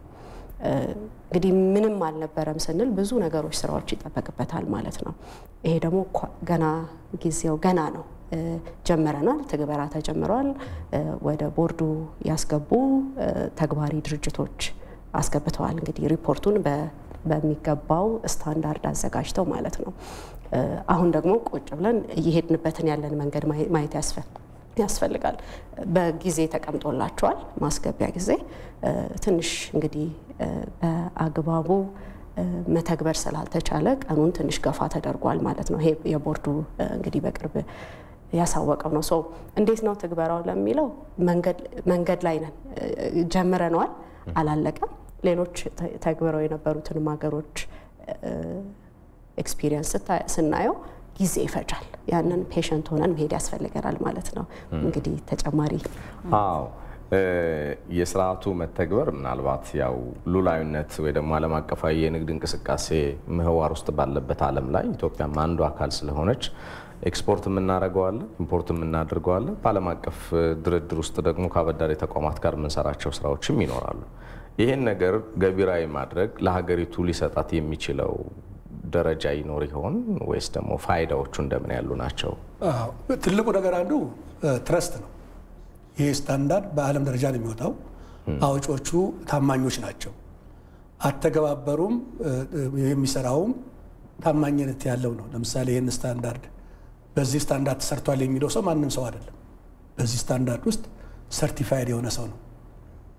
እንግዲህ ምንም አልነበረም ስንል ብዙ ነገሮች ስራዎች ይጠበቅበታል ማለት ነው። ይሄ ደግሞ ገና ጊዜው ገና ነው። ጀመረናል፣ ትግበራ ተጀምሯል። ወደ ቦርዱ ያስገቡ ተግባሪ ድርጅቶች አስገብተዋል። እንግዲህ ሪፖርቱን በሚገባው ስታንዳርድ አዘጋጅተው ማለት ነው። አሁን ደግሞ ቁጭ ብለን እየሄድንበትን ያለን መንገድ ማየት ያስፈልጋል። በጊዜ ተቀምጦላቸዋል ማስገቢያ ጊዜ። ትንሽ እንግዲህ በአግባቡ መተግበር ስላልተቻለ ቀኑን ትንሽ ገፋ ተደርጓል ማለት ነው። ይሄ የቦርዱ እንግዲህ በቅርብ ያሳወቀው ነው። ሶ እንዴት ነው ትግበራው ለሚለው መንገድ ላይ ነን። ጀምረናል፣ አላለቀም። ሌሎች ተግበረው የነበሩትን ሀገሮች ኤክስፒሪየንስ ስናየው ጊዜ ይፈጃል። ያንን ፔሸንት ሆነን መሄድ ያስፈልገናል ማለት ነው። እንግዲህ ተጨማሪ የስርዓቱ መተግበር ምናልባት ያው ሉላዊነት ወይ ደግሞ ዓለም አቀፋዊ የንግድ እንቅስቃሴ ምህዋር ውስጥ ባለበት ዓለም ላይ ኢትዮጵያም አንዱ አካል ስለሆነች ኤክስፖርት የምናደርገዋለን፣ ኢምፖርት የምናደርገዋለን። በዓለም አቀፍ ድርድር ውስጥ ደግሞ ከአበዳሪ ተቋማት ጋር የምንሰራቸው ስራዎችም ይኖራሉ። ይህን ነገር ገቢራዊ ማድረግ ለሀገሪቱ ሊሰጣት የሚችለው ደረጃ ይኖር ይሆን ወይስ ደግሞ ፋይዳዎቹ እንደምን ያሉ ናቸው? ትልቁ ነገር አንዱ ትረስት ነው። ይህ ስታንዳርድ በዓለም ደረጃ ነው የሚወጣው። አውጪዎቹ ታማኞች ናቸው። አተገባበሩም የሚሰራውም ታማኝነት ያለው ነው። ለምሳሌ ይህን ስታንዳርድ በዚህ ስታንዳርድ ተሰርቷል የሚለው ሰው ማንም ሰው አይደለም። በዚህ ስታንዳርድ ውስጥ ሰርቲፋይድ የሆነ ሰው ነው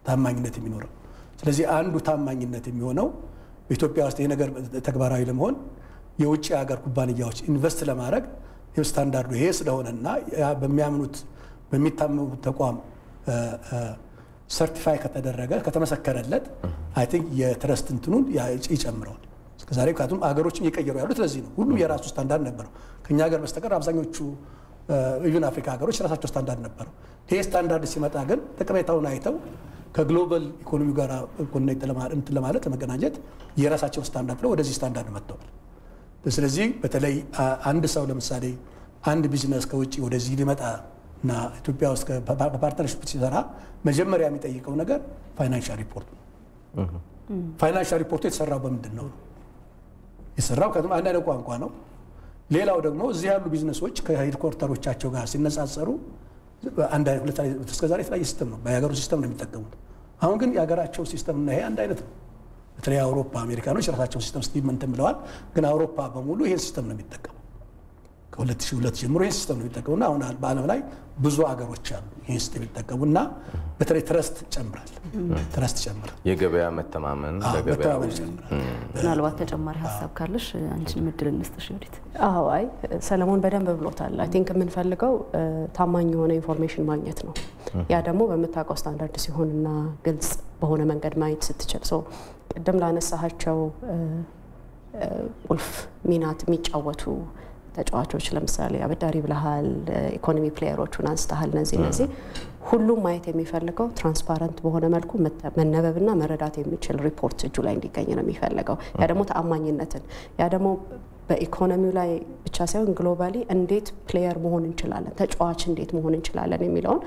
ታማኝነት የሚኖረው። ስለዚህ አንዱ ታማኝነት የሚሆነው በኢትዮጵያ ውስጥ ይሄ ነገር ተግባራዊ ለመሆን የውጭ ሀገር ኩባንያዎች ኢንቨስት ለማድረግ ስታንዳርዱ ይሄ ስለሆነና በሚያምኑት በሚታመኑት ተቋም ሰርቲፋይ ከተደረገ ከተመሰከረለት አይ ቲንክ የትረስት እንትኑን ይጨምረዋል። እስከዛሬ ምክንያቱም አገሮችን እየቀየሩ ያሉት ለዚህ ነው። ሁሉም የራሱ ስታንዳርድ ነበረው። ከኛ ሀገር በስተቀር አብዛኞቹ ኢቭን አፍሪካ ሀገሮች የራሳቸው ስታንዳርድ ነበረው። ይሄ ስታንዳርድ ሲመጣ ግን ጠቀሜታውን አይተው ከግሎባል ኢኮኖሚ ጋር ኮኔክት ለማለት ለመገናኘት የራሳቸው ስታንዳርድ ነው ወደዚህ ስታንዳርድ መጥተዋል። ስለዚህ በተለይ አንድ ሰው ለምሳሌ አንድ ቢዝነስ ከውጭ ወደዚህ ሊመጣ እና ኢትዮጵያ ውስጥ በፓርትነርሺፕ ሲሰራ መጀመሪያ የሚጠይቀው ነገር ፋይናንሻል ሪፖርት ነው። ፋይናንሻል ሪፖርቱ የተሰራው በምንድን ነው? የሰራው ከዚህ አንድ አይነት ቋንቋ ነው። ሌላው ደግሞ እዚህ ያሉ ቢዝነሶች ከሄድኳርተሮቻቸው ጋር ሲነጻጸሩ አንድ አይነት ሁለት አይነት እስከዛሬ የተለያየ ሲስተም ነው። በሀገሩ ሲስተም ነው የሚጠቀሙት። አሁን ግን የሀገራቸው ሲስተም እና ይሄ አንድ አይነት ነው። በተለይ አውሮፓ አሜሪካኖች የራሳቸው ሲስተም ስቲመንት ብለዋል። ግን አውሮፓ በሙሉ ይሄን ሲስተም ነው የሚጠቀሙ። ከ2002 ጀምሮ ይሄን ሲስተም ነው የሚጠቀሙና አሁን በዓለም ላይ ብዙ ሀገሮች አሉ ይሄን ሲስተም የሚጠቀሙና በተለይ ትረስት ጨምራል። ትረስት ጨምራል። የገበያ መተማመን ለገበያው ምናልባት ተጨማሪ ሀሳብ ካለሽ አንቺን ምድል እንስጥሽ ይወዲት። አይ ሰለሞን በደንብ ብሎታል። አይ ቲንክ የምንፈልገው ታማኝ የሆነ ኢንፎርሜሽን ማግኘት ነው። ያ ደግሞ በምታውቀው ስታንዳርድ ሲሆንና ግልጽ በሆነ መንገድ ማየት ስትችል ሰው ቅድም ላነሳቸው ቁልፍ ሚናት የሚጫወቱ ተጫዋቾች ለምሳሌ አበዳሪ ብለሃል፣ ኢኮኖሚ ፕሌየሮቹን አንስተሃል። እነዚህ ሁሉም ማየት የሚፈልገው ትራንስፓረንት በሆነ መልኩ መነበብና መረዳት የሚችል ሪፖርት እጁ ላይ እንዲገኝ ነው የሚፈልገው። ያ ደግሞ ተአማኝነትን ያ ደግሞ በኢኮኖሚው ላይ ብቻ ሳይሆን ግሎባሊ እንዴት ፕሌየር መሆን እንችላለን፣ ተጫዋች እንዴት መሆን እንችላለን የሚለውን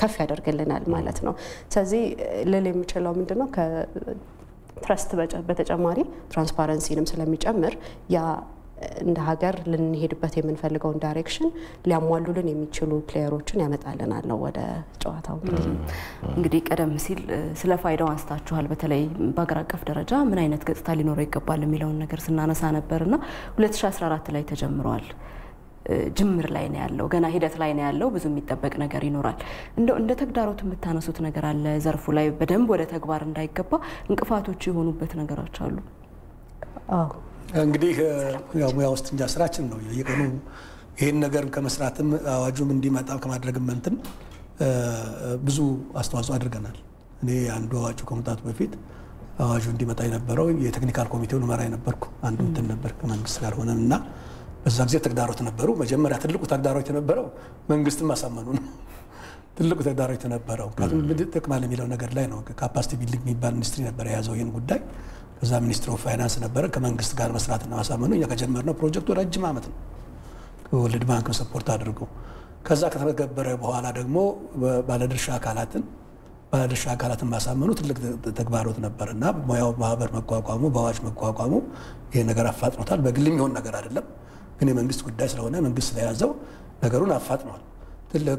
ከፍ ያደርግልናል ማለት ነው። ስለዚህ ልል የሚችለው ምንድነው ከትረስት በተጨማሪ ትራንስፓረንሲንም ስለሚጨምር ያ እንደ ሀገር ልንሄድበት የምንፈልገውን ዳይሬክሽን ሊያሟሉልን የሚችሉ ፕሌየሮችን ያመጣልናል ነው ወደ ጨዋታው። እንግዲህ ቀደም ሲል ስለ ፋይዳው አንስታችኋል። በተለይ በአገር አቀፍ ደረጃ ምን አይነት ገጽታ ሊኖረው ይገባል የሚለውን ነገር ስናነሳ ነበርና 2014 ላይ ተጀምሯል። ጅምር ላይ ነው ያለው፣ ገና ሂደት ላይ ነው ያለው። ብዙ የሚጠበቅ ነገር ይኖራል። እንደ ተግዳሮት የምታነሱት ነገር አለ? ዘርፉ ላይ በደንብ ወደ ተግባር እንዳይገባ እንቅፋቶች የሆኑበት ነገሮች አሉ? አዎ እንግዲህ ያው ሙያ ውስጥ እንጃ ስራችን ነው የቀኑ ይሄን ነገር ከመስራትም አዋጁም እንዲመጣ ከማድረግም እንትን ብዙ አስተዋጽኦ አድርገናል። እኔ አንዱ አዋጁ ከመምጣቱ በፊት አዋጁ እንዲመጣ የነበረው የቴክኒካል ኮሚቴውን መራ የነበርኩ አንዱ እንትን ነበር ከመንግስት ጋር ሆነንና በዛ ጊዜ ተግዳሮት ነበሩ። መጀመሪያ ትልቁ ተግዳሮት የነበረው መንግስትን ማሳመኑ ነው። ትልቁ ተግዳሮት የነበረው ካቱም ጥቅማል የሚለው ነገር ላይ ነው። ካፓሲቲ ቢልዲንግ የሚባል ሚኒስትሪ ነበር የያዘው ይሄን ጉዳይ። ከዛ ሚኒስትር ኦፍ ፋይናንስ ነበር ከመንግስት ጋር መስራትና ማሳመኑ። እኛ ከጀመርነው ፕሮጀክቱ ረጅም ዓመት ነው ከወርልድ ባንክ ሰፖርት አድርጎ ከዛ ከተገበረ በኋላ ደግሞ ባለድርሻ አካላትን ማሳመኑ ትልቅ ተግባሮት ነበርና ሙያው ማህበር መቋቋሙ በአዋጅ መቋቋሙ ይሄ ነገር አፋጥኖታል። በግልም ይሆን ነገር አይደለም ግን የመንግስት ጉዳይ ስለሆነ መንግስት ስለያዘው ነገሩን አፋጥኗል።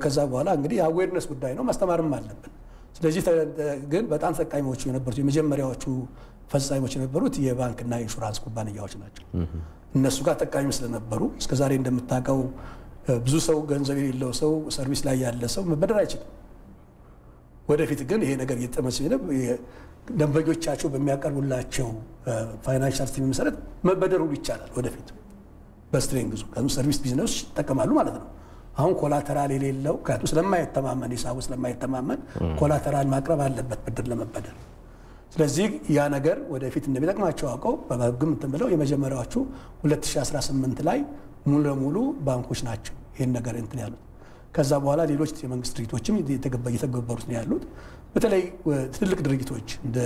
ከዛ በኋላ እንግዲህ አዌርነስ ጉዳይ ነው ማስተማርም አለብን። ስለዚህ ግን በጣም ተጠቃሚዎች የነበሩት የመጀመሪያዎቹ ፈጻሚዎች የነበሩት የባንክና ኢንሹራንስ ኩባንያዎች ናቸው። እነሱ ጋር ተጠቃሚ ስለነበሩ እስከዛሬ እንደምታውቀው ብዙ ሰው ገንዘብ የሌለው ሰው ሰርቪስ ላይ ያለ ሰው መበደር አይችልም። ወደፊት ግን ይሄ ነገር እየተመሰለ ነው። ደንበኞቻቸው በሚያቀርቡላቸው ፋይናንሻል ስቴትመንት መሰረት መበደሩ ይቻላል። ወደፊት በስትሬንግዙ ከዚህ ሰርቪስ ቢዝነስ ይጠቀማሉ ማለት ነው። አሁን ኮላተራል የሌለው ካቱ ስለማይተማመን ሂሳቡ ስለማይተማመን ኮላተራል ማቅረብ አለበት ብድር ለመበደር። ስለዚህ ያ ነገር ወደፊት እንደሚጠቅማቸው አውቀው በግም ተብለው የመጀመሪያዎቹ 2018 ላይ ሙሉ ለሙሉ ባንኮች ናቸው ይሄን ነገር እንትን ያሉት። ከዛ በኋላ ሌሎች የመንግስት ድርጅቶችም እየተገበሩት ነው ያሉት። በተለይ ትልልቅ ድርጅቶች እንደ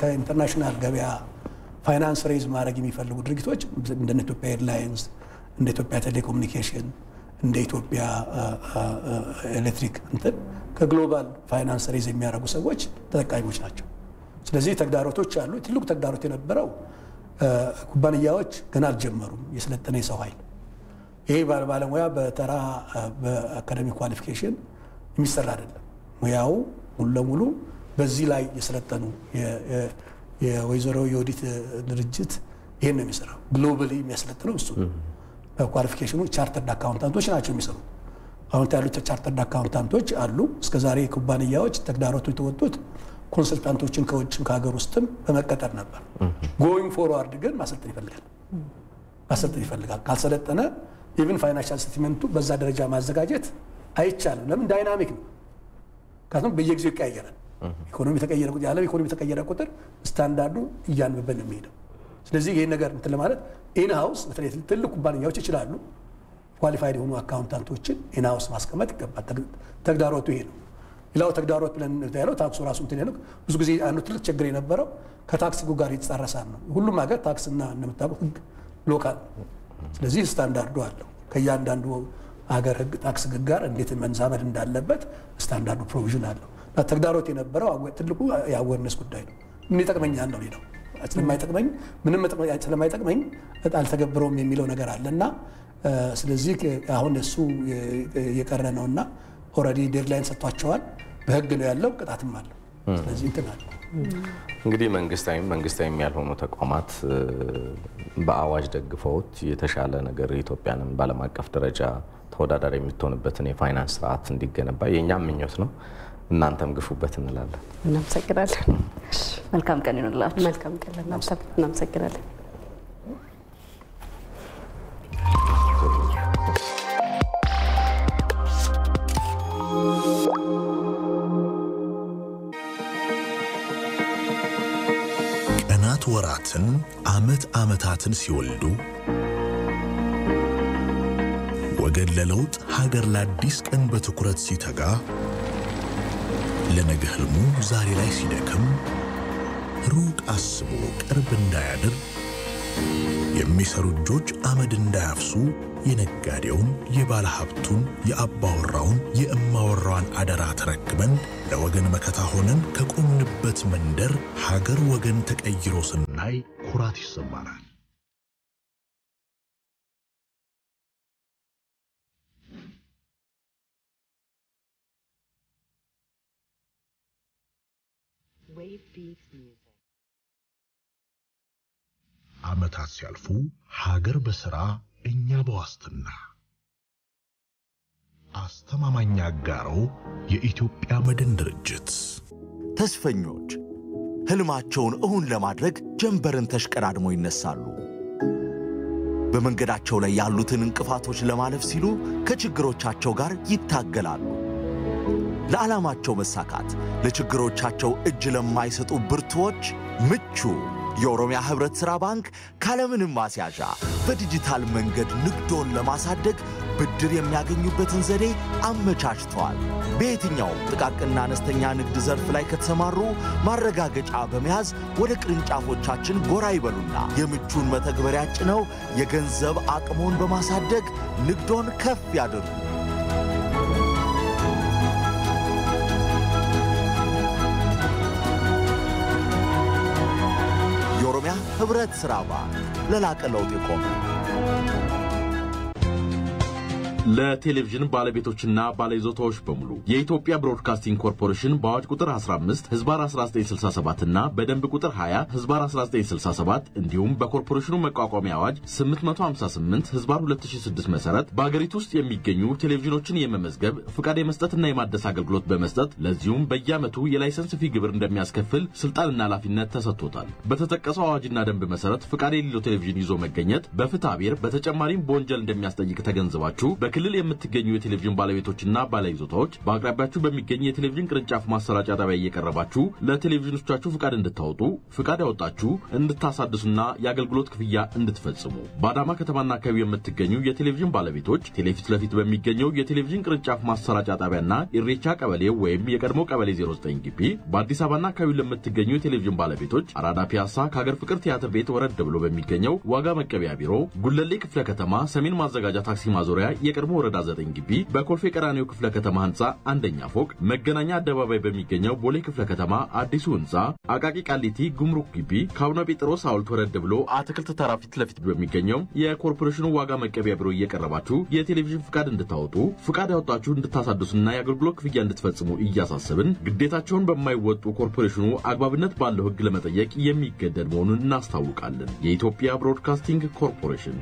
ከኢንተርናሽናል ገበያ ፋይናንስ ሬዝ ማድረግ የሚፈልጉ ድርጅቶች እንደ ኢትዮጵያ ኤርላይንስ፣ እንደ ኢትዮጵያ ቴሌኮሙኒኬሽን፣ እንደ ኢትዮጵያ ኤሌክትሪክ እንትን ከግሎባል ፋይናንስ ሬዝ የሚያደርጉ ሰዎች ተጠቃሚዎች ናቸው። ስለዚህ ተግዳሮቶች አሉ። ትልቁ ተግዳሮት የነበረው ኩባንያዎች ገና አልጀመሩም። የሰለጠነ የሰው ኃይል ይሄ ባለሙያ በተራ በአካዳሚክ ኳሊፊኬሽን የሚሰራ አይደለም። ሙያው ሙሉ ለሙሉ በዚህ ላይ የሰለጠኑ የወይዘሮ የኦዲት ድርጅት ይሄን ነው የሚሰራው። ግሎባሊ የሚያሰለጥነው እሱ ኳሊፊኬሽኑ ቻርተርድ አካውንታንቶች ናቸው የሚሰሩት። አሁን ያሉት ቻርተርድ አካውንታንቶች አሉ። እስከዛሬ ኩባንያዎች ተግዳሮቱ የተወጡት ኮንሰልታንቶችን ከውጭም ከሀገር ውስጥም በመቀጠር ነበር። ጎይንግ ፎርዋርድ ግን ማሰልጠን ይፈልጋል። ካልሰለጠነ ኢቭን ፋይናንሻል ስቴትመንቱ በዛ ደረጃ ማዘጋጀት አይቻልም። ለምን? ዳይናሚክ ነው። ካቱም በየጊዜው ይቀያየራል። ኢኮኖሚ ተቀየረ ቁጥር ያለው ኢኮኖሚ ተቀየረ ቁጥር ስታንዳርዱ እያንበበን ነው የሚሄደው። ስለዚህ ይሄን ነገር እንትን ለማለት ኢን ሃውስ በተለይ ትልቅ ኩባንያዎች ይችላሉ ኳሊፋይድ የሆኑ አካውንታንቶችን ኢን ሃውስ ማስቀመጥ ይገባል። ተግዳሮቱ ይሄ ነው። ሌላው ተግዳሮት ብለን ያለው ታክሱ ራሱ እንትን ያለው ብዙ ጊዜ አንዱ ትልቅ ችግር የነበረው ከታክስ ሕጉ ጋር የተጻረሳል ነው። ሁሉም ሀገር ታክስና እንደምታውቁት ሕግ ሎካል፣ ስለዚህ ስታንዳርዱ አለው። ከእያንዳንዱ ሀገር ሕግ ታክስ ሕግ ጋር እንዴት መንዛመድ እንዳለበት ስታንዳርዱ ፕሮቪዥን አለው። ተግዳሮት የነበረው ትልቁ የአዌርነስ ጉዳይ ነው። ምን ይጠቅመኛል ነው ሌላው ስለማይጠቅመኝ ምንም ስለማይጠቅመኝ አልተገብረውም የሚለው ነገር አለና ስለዚህ አሁን እሱ የቀረ ነውና ኦልሬዲ ዴድላይን ሰጥቷቸዋል። በህግ ነው ያለው፣ ቅጣትም አለው። ስለዚህ እንትን አለ። እንግዲህ መንግስታዊም ያልሆኑ ተቋማት በአዋጅ ደግፈውት የተሻለ ነገር ኢትዮጵያንም በዓለም አቀፍ ደረጃ ተወዳዳሪ የምትሆንበትን የፋይናንስ ስርዓት እንዲገነባ የእኛም ምኞት ነው። እናንተም ግፉበት እንላለን። እናመሰግናለን። መልካም ቀን ይሁንላችሁ። መልካም ቀን እናመሰግናለን። ቀናት ወራትን ዓመታትን ሲወልዱ ወገን ለለውጥ ሀገር ለአዲስ ቀን በትኩረት ሲተጋ ለነገ ህልሙ ዛሬ ላይ ሲደክም ሩቅ አስቦ ቅርብ እንዳያድር የሚሰሩ እጆች አመድ እንዳያፍሱ የነጋዴውን የባለ ሀብቱን የአባወራውን የእማወራዋን አደራ ተረክበን ለወገን መከታ ሆነን ከቆምንበት መንደር ሀገር ወገን ተቀይሮ ስናይ ኩራት ይሰማናል። ዓመታት ሲያልፉ ሀገር በሥራ እኛ በዋስትና አስተማማኝ አጋሮ የኢትዮጵያ መድን ድርጅት ተስፈኞች ህልማቸውን እውን ለማድረግ ጀንበርን ተሽቀዳድሞ ይነሳሉ። በመንገዳቸው ላይ ያሉትን እንቅፋቶች ለማለፍ ሲሉ ከችግሮቻቸው ጋር ይታገላሉ። ለዓላማቸው መሳካት ለችግሮቻቸው እጅ ለማይሰጡ ብርቱዎች ምቹ የኦሮሚያ ህብረት ሥራ ባንክ ካለምንም ማስያዣ በዲጂታል መንገድ ንግዶን ለማሳደግ ብድር የሚያገኙበትን ዘዴ አመቻችቷል። በየትኛው ጥቃቅንና አነስተኛ ንግድ ዘርፍ ላይ ከተሰማሩ ማረጋገጫ በመያዝ ወደ ቅርንጫፎቻችን ጎራ ይበሉና የምቹን መተግበሪያ ጭነው የገንዘብ አቅሞን በማሳደግ ንግዶን ከፍ ያድርጉ። የኦሮሚያ ህብረት ሥራ ባንክ ለላቀ ለውጥ የቆመ ለቴሌቪዥን ባለቤቶችና ባለይዞታዎች በሙሉ የኢትዮጵያ ብሮድካስቲንግ ኮርፖሬሽን በአዋጅ ቁጥር 15 ህዝባር 1967 እና በደንብ ቁጥር 20 ህዝባር 1967 እንዲሁም በኮርፖሬሽኑ መቋቋሚያ አዋጅ 858 ህዝባር 2006 መሰረት በአገሪቱ ውስጥ የሚገኙ ቴሌቪዥኖችን የመመዝገብ ፍቃድ የመስጠትና የማደስ አገልግሎት በመስጠት ለዚሁም በየዓመቱ የላይሰንስ ፊ ግብር እንደሚያስከፍል ስልጣንና ኃላፊነት ተሰጥቶታል። በተጠቀሰው አዋጅና ደንብ መሰረት ፍቃድ የሌለው ቴሌቪዥን ይዞ መገኘት በፍትሐ ብሔር በተጨማሪም በወንጀል እንደሚያስጠይቅ ተገንዝባችሁ ክልል የምትገኙ የቴሌቪዥን ባለቤቶችና ባለይዞታዎች በአቅራቢያችሁ በሚገኝ የቴሌቪዥን ቅርንጫፍ ማሰራጫ ጣቢያ እየቀረባችሁ ለቴሌቪዥኖቻችሁ ፍቃድ እንድታወጡ ፍቃድ ያወጣችሁ እንድታሳድሱና የአገልግሎት ክፍያ እንድትፈጽሙ በአዳማ ከተማና አካባቢ የምትገኙ የቴሌቪዥን ባለቤቶች ቴሌፊት ለፊት በሚገኘው የቴሌቪዥን ቅርንጫፍ ማሰራጫ ጣቢያና ኢሬቻ ቀበሌ ወይም የቀድሞ ቀበሌ 09 ግቢ በአዲስ አበባና አካባቢ ለምትገኙ የቴሌቪዥን ባለቤቶች አራዳ ፒያሳ ከሀገር ፍቅር ቲያትር ቤት ወረድ ብሎ በሚገኘው ዋጋ መቀበያ ቢሮ ጉለሌ ክፍለ ከተማ ሰሜን ማዘጋጃ ታክሲ ማዞሪያ የቀድሞ ወረዳ 9 ግቢ በኮልፌ ቀራኒዮ ክፍለ ከተማ ህንጻ አንደኛ ፎቅ መገናኛ አደባባይ በሚገኘው ቦሌ ክፍለ ከተማ አዲሱ ህንጻ አቃቂ ቃሊቲ ጉምሩክ ግቢ ከአቡነ ጴጥሮስ ሐውልት ወረድ ብሎ አትክልት ተራ ፊት ለፊት በሚገኘው የኮርፖሬሽኑ ዋጋ መቀበያ ቢሮ እየቀረባችሁ የቴሌቪዥን ፍቃድ እንድታወጡ ፍቃድ ያወጣችሁ እንድታሳድሱና የአገልግሎት ክፍያ እንድትፈጽሙ እያሳሰብን ግዴታቸውን በማይወጡ ኮርፖሬሽኑ አግባብነት ባለው ህግ ለመጠየቅ የሚገደድ መሆኑን እናስታውቃለን። የኢትዮጵያ ብሮድካስቲንግ ኮርፖሬሽን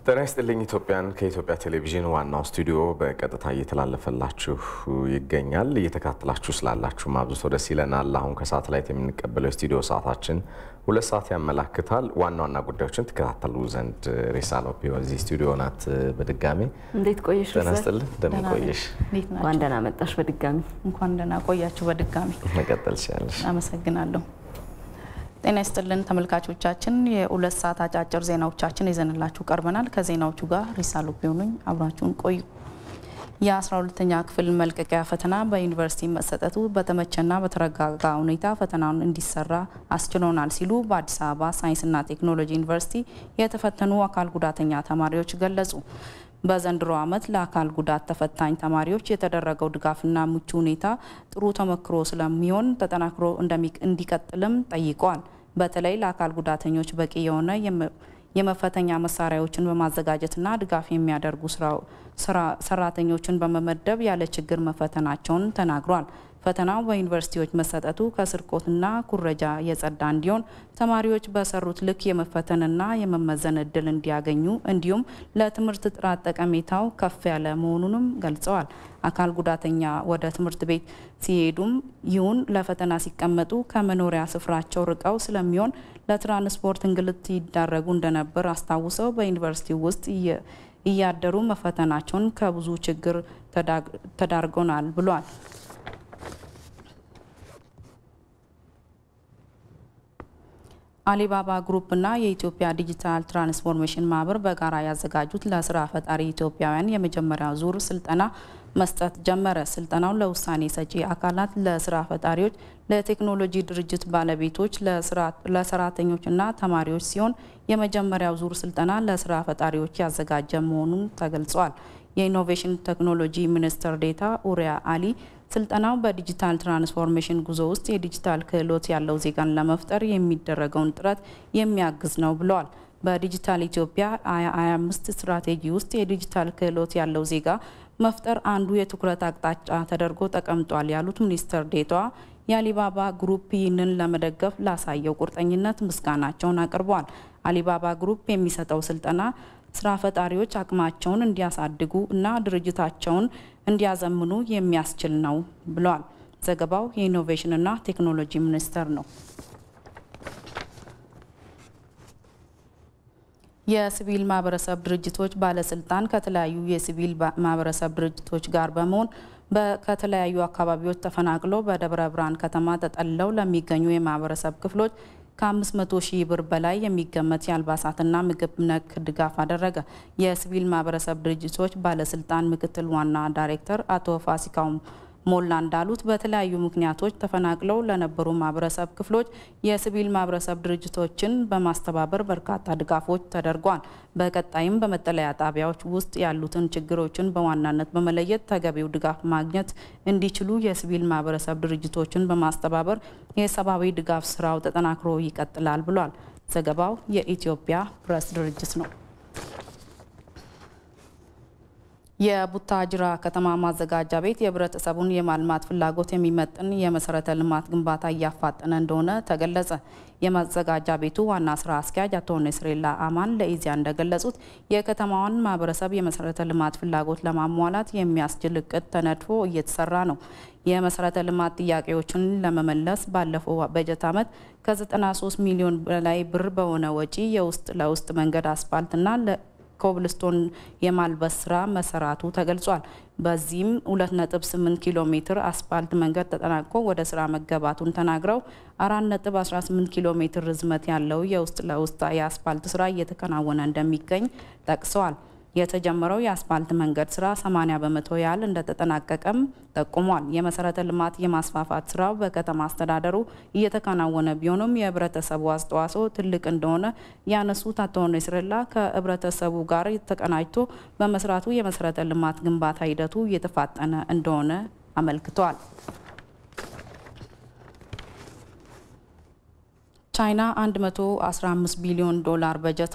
ጤና ይስጥልኝ። ኢትዮጵያን ከኢትዮጵያ ቴሌቪዥን ዋናው ስቱዲዮ በቀጥታ እየተላለፈላችሁ ይገኛል። እየተከታተላችሁ ስላላችሁ ማብዙት ደስ ይለናል። አሁን ከሳተላይት የምንቀበለው ስቱዲዮ ሰዓታችን 2 ሰዓት ያመላክታል። ዋና ዋና ጉዳዮችን ተከታተሉ ዘንድ ሬሳ ሎፔ ወዚህ ስቱዲዮ ናት። በድጋሚ እንዴት ቆየሽ? ጤና ይስጥልኝ። እንደምን ቆየሽ? እንኳን ደህና መጣሽ። በድጋሚ እንኳን ደህና ቆያችሁ። በድጋሚ መቀጠል ይችላልሽ። አመሰግናለሁ። ጤና ይስጥልን ተመልካቾቻችን፣ የ2 ሰዓት አጫጭር ዜናዎቻችን ይዘንላችሁ ቀርበናል። ከዜናዎቹ ጋር ሪሳ ሎፔ ነኝ። አብራችሁን ቆዩ። የ12ኛ ክፍል መልቀቂያ ፈተና በዩኒቨርሲቲ መሰጠቱ በተመቸና በተረጋጋ ሁኔታ ፈተናውን እንዲሰራ አስችሎናል ሲሉ በአዲስ አበባ ሳይንስና ቴክኖሎጂ ዩኒቨርሲቲ የተፈተኑ አካል ጉዳተኛ ተማሪዎች ገለጹ። በዘንድሮ ዓመት ለአካል ጉዳት ተፈታኝ ተማሪዎች የተደረገው ድጋፍና ምቹ ሁኔታ ጥሩ ተመክሮ ስለሚሆን ተጠናክሮ እንዲቀጥልም ጠይቀዋል። በተለይ ለአካል ጉዳተኞች በቂ የሆነ የመፈተኛ መሳሪያዎችን በማዘጋጀትና ድጋፍ የሚያደርጉ ሰራተኞችን በመመደብ ያለ ችግር መፈተናቸውን ተናግሯል። ፈተናው በዩኒቨርሲቲዎች መሰጠቱ ከስርቆትና ኩረጃ የጸዳ እንዲሆን ተማሪዎች በሰሩት ልክ የመፈተንና የመመዘን እድል እንዲያገኙ እንዲሁም ለትምህርት ጥራት ጠቀሜታው ከፍ ያለ መሆኑንም ገልጸዋል። አካል ጉዳተኛ ወደ ትምህርት ቤት ሲሄዱም ይሁን ለፈተና ሲቀመጡ ከመኖሪያ ስፍራቸው ርቀው ስለሚሆን ለትራንስፖርት እንግልት ይዳረጉ እንደነበር አስታውሰው በዩኒቨርሲቲው ውስጥ እያደሩ መፈተናቸውን ከብዙ ችግር ተዳርጎናል ብሏል። አሊባባ ግሩፕና የኢትዮጵያ ዲጂታል ትራንስፎርሜሽን ማህበር በጋራ ያዘጋጁት ለስራ ፈጣሪ ኢትዮጵያውያን የመጀመሪያ ዙር ስልጠና መስጠት ጀመረ። ስልጠናው ለውሳኔ ሰጪ አካላት፣ ለስራ ፈጣሪዎች፣ ለቴክኖሎጂ ድርጅት ባለቤቶች፣ ለሰራተኞችና ተማሪዎች ሲሆን የመጀመሪያው ዙር ስልጠና ለስራ ፈጣሪዎች ያዘጋጀ መሆኑን ተገልጿል። የኢኖቬሽን ቴክኖሎጂ ሚኒስትር ዴኤታ ኡሪያ አሊ ስልጠናው በዲጂታል ትራንስፎርሜሽን ጉዞ ውስጥ የዲጂታል ክህሎት ያለው ዜጋን ለመፍጠር የሚደረገውን ጥረት የሚያግዝ ነው ብለዋል። በዲጂታል ኢትዮጵያ 2025 ስትራቴጂ ውስጥ የዲጂታል ክህሎት ያለው ዜጋ መፍጠር አንዱ የትኩረት አቅጣጫ ተደርጎ ተቀምጧል ያሉት ሚኒስትር ዴኤታዋ የአሊባባ ግሩፕ ይህንን ለመደገፍ ላሳየው ቁርጠኝነት ምስጋናቸውን አቅርበዋል። አሊባባ ግሩፕ የሚሰጠው ስልጠና ስራ ፈጣሪዎች አቅማቸውን እንዲያሳድጉ እና ድርጅታቸውን እንዲያዘምኑ የሚያስችል ነው ብለዋል። ዘገባው የኢኖቬሽንና ቴክኖሎጂ ሚኒስቴር ነው። የሲቪል ማህበረሰብ ድርጅቶች ባለስልጣን ከተለያዩ የሲቪል ማህበረሰብ ድርጅቶች ጋር በመሆን ከተለያዩ አካባቢዎች ተፈናቅለው በደብረ ብርሃን ከተማ ተጠልለው ለሚገኙ የማህበረሰብ ክፍሎች ከ500 ሺህ ብር በላይ የሚገመት የአልባሳትና ምግብ ነክ ድጋፍ አደረገ። የሲቪል ማህበረሰብ ድርጅቶች ባለስልጣን ምክትል ዋና ዳይሬክተር አቶ ፋሲካው ሞላ እንዳሉት በተለያዩ ምክንያቶች ተፈናቅለው ለነበሩ ማህበረሰብ ክፍሎች የሲቪል ማህበረሰብ ድርጅቶችን በማስተባበር በርካታ ድጋፎች ተደርጓል። በቀጣይም በመጠለያ ጣቢያዎች ውስጥ ያሉትን ችግሮችን በዋናነት በመለየት ተገቢው ድጋፍ ማግኘት እንዲችሉ የሲቪል ማህበረሰብ ድርጅቶችን በማስተባበር የሰብአዊ ድጋፍ ስራው ተጠናክሮ ይቀጥላል ብሏል። ዘገባው የኢትዮጵያ ፕሬስ ድርጅት ነው። የቡታጅራ ከተማ ማዘጋጃ ቤት የህብረተሰቡን የማልማት ፍላጎት የሚመጥን የመሰረተ ልማት ግንባታ እያፋጠነ እንደሆነ ተገለጸ። የማዘጋጃ ቤቱ ዋና ስራ አስኪያጅ አቶ ነስሬላ አማን ለኢዜአ እንደገለጹት የከተማዋን ማህበረሰብ የመሰረተ ልማት ፍላጎት ለማሟላት የሚያስችል እቅድ ተነድፎ እየተሰራ ነው። የመሰረተ ልማት ጥያቄዎችን ለመመለስ ባለፈው በጀት ዓመት ከ93 ሚሊዮን በላይ ብር በሆነ ወጪ የውስጥ ለውስጥ መንገድ አስፋልትና ኮብልስቶን የማልበስ ስራ መሰራቱ ተገልጿል። በዚህም 2.8 ኪሎ ሜትር አስፋልት መንገድ ተጠናቆ ወደ ስራ መገባቱን ተናግረው 4.18 ኪሎ ሜትር ርዝመት ያለው የውስጥ ለውስጥ የአስፋልት ስራ እየተከናወነ እንደሚገኝ ጠቅሰዋል። የተጀመረው የአስፋልት መንገድ ስራ 80 በመቶ ያህል እንደተጠናቀቀም ጠቁሟል። የመሰረተ ልማት የማስፋፋት ስራው በከተማ አስተዳደሩ እየተከናወነ ቢሆንም የህብረተሰቡ አስተዋጽኦ ትልቅ እንደሆነ ያነሱት አቶ ነስረላ ከህብረተሰቡ ጋር ተቀናጅቶ በመስራቱ የመሰረተ ልማት ግንባታ ሂደቱ እየተፋጠነ እንደሆነ አመልክተዋል። ቻይና 115 ቢሊዮን ዶላር በጀት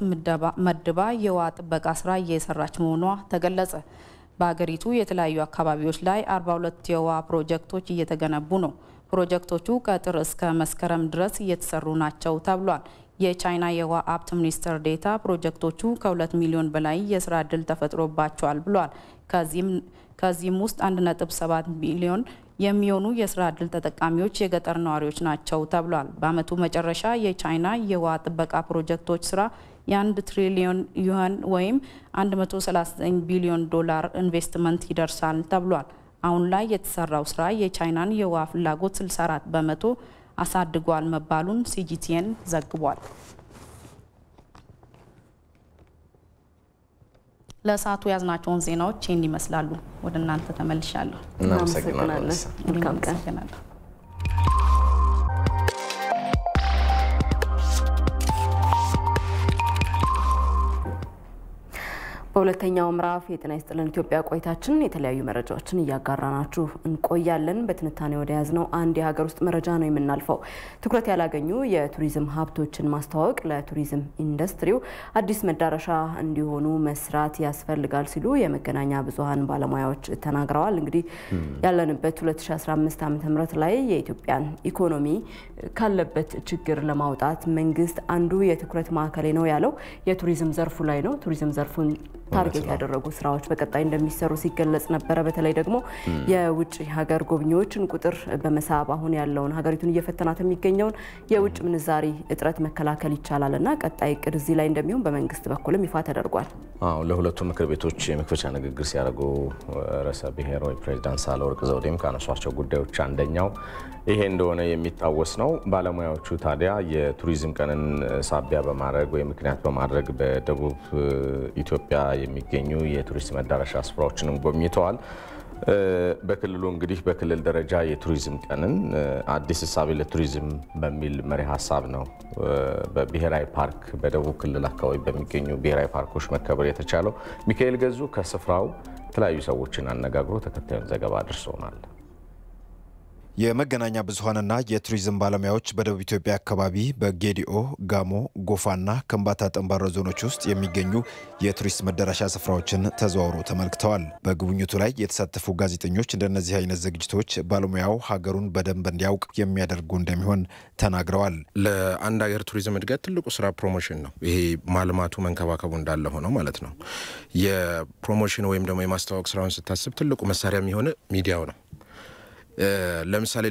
መድባ የውሃ ጥበቃ ስራ እየሰራች መሆኗ ተገለጸ። በሀገሪቱ የተለያዩ አካባቢዎች ላይ 42 የውሃ ፕሮጀክቶች እየተገነቡ ነው። ፕሮጀክቶቹ ከጥር እስከ መስከረም ድረስ እየተሰሩ ናቸው ተብሏል። የቻይና የውሃ ሀብት ሚኒስትር ዴኤታ ፕሮጀክቶቹ ከ2 ሚሊዮን በላይ የስራ ዕድል ተፈጥሮባቸዋል ብሏል። ከዚህም ውስጥ 1.7 ቢሊዮን የሚሆኑ የስራ ዕድል ተጠቃሚዎች የገጠር ነዋሪዎች ናቸው ተብሏል። በአመቱ መጨረሻ የቻይና የውሃ ጥበቃ ፕሮጀክቶች ስራ የ1 ትሪሊዮን ዩዋን ወይም 139 ቢሊዮን ዶላር ኢንቨስትመንት ይደርሳል ተብሏል። አሁን ላይ የተሰራው ስራ የቻይናን የውሃ ፍላጎት 64 በመቶ አሳድጓል መባሉን ሲጂቲኤን ዘግቧል። ለሰዓቱ ያዝናቸውን ዜናዎች ይህን ይመስላሉ። ወደ እናንተ ተመልሻለሁ። እናመሰግናለን። መልካም ቀን። በሁለተኛው ምዕራፍ የጤና ይስጥልን ኢትዮጵያ ቆይታችን የተለያዩ መረጃዎችን እያጋራናችሁ እንቆያለን። በትንታኔ ወደ ያዝነው አንድ የሀገር ውስጥ መረጃ ነው የምናልፈው። ትኩረት ያላገኙ የቱሪዝም ሀብቶችን ማስተዋወቅ ለቱሪዝም ኢንዱስትሪው አዲስ መዳረሻ እንዲሆኑ መስራት ያስፈልጋል ሲሉ የመገናኛ ብዙሃን ባለሙያዎች ተናግረዋል። እንግዲህ ያለንበት 2015 ዓ.ም ላይ የኢትዮጵያን ኢኮኖሚ ካለበት ችግር ለማውጣት መንግስት አንዱ የትኩረት ማዕከል ነው ያለው የቱሪዝም ዘርፉ ላይ ነው። ቱሪዝም ዘርፉን ታርጌት ያደረጉ ስራዎች በቀጣይ እንደሚሰሩ ሲገለጽ ነበር። በተለይ ደግሞ የውጭ ሀገር ጎብኚዎችን ቁጥር በመሳብ አሁን ያለውን ሀገሪቱን እየፈተናት የሚገኘውን የውጭ ምንዛሪ እጥረት መከላከል ይቻላልና ቀጣይ እቅድ እዚህ ላይ እንደሚሆን በመንግስት በኩልም ይፋ ተደርጓል። ለሁለቱ ምክር ቤቶች የመክፈቻ ንግግር ሲያደርጉ ርዕሰ ብሔራዊ ፕሬዝዳንት ሳህለወርቅ ዘውዴም ካነሷቸው ጉዳዮች አንደኛው ይሄ እንደሆነ የሚታወስ ነው። ባለሙያዎቹ ታዲያ የቱሪዝም ቀንን ሳቢያ በማድረግ ወይ ምክንያት በማድረግ በደቡብ ኢትዮጵያ የሚገኙ የቱሪስት መዳረሻ ስፍራዎችን ጎብኝተዋል። በክልሉ እንግዲህ በክልል ደረጃ የቱሪዝም ቀንን አዲስ እሳቤ ለቱሪዝም በሚል መሪ ሀሳብ ነው በብሔራዊ ፓርክ በደቡብ ክልል አካባቢ በሚገኙ ብሔራዊ ፓርኮች መከበር የተቻለው። ሚካኤል ገዙ ከስፍራው የተለያዩ ሰዎችን አነጋግሮ ተከታዩን ዘገባ አድርሶናል። የመገናኛ ብዙሃንና የቱሪዝም ባለሙያዎች በደቡብ ኢትዮጵያ አካባቢ በጌዲኦ፣ ጋሞ፣ ጎፋና ከምባታ ጠምባሮ ዞኖች ውስጥ የሚገኙ የቱሪስት መዳረሻ ስፍራዎችን ተዘዋውረው ተመልክተዋል። በጉብኝቱ ላይ የተሳተፉ ጋዜጠኞች እንደነዚህ አይነት ዝግጅቶች ባለሙያው ሀገሩን በደንብ እንዲያውቅ የሚያደርጉ እንደሚሆን ተናግረዋል። ለአንድ ሀገር ቱሪዝም እድገት ትልቁ ስራ ፕሮሞሽን ነው። ይሄ ማልማቱ መንከባከቡ እንዳለ ሆነው ማለት ነው። የፕሮሞሽን ወይም ደግሞ የማስተዋወቅ ስራውን ስታስብ ትልቁ መሳሪያ የሚሆን ሚዲያው ነው። ለምሳሌ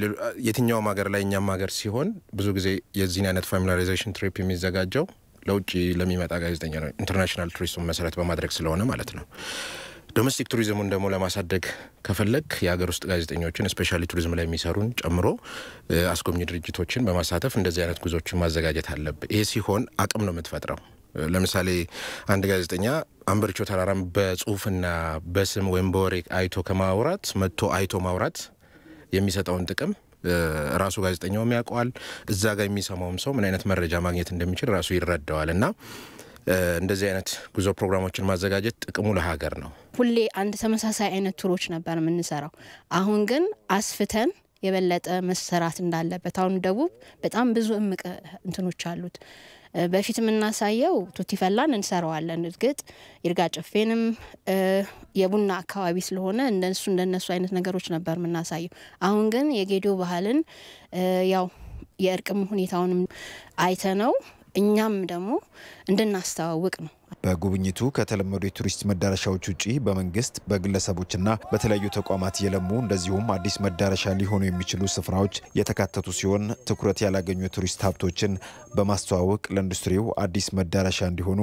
የትኛውም ሀገር ላይ እኛም ሀገር ሲሆን ብዙ ጊዜ የዚህን አይነት ፋሚሊያራይዜሽን ትሪፕ የሚዘጋጀው ለውጭ ለሚመጣ ጋዜጠኛ ነው። ኢንተርናሽናል ቱሪዝም መሰረት በማድረግ ስለሆነ ማለት ነው። ዶሜስቲክ ቱሪዝሙን ደግሞ ለማሳደግ ከፈለግ የሀገር ውስጥ ጋዜጠኞችን ስፔሻሊ ቱሪዝም ላይ የሚሰሩን ጨምሮ አስጎብኚ ድርጅቶችን በማሳተፍ እንደዚህ አይነት ጉዞችን ማዘጋጀት አለብን። ይሄ ሲሆን አቅም ነው የምትፈጥረው። ለምሳሌ አንድ ጋዜጠኛ አንበርቾ ተራራም በጽሁፍና በስም ወይም በወሬ አይቶ ከማውራት መጥቶ አይቶ ማውራት የሚሰጠውን ጥቅም ራሱ ጋዜጠኛውም ያውቀዋል። እዛ ጋር የሚሰማውም ሰው ምን አይነት መረጃ ማግኘት እንደሚችል ራሱ ይረዳዋል። እና እንደዚህ አይነት ጉዞ ፕሮግራሞችን ማዘጋጀት ጥቅሙ ለሀገር ነው። ሁሌ አንድ ተመሳሳይ አይነት ቱሮች ነበር የምንሰራው። አሁን ግን አስፍተን የበለጠ መሰራት እንዳለበት። አሁን ደቡብ በጣም ብዙ እምቅ እንትኖች አሉት። በፊት የምናሳየው ቱቲፈላን እንሰራዋለን። እርግጥ ይርጋ ጨፌንም የቡና አካባቢ ስለሆነ እንደነሱ አይነት ነገሮች ነበር የምናሳየው። አሁን ግን የጌዲዮ ባህልን ያው የእርቅም ሁኔታውንም አይተነው እኛም ደግሞ እንድናስተዋውቅ ነው። በጉብኝቱ ከተለመዱ የቱሪስት መዳረሻዎች ውጪ በመንግስት በግለሰቦችና በተለያዩ ተቋማት የለሙ እንደዚሁም አዲስ መዳረሻ ሊሆኑ የሚችሉ ስፍራዎች የተካተቱ ሲሆን ትኩረት ያላገኙ የቱሪስት ሀብቶችን በማስተዋወቅ ለኢንዱስትሪው አዲስ መዳረሻ እንዲሆኑ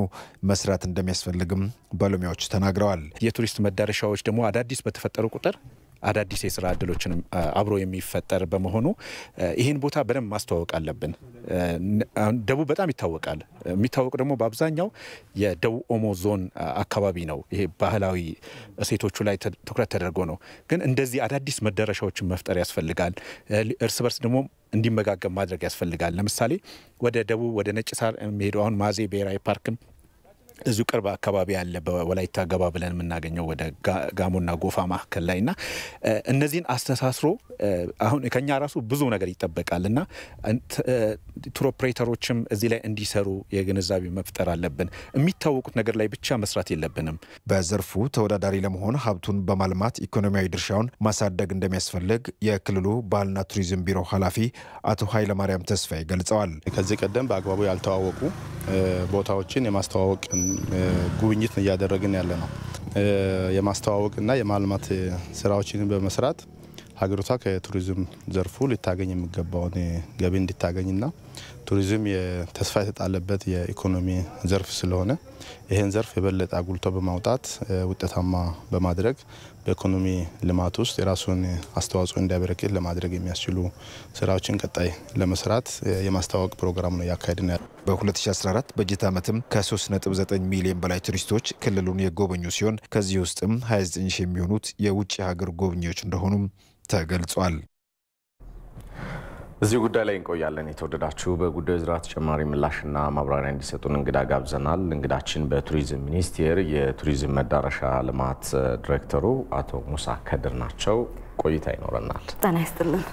መስራት እንደሚያስፈልግም ባለሙያዎች ተናግረዋል። የቱሪስት መዳረሻዎች ደግሞ አዳዲስ በተፈጠሩ ቁጥር አዳዲስ የስራ እድሎችን አብሮ የሚፈጠር በመሆኑ ይህን ቦታ በደንብ ማስተዋወቅ አለብን። ደቡብ በጣም ይታወቃል። የሚታወቅ ደግሞ በአብዛኛው የደቡብ ኦሞ ዞን አካባቢ ነው። ይሄ ባህላዊ እሴቶቹ ላይ ትኩረት ተደርጎ ነው። ግን እንደዚህ አዳዲስ መዳረሻዎችን መፍጠር ያስፈልጋል። እርስ በርስ ደግሞ እንዲመጋገብ ማድረግ ያስፈልጋል። ለምሳሌ ወደ ደቡብ ወደ ነጭ ሳር የሚሄዱ አሁን ማዜ ብሔራዊ ፓርክም እዚሁ ቅርብ አካባቢ ያለ በወላይታ ገባ ብለን የምናገኘው ወደ ጋሞና ጎፋ ማዕከል ላይና እነዚህን አስተሳስሮ አሁን ከኛ ራሱ ብዙ ነገር ይጠበቃልና ቱር ኦፕሬተሮችም እዚህ ላይ እንዲሰሩ የግንዛቤ መፍጠር አለብን። የሚታወቁት ነገር ላይ ብቻ መስራት የለብንም። በዘርፉ ተወዳዳሪ ለመሆን ሀብቱን በማልማት ኢኮኖሚያዊ ድርሻውን ማሳደግ እንደሚያስፈልግ የክልሉ ባህልና ቱሪዝም ቢሮ ኃላፊ አቶ ኃይለማርያም ተስፋዬ ገልጸዋል። ከዚህ ቀደም በአግባቡ ያልተዋወቁ ቦታዎችን የማስተዋወቅ ጉብኝት እያደረግን ያለ ነው። የማስተዋወቅና የማልማት ስራዎችን በመስራት ሀገሪቷ ከቱሪዝም ዘርፉ ልታገኝ የሚገባውን ገቢ እንድታገኝና ቱሪዝም የተስፋ የተጣለበት የኢኮኖሚ ዘርፍ ስለሆነ ይህን ዘርፍ የበለጠ አጉልቶ በማውጣት ውጤታማ በማድረግ በኢኮኖሚ ልማት ውስጥ የራሱን አስተዋጽኦ እንዲያበረክት ለማድረግ የሚያስችሉ ስራዎችን ቀጣይ ለመስራት የማስተዋወቅ ፕሮግራም ነው ያካሄድን ያለው። በ2014 በጀት ዓመትም ከ3.9 ሚሊዮን በላይ ቱሪስቶች ክልሉን የጎበኙ ሲሆን ከዚህ ውስጥም 29 ሺህ የሚሆኑት የውጭ ሀገር ጎብኚዎች እንደሆኑም ተገልጿል። እዚህ ጉዳይ ላይ እንቆያለን። የተወደዳችሁ በጉዳዩ ዙሪያ ተጨማሪ ምላሽና ማብራሪያ እንዲሰጡን እንግዳ ጋብዘናል። እንግዳችን በቱሪዝም ሚኒስቴር የቱሪዝም መዳረሻ ልማት ዲሬክተሩ አቶ ሙሳ ከድር ናቸው። ቆይታ ይኖረናል። ጤና ይስጥልን።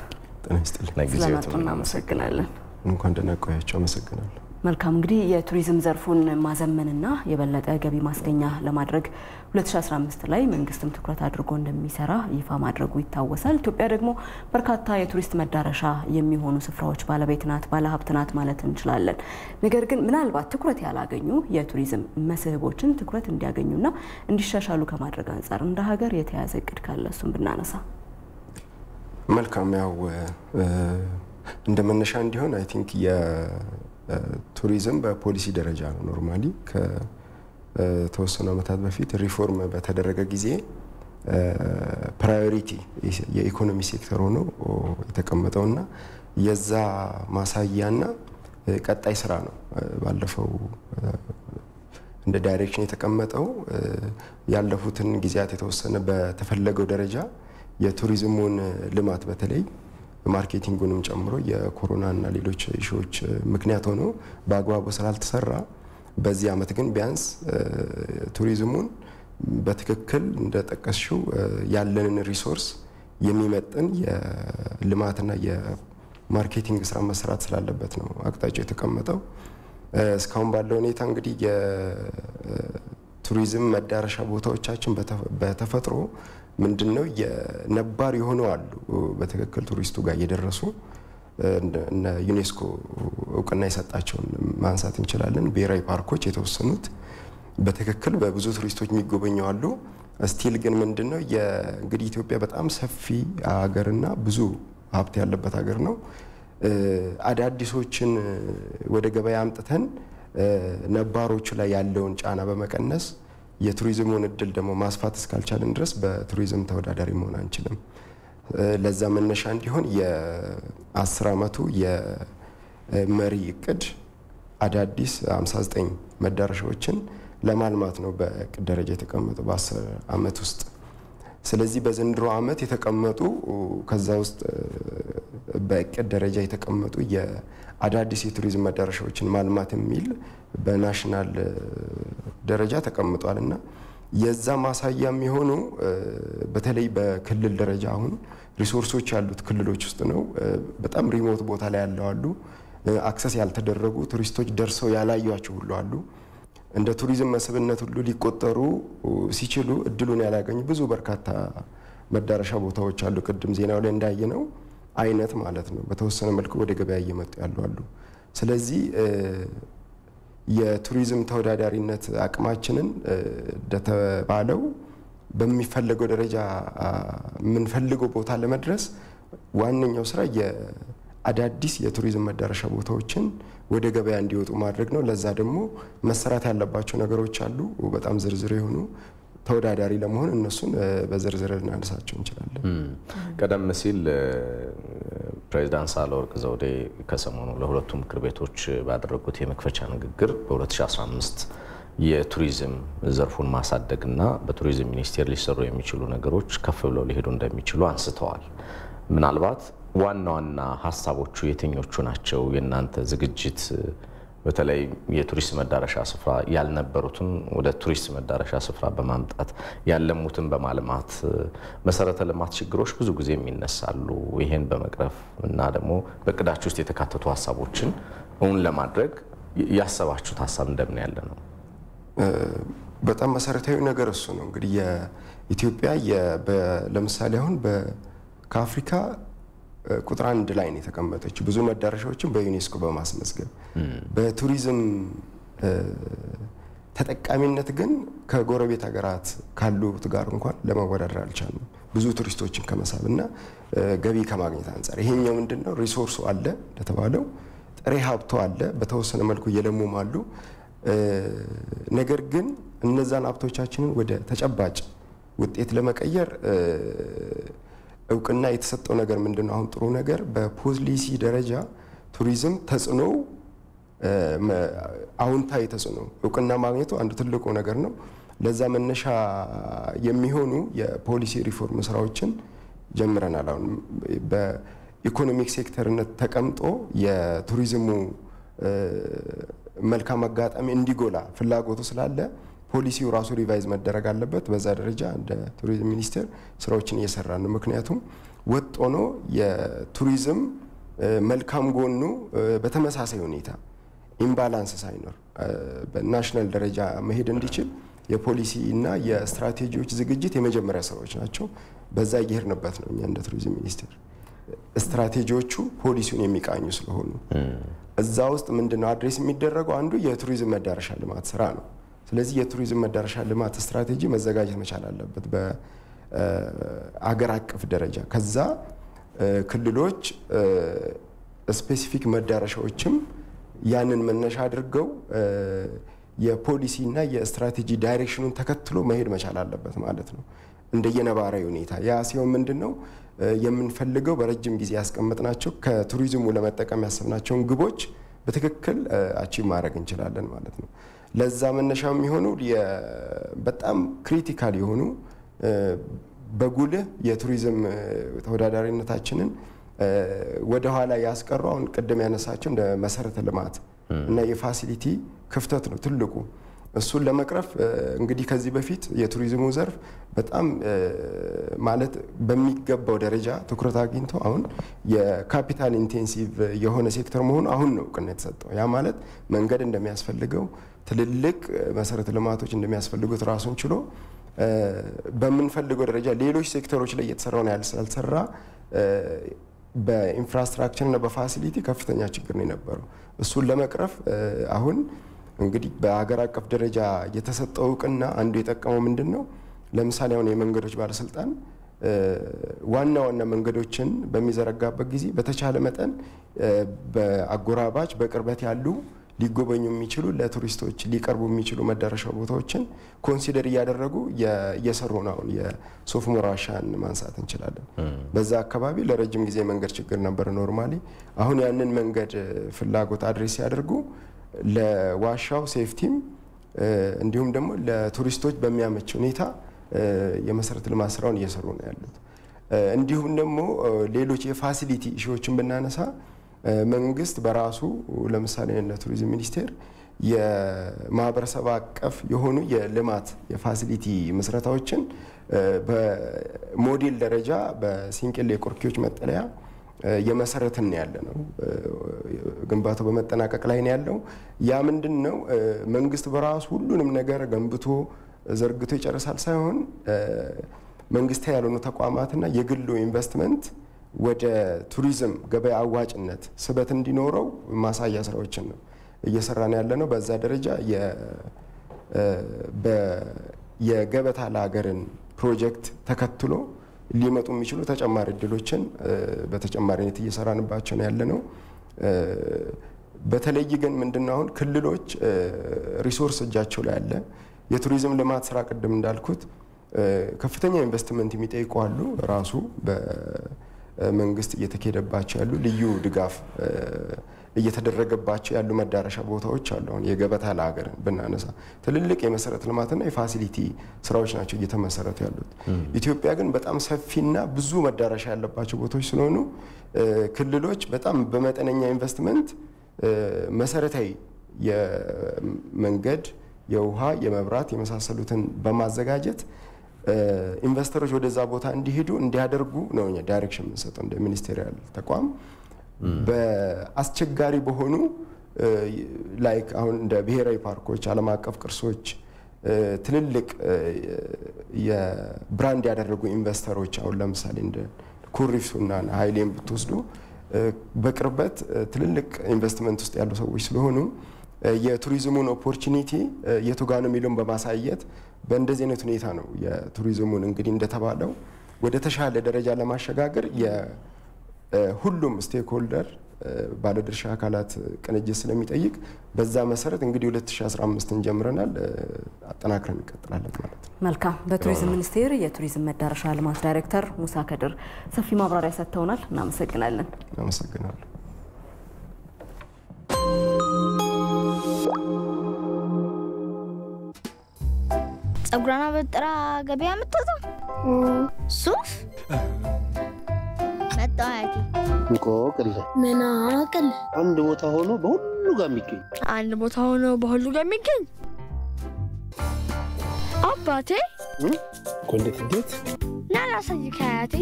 ጤና ይስጥልን። ለጊዜው እናመሰግናለን። እንኳን ደህና ቆያችሁ። አመሰግናለሁ። መልካም እንግዲህ የቱሪዝም ዘርፉን ማዘመንና የበለጠ ገቢ ማስገኛ ለማድረግ 2015 ላይ መንግስትም ትኩረት አድርጎ እንደሚሰራ ይፋ ማድረጉ ይታወሳል። ኢትዮጵያ ደግሞ በርካታ የቱሪስት መዳረሻ የሚሆኑ ስፍራዎች ባለቤት ናት፣ ባለሀብት ናት ማለት እንችላለን። ነገር ግን ምናልባት ትኩረት ያላገኙ የቱሪዝም መስህቦችን ትኩረት እንዲያገኙና እንዲሻሻሉ ከማድረግ አንጻር እንደ ሀገር የተያዘ እቅድ ካለ እሱን ብናነሳ መልካም። ያው እንደ መነሻ እንዲሆን አይ ቲንክ ቱሪዝም በፖሊሲ ደረጃ ነው ኖርማሊ ከተወሰኑ ዓመታት በፊት ሪፎርም በተደረገ ጊዜ ፕራዮሪቲ የኢኮኖሚ ሴክተር ሆኖ የተቀመጠውና የዛ ማሳያና ቀጣይ ስራ ነው። ባለፈው እንደ ዳይሬክሽን የተቀመጠው ያለፉትን ጊዜያት የተወሰነ በተፈለገው ደረጃ የቱሪዝሙን ልማት በተለይ ማርኬቲንጉንም ጨምሮ የኮሮና እና ሌሎች ኢሹዎች ምክንያት ሆኖ በአግባቡ ስላልተሰራ በዚህ ዓመት ግን ቢያንስ ቱሪዝሙን በትክክል እንደጠቀስሽው ያለንን ሪሶርስ የሚመጥን የልማትና የማርኬቲንግ ስራ መስራት ስላለበት ነው አቅጣጫው የተቀመጠው። እስካሁን ባለው ሁኔታ እንግዲህ የቱሪዝም መዳረሻ ቦታዎቻችን በተፈጥሮ ምንድነው የነባር የሆኑ አሉ በትክክል ቱሪስቱ ጋር እየደረሱ እነ ዩኔስኮ እውቅና የሰጣቸውን ማንሳት እንችላለን። ብሔራዊ ፓርኮች የተወሰኑት በትክክል በብዙ ቱሪስቶች የሚጎበኙ አሉ። ስቲል ግን ምንድነው እንግዲህ ኢትዮጵያ በጣም ሰፊ ሀገርና ብዙ ሀብት ያለበት ሀገር ነው። አዳዲሶችን ወደ ገበያ አምጥተን ነባሮቹ ላይ ያለውን ጫና በመቀነስ የቱሪዝሙን እድል ደግሞ ማስፋት እስካልቻለን ድረስ በቱሪዝም ተወዳዳሪ መሆን አንችልም። ለዛ መነሻ እንዲሆን የ10 ዓመቱ የመሪ እቅድ አዳዲስ 59 መዳረሻዎችን ለማልማት ነው በእቅድ ደረጃ የተቀመጠው በ10 ዓመት ውስጥ። ስለዚህ በዘንድሮ ዓመት የተቀመጡ ከዛ ውስጥ በእቅድ ደረጃ የተቀመጡ የአዳዲስ የቱሪዝም መዳረሻዎችን ማልማት የሚል በናሽናል ደረጃ ተቀምጧልና የዛ ማሳያ የሚሆኑ በተለይ በክልል ደረጃ አሁን ሪሶርሶች ያሉት ክልሎች ውስጥ ነው። በጣም ሪሞት ቦታ ላይ ያለው አሉ፣ አክሰስ ያልተደረጉ ቱሪስቶች ደርሰው ያላዩአቸው ሁሉ አሉ። እንደ ቱሪዝም መስህብነት ሁሉ ሊቆጠሩ ሲችሉ እድሉን ያላገኙ ብዙ በርካታ መዳረሻ ቦታዎች አሉ። ቅድም ዜናው ላይ እንዳየነው አይነት ማለት ነው በተወሰነ መልኩ ወደ ገበያ እየመጡ ያሉ አሉ። ስለዚህ የቱሪዝም ተወዳዳሪነት አቅማችንን እንደተባለው በሚፈልገው ደረጃ የምንፈልገው ቦታ ለመድረስ ዋነኛው ስራ የአዳዲስ የቱሪዝም መዳረሻ ቦታዎችን ወደ ገበያ እንዲወጡ ማድረግ ነው። ለዛ ደግሞ መሰራት ያለባቸው ነገሮች አሉ፣ በጣም ዝርዝር የሆኑ ተወዳዳሪ ለመሆን እነሱን በዝርዝር ልናነሳቸው እንችላለን። ቀደም ሲል ፕሬዚዳንት ሳህለወርቅ ዘውዴ ከሰሞኑ ለሁለቱ ምክር ቤቶች ባደረጉት የመክፈቻ ንግግር በ2015 የቱሪዝም ዘርፉን ማሳደግና በቱሪዝም ሚኒስቴር ሊሰሩ የሚችሉ ነገሮች ከፍ ብለው ሊሄዱ እንደሚችሉ አንስተዋል። ምናልባት ዋና ዋና ሀሳቦቹ የትኞቹ ናቸው? የእናንተ ዝግጅት በተለይ የቱሪስት መዳረሻ ስፍራ ያልነበሩትን ወደ ቱሪስት መዳረሻ ስፍራ በማምጣት ያለሙትን በማልማት መሰረተ ልማት ችግሮች ብዙ ጊዜ የሚነሳሉ። ይሄን በመቅረፍ እና ደግሞ በእቅዳችሁ ውስጥ የተካተቱ ሀሳቦችን እውን ለማድረግ ያሰባችሁት ሀሳብ እንደምን ያለ ነው? በጣም መሰረታዊ ነገር እሱ ነው። እንግዲህ የኢትዮጵያ ለምሳሌ አሁን ከአፍሪካ ቁጥር 1 ላይ ነው የተቀመጠችው ብዙ መዳረሻዎችን በዩኔስኮ በማስመዝገብ በቱሪዝም ተጠቃሚነት ግን ከጎረቤት ሀገራት ካሉት ጋር እንኳን ለመወዳደር አልቻልንም። ብዙ ቱሪስቶችን ከመሳብና ገቢ ከማግኘት አንጻር ይሄኛው ምንድነው ሪሶርሱ አለ እንደተባለው ጥሬ ሀብቱ አለ፣ በተወሰነ መልኩ እየለሙም አሉ። ነገር ግን እነዛን ሀብቶቻችንን ወደ ተጨባጭ ውጤት ለመቀየር እውቅና የተሰጠው ነገር ምንድነው? አሁን ጥሩ ነገር በፖሊሲ ደረጃ ቱሪዝም ተጽዕኖ አዎንታዊ ተጽዕኖ እውቅና ማግኘቱ አንዱ ትልቁ ነገር ነው። ለዛ መነሻ የሚሆኑ የፖሊሲ ሪፎርም ስራዎችን ጀምረናል። አሁን በኢኮኖሚክ ሴክተርነት ተቀምጦ የቱሪዝሙ መልካም አጋጣሚ እንዲጎላ ፍላጎቱ ስላለ ፖሊሲው ራሱ ሪቫይዝ መደረግ አለበት። በዛ ደረጃ እንደ ቱሪዝም ሚኒስቴር ስራዎችን እየሰራ ነው። ምክንያቱም ወጥ ሆኖ የቱሪዝም መልካም ጎኑ በተመሳሳይ ሁኔታ ኢምባላንስ ሳይኖር በናሽናል ደረጃ መሄድ እንዲችል የፖሊሲ እና የስትራቴጂዎች ዝግጅት የመጀመሪያ ስራዎች ናቸው። በዛ እየሄድንበት ነው። እኛ እንደ ቱሪዝም ሚኒስቴር ስትራቴጂዎቹ ፖሊሲውን የሚቃኙ ስለሆኑ እዛ ውስጥ ምንድነው አድሬስ የሚደረገው አንዱ የቱሪዝም መዳረሻ ልማት ስራ ነው። ስለዚህ የቱሪዝም መዳረሻ ልማት ስትራቴጂ መዘጋጀት መቻል አለበት በአገር አቀፍ ደረጃ። ከዛ ክልሎች ስፔሲፊክ መዳረሻዎችም ያንን መነሻ አድርገው የፖሊሲና የስትራቴጂ ዳይሬክሽኑን ተከትሎ መሄድ መቻል አለበት ማለት ነው እንደየነባራዊ ሁኔታ። ያ ሲሆን ምንድነው የምንፈልገው በረጅም ጊዜ ያስቀመጥናቸው ከቱሪዝሙ ለመጠቀም ያሰብናቸውን ግቦች በትክክል አቺቭ ማድረግ እንችላለን ማለት ነው። ለዛ መነሻ የሚሆኑ በጣም ክሪቲካል የሆኑ በጉልህ የቱሪዝም ተወዳዳሪነታችንን ወደ ኋላ ያስቀሩ አሁን ቅድም ያነሳቸው እንደ መሰረተ ልማት እና የፋሲሊቲ ክፍተት ነው ትልቁ። እሱን ለመቅረፍ እንግዲህ ከዚህ በፊት የቱሪዝሙ ዘርፍ በጣም ማለት በሚገባው ደረጃ ትኩረት አግኝቶ አሁን የካፒታል ኢንቴንሲቭ የሆነ ሴክተር መሆኑ አሁን ነው እውቅና የተሰጠው። ያ ማለት መንገድ እንደሚያስፈልገው ትልልቅ መሰረተ ልማቶች እንደሚያስፈልጉት ራሱን ችሎ በምንፈልገው ደረጃ ሌሎች ሴክተሮች ላይ እየተሰራው ነው ያልሰራ በኢንፍራስትራክቸር እና በፋሲሊቲ ከፍተኛ ችግር ነው የነበረው። እሱን ለመቅረፍ አሁን እንግዲህ በአገር አቀፍ ደረጃ የተሰጠው እውቅና አንዱ የጠቀመው ምንድነው? ለምሳሌ አሁን የመንገዶች ባለስልጣን ዋና ዋና መንገዶችን በሚዘረጋበት ጊዜ በተቻለ መጠን በአጎራባች በቅርበት ያሉ ሊጎበኙ የሚችሉ ለቱሪስቶች ሊቀርቡ የሚችሉ መዳረሻ ቦታዎችን ኮንሲደር እያደረጉ እየሰሩ ነው። አሁን የሶፍ ዑመር ዋሻን ማንሳት እንችላለን። በዛ አካባቢ ለረጅም ጊዜ መንገድ ችግር ነበር ኖርማሊ። አሁን ያንን መንገድ ፍላጎት አድሬስ ሲያደርጉ ለዋሻው ሴፍቲም እንዲሁም ደግሞ ለቱሪስቶች በሚያመች ሁኔታ የመሰረተ ልማት ስራውን እየሰሩ ነው ያሉት። እንዲሁም ደግሞ ሌሎች የፋሲሊቲ ኢሹዎችን ብናነሳ መንግስት በራሱ ለምሳሌ ለቱሪዝም ሚኒስቴር የማህበረሰብ አቀፍ የሆኑ የልማት የፋሲሊቲ መስረታዎችን በሞዴል ደረጃ በሲንቄሌ ቆርኪዎች መጠለያ የመሰረትን ያለ ነው። ግንባታው በመጠናቀቅ ላይ ነው ያለው። ያ ምንድነው መንግስት በራሱ ሁሉንም ነገር ገንብቶ ዘርግቶ ይጨርሳል ሳይሆን መንግስታዊ ያልሆኑ ተቋማትና የግሉ ኢንቨስትመንት ወደ ቱሪዝም ገበያ አዋጭነት ስበት እንዲኖረው ማሳያ ስራዎችን ነው እየሰራን ያለ ነው። በዛ ደረጃ የገበታ ለሀገርን ፕሮጀክት ተከትሎ ሊመጡ የሚችሉ ተጨማሪ እድሎችን በተጨማሪነት እየሰራንባቸው ነው ያለ ነው። በተለይ ግን ምንድነው አሁን ክልሎች ሪሶርስ እጃቸው ላይ አለ። የቱሪዝም ልማት ስራ ቅድም እንዳልኩት ከፍተኛ ኢንቨስትመንት የሚጠይቁ አሉ። ራሱ በመንግስት እየተካሄደባቸው ያሉ ልዩ ድጋፍ እየተደረገባቸው ያሉ መዳረሻ ቦታዎች አሉ። አሁን የገበታ ለሀገር ብናነሳ ትልልቅ የመሰረተ ልማትና የፋሲሊቲ ስራዎች ናቸው እየተመሰረቱ ያሉት። ኢትዮጵያ ግን በጣም ሰፊና ብዙ መዳረሻ ያለባቸው ቦታዎች ስለሆኑ ክልሎች በጣም በመጠነኛ ኢንቨስትመንት መሰረታዊ የመንገድ፣ የውሃ፣ የመብራት የመሳሰሉትን በማዘጋጀት ኢንቨስተሮች ወደዛ ቦታ እንዲሄዱ እንዲያደርጉ ነው ዳይሬክሽን የምንሰጠው እንደ ሚኒስቴሪያል ተቋም። በአስቸጋሪ በሆኑ ላይክ አሁን እንደ ብሔራዊ ፓርኮች፣ ዓለም አቀፍ ቅርሶች ትልልቅ የብራንድ ያደረጉ ኢንቨስተሮች አሁን ለምሳሌ እንደ ኩሪፍቱና ሀይሌን ብትወስዱ በቅርበት ትልልቅ ኢንቨስትመንት ውስጥ ያሉ ሰዎች ስለሆኑ የቱሪዝሙን ኦፖርቹኒቲ የቱ ጋር ነው የሚለውን በማሳየት በእንደዚህ አይነት ሁኔታ ነው የቱሪዝሙን እንግዲህ እንደተባለው ወደ ተሻለ ደረጃ ለማሸጋገር የሁሉም ስቴክሆልደር ባለድርሻ አካላት ቅንጅት ስለሚጠይቅ በዛ መሰረት እንግዲህ 2015ን ጀምረናል፣ አጠናክረን እንቀጥላለን ማለት ነው። መልካም። በቱሪዝም ሚኒስቴር የቱሪዝም መዳረሻ ልማት ዳይሬክተር ሙሳ ከድር ሰፊ ማብራሪያ ሰጥተውናል። እናመሰግናለን። እናመሰግናለን። ጸጉራና በጥራ ገበያ የምትወጣው ሱፍ መጣያቲ እንቆቅል ምን አቅል አንድ ቦታ ሆኖ በሁሉ ጋር የሚገኝ አንድ ቦታ ሆኖ በሁሉ ጋር የሚገኝ አባቴ እንዴት ናላሳይክ አያቴ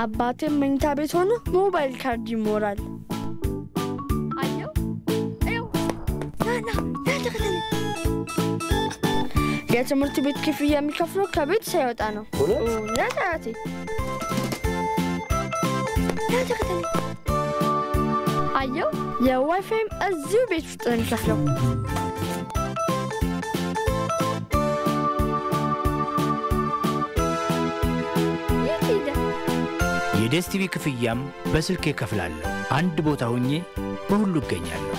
አባቴ መኝታ ቤት ሆኖ ሞባይል ካርድ ይሞራል። አየው ናና ተከተለ የትምህርት ቤት ክፍያ የሚከፍለው ከቤት ሳይወጣ ነው። እውነት አያቴ ተከተለ አየው የዋይፋይም እዚሁ ቤት ውስጥ ነው የሚከፍለው። የዴስቲቪ ክፍያም በስልክ እከፍላለሁ። አንድ ቦታ ሆኜ በሁሉ እገኛለሁ።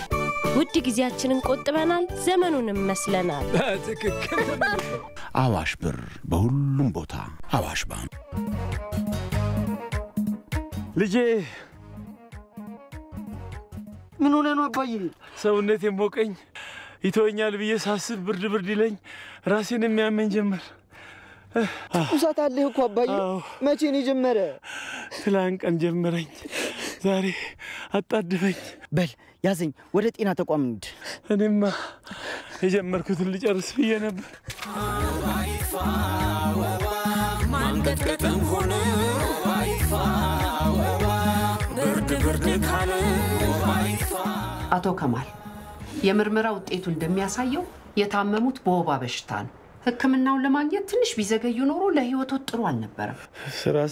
ውድ ጊዜያችንን ቆጥበናል፣ ዘመኑንም መስለናል። ትክክል። አዋሽ ብር በሁሉም ቦታ። አዋሽ ባንክ። ልጄ ምን ሆነ ነው አባዬ? ሰውነት የሞቀኝ ይተወኛል ብዬ ሳስብ ብርድ ይለኝ ራሴን የሚያመኝ ጀመር። ትኩሳት አለህ እኮ አባዬ። መቼ ነው የጀመረ? ትላንት ቀን ጀመረኝ፣ ዛሬ አጣድፈኝ። በል ያዘኝ፣ ወደ ጤና ተቋም እንሂድ። እኔማ የጀመርኩትን ልጨርስ ብዬ ነበር። ማንቀጥቀጥም ሆነ ባይክፋ ብርድ ብርድ ካለ ባይክፋ። አቶ ከማል የምርመራ ውጤቱ እንደሚያሳየው የታመሙት በወባ በሽታ ነው። ሕክምናውን ለማግኘት ትንሽ ቢዘገዩ ኖሮ ለህይወቱ ጥሩ አልነበረም።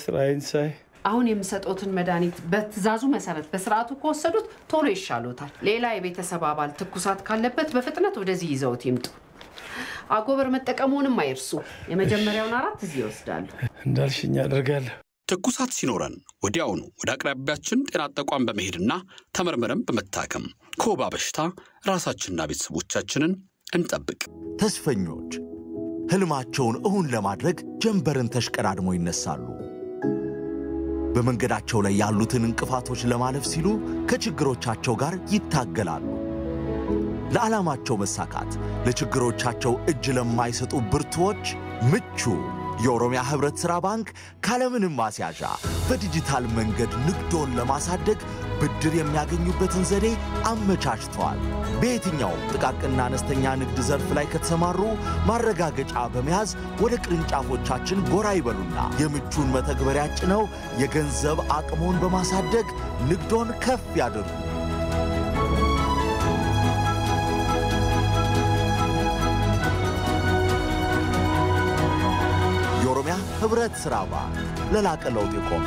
ስራዬን ሳይ አሁን የምሰጠውትን መድኃኒት በትዕዛዙ መሰረት በስርዓቱ ከወሰዱት ቶሎ ይሻሎታል። ሌላ የቤተሰብ አባል ትኩሳት ካለበት በፍጥነት ወደዚህ ይዘውት ይምጡ። አጎበር መጠቀሙንም አይርሱ። የመጀመሪያውን 4 እዚህ ይወስዳሉ። እንዳልሽኝ አደርጋለሁ። ትኩሳት ሲኖረን ወዲያውኑ ወደ አቅራቢያችን ጤና ተቋም በመሄድና ተመርምረን በመታከም ከወባ በሽታ ራሳችንና ቤተሰቦቻችንን እንጠብቅ። ተስፈኞች ህልማቸውን እውን ለማድረግ ጀንበርን ተሽቀዳድሞ ይነሳሉ። በመንገዳቸው ላይ ያሉትን እንቅፋቶች ለማለፍ ሲሉ ከችግሮቻቸው ጋር ይታገላሉ። ለዓላማቸው መሳካት ለችግሮቻቸው እጅ ለማይሰጡ ብርቱዎች ምቹ የኦሮሚያ ህብረት ሥራ ባንክ ካለምንም ማስያዣ በዲጂታል መንገድ ንግዶን ለማሳደግ ብድር የሚያገኙበትን ዘዴ አመቻችቷል። በየትኛውም ጥቃቅንና አነስተኛ ንግድ ዘርፍ ላይ ከተሰማሩ ማረጋገጫ በመያዝ ወደ ቅርንጫፎቻችን ጎራ ይበሉና የምቹን መተግበሪያ ጭነው የገንዘብ አቅሞን በማሳደግ ንግዶን ከፍ ያድርጉ። የኦሮሚያ ህብረት ሥራ ባንክ ለላቀ ለውጥ የቆመ።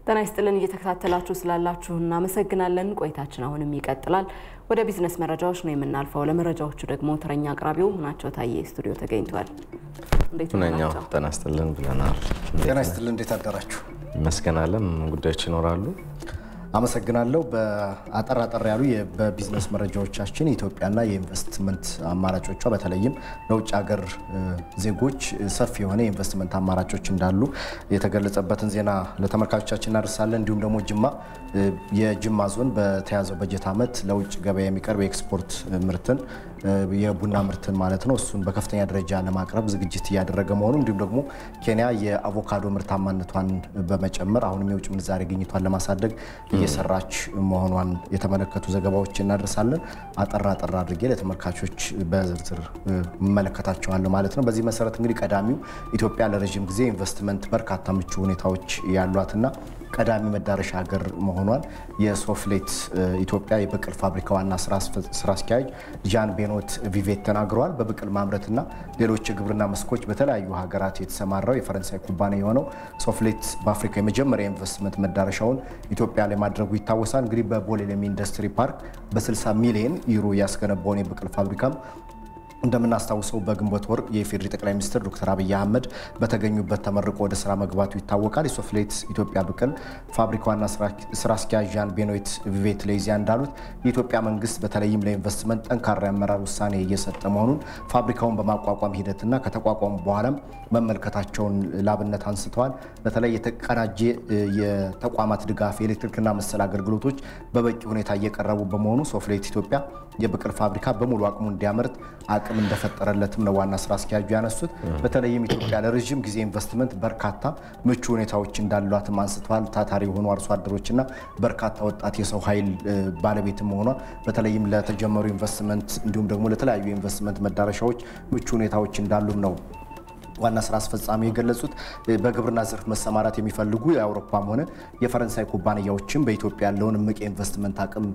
ጤና ይስጥልን እየተከታተላችሁ ስላላችሁ እናመሰግናለን። ቆይታችን አሁንም ይቀጥላል። ወደ ቢዝነስ መረጃዎች ነው የምናልፈው። ለመረጃዎቹ ደግሞ ተረኛ አቅራቢው ምናቸው ታዬ ስቱዲዮ ተገኝቷል። እንዴት ናችሁ? ጤና ይስጥልን ብለናል። ጤና ይስጥልን፣ እንዴት አደራችሁ? መስገናለን። ጉዳዮች ይኖራሉ። አመሰግናለሁ። በአጠር አጠር ያሉ በቢዝነስ መረጃዎቻችን ኢትዮጵያና የኢንቨስትመንት አማራጮቿ በተለይም ለውጭ ሀገር ዜጎች ሰፊ የሆነ የኢንቨስትመንት አማራጮች እንዳሉ የተገለጸበትን ዜና ለተመልካቾቻችን እናደርሳለን። እንዲሁም ደግሞ የጅማ ዞን በተያዘው በጀት ዓመት ለውጭ ገበያ የሚቀርብ የኤክስፖርት ምርትን የቡና ምርትን ማለት ነው እሱን በከፍተኛ ደረጃ ለማቅረብ ዝግጅት እያደረገ መሆኑ እንዲሁም ደግሞ ኬንያ የአቮካዶ ምርታማነቷን በመጨመር አሁንም የውጭ ምንዛሬ ግኝቷን ለማሳደግ እየሰራች መሆኗን የተመለከቱ ዘገባዎች እናደርሳለን። አጠራ አድርጌ ለተመልካቾች በዝርዝር መመለከታቸዋለሁ ማለት ነው። በዚህ መሰረት እንግዲህ ቀዳሚው ኢትዮጵያ ለረጅም ጊዜ ኢንቨስትመንት በርካታ ምቹ ሁኔታዎች ያሏትና ቀዳሚ መዳረሻ ሀገር መሆኗን የሶፍሌት ኢትዮጵያ የብቅል ፋብሪካ ዋና ስራ አስኪያጅ ጃን ቤኖት ቪቬት ተናግረዋል። በብቅል ማምረትና ሌሎች የግብርና መስኮች በተለያዩ ሀገራት የተሰማራው የፈረንሳይ ኩባንያ የሆነው ሶፍሌት በአፍሪካ የመጀመሪያ ኢንቨስትመንት መዳረሻውን ኢትዮጵያ ላይ ማድረጉ ይታወሳል። እንግዲህ በቦሌ ለሚ ኢንዱስትሪ ፓርክ በ60 ሚሊዮን ዩሮ ያስገነባውን የብቅል ፋብሪካም እንደምናስታውሰው በግንቦት ወር የኢፌዴሪ ጠቅላይ ሚኒስትር ዶክተር አብይ አህመድ በተገኙበት ተመርቆ ወደ ስራ መግባቱ ይታወቃል። የሶፍሌት ኢትዮጵያ ብቅል ፋብሪካ ዋና ስራ አስኪያጅ ጃን ቤኖት ቪቬት ለኢዜአ እንዳሉት የኢትዮጵያ መንግስት በተለይም ለኢንቨስትመንት ጠንካራ የአመራር ውሳኔ እየሰጠ መሆኑን ፋብሪካውን በማቋቋም ሂደትና ከተቋቋሙ በኋላም መመልከታቸውን ላብነት አንስተዋል። በተለይ የተቀናጀ የተቋማት ድጋፍ፣ የኤሌክትሪክና መሰል አገልግሎቶች በበቂ ሁኔታ እየቀረቡ በመሆኑ ሶፍሌት ኢትዮጵያ የብቅል ፋብሪካ በሙሉ አቅሙ እንዲያመርት አቅም እንደፈጠረለትም ነው ዋና ስራ አስኪያጁ ያነሱት። በተለይም ኢትዮጵያ ለረጅም ጊዜ ኢንቨስትመንት በርካታ ምቹ ሁኔታዎች እንዳሏትም አንስተዋል። ታታሪ የሆኑ አርሶ አደሮችና በርካታ ወጣት የሰው ኃይል ባለቤትም መሆኗ በተለይም ለተጀመሩ ኢንቨስትመንት እንዲሁም ደግሞ ለተለያዩ ኢንቨስትመንት መዳረሻዎች ምቹ ሁኔታዎች እንዳሉም ነው ዋና ስራ አስፈጻሚ የገለጹት። በግብርና ዘርፍ መሰማራት የሚፈልጉ የአውሮፓም ሆነ የፈረንሳይ ኩባንያዎችም በኢትዮጵያ ያለውን እምቅ ኢንቨስትመንት አቅም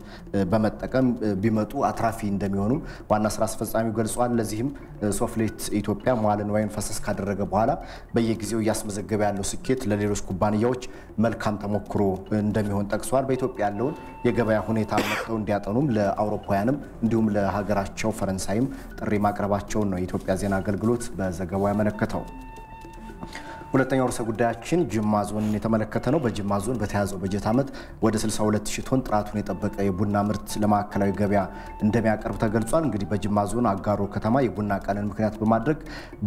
በመጠቀም ቢመጡ አትራፊ እንደሚሆኑ ዋና ስራ አስፈጻሚው ገልጿል። ለዚህም ሶፍሌት ኢትዮጵያ መዋዕለ ንዋይን ፈሰስ ካደረገ በኋላ በየጊዜው እያስመዘገበ ያለው ስኬት ለሌሎች ኩባንያዎች መልካም ተሞክሮ እንደሚሆን ጠቅሷል። በኢትዮጵያ ያለውን የገበያ ሁኔታ መጥተው እንዲያጠኑም ለአውሮፓውያንም እንዲሁም ለሀገራቸው ፈረንሳይም ጥሪ ማቅረባቸውን ነው የኢትዮጵያ ዜና አገልግሎት በዘገባው ያመለከተው። ሁለተኛው ርዕሰ ጉዳያችን ጅማ ዞንን የተመለከተ ነው። በጅማ ዞን በተያዘው በጀት ዓመት ወደ 62000 ቶን ጥራቱን የጠበቀ የቡና ምርት ለማዕከላዊ ገበያ እንደሚያቀርብ ተገልጿል። እንግዲህ በጅማ ዞን አጋሮ ከተማ የቡና ቀንን ምክንያት በማድረግ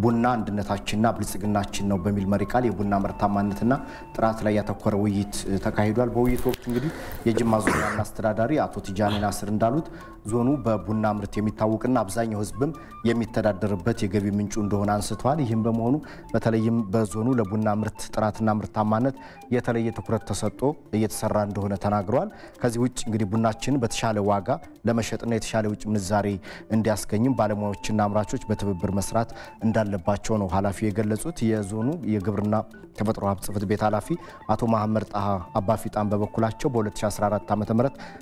ቡና አንድነታችንና ብልጽግናችን ነው በሚል መሪ ቃል የቡና ምርታማነትና ጥራት ላይ ያተኮረ ውይይት ተካሂዷል። በውይይቱ ወቅት እንግዲህ የጅማ ዞን ዋና አስተዳዳሪ አቶ ቲጃኒ ናስር እንዳሉት ዞኑ በቡና ምርት የሚታወቅና አብዛኛው ሕዝብም የሚተዳደርበት የገቢ ምንጩ እንደሆነ አንስተዋል። ይህም በመሆኑ በተለይም በዞኑ ለቡና ምርት ጥራትና ምርታማነት የተለየ ትኩረት ተሰጥቶ እየተሰራ እንደሆነ ተናግረዋል። ከዚህ ውጭ እንግዲህ ቡናችንን በተሻለ ዋጋ ለመሸጥና የተሻለ ውጭ ምንዛሬ እንዲያስገኝም ባለሙያዎችና አምራቾች በትብብር መስራት እንዳለባቸው ነው ኃላፊው የገለጹት። የዞኑ የግብርና ተፈጥሮ ሀብት ጽሕፈት ቤት ኃላፊ አቶ መሐመድ ጣሃ አባፊጣን በበኩላቸው በ2014 ዓ.ም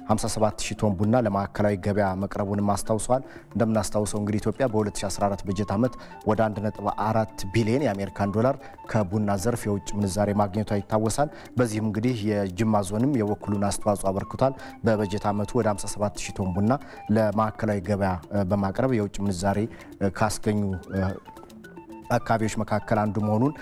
57000 ቶን ቡና ለማዕከላዊ ገበያ መቅረቡንም አስታውሰዋል። እንደምናስታውሰው እንግዲህ ኢትዮጵያ በ2014 በጀት ዓመት ወደ 1.4 ቢሊዮን የአሜሪካን ዶላር ከቡና ዘርፍ የውጭ ምንዛሬ ማግኘቷ ይታወሳል። በዚህም እንግዲህ የጅማ ዞንም የበኩሉን አስተዋጽኦ አበርክቷል። በበጀት ዓመቱ ወደ 57000 ቶን ቡና ለማዕከላዊ ገበያ በማቅረብ የውጭ ምንዛሬ ካስገኙ አካባቢዎች መካከል አንዱ መሆኑን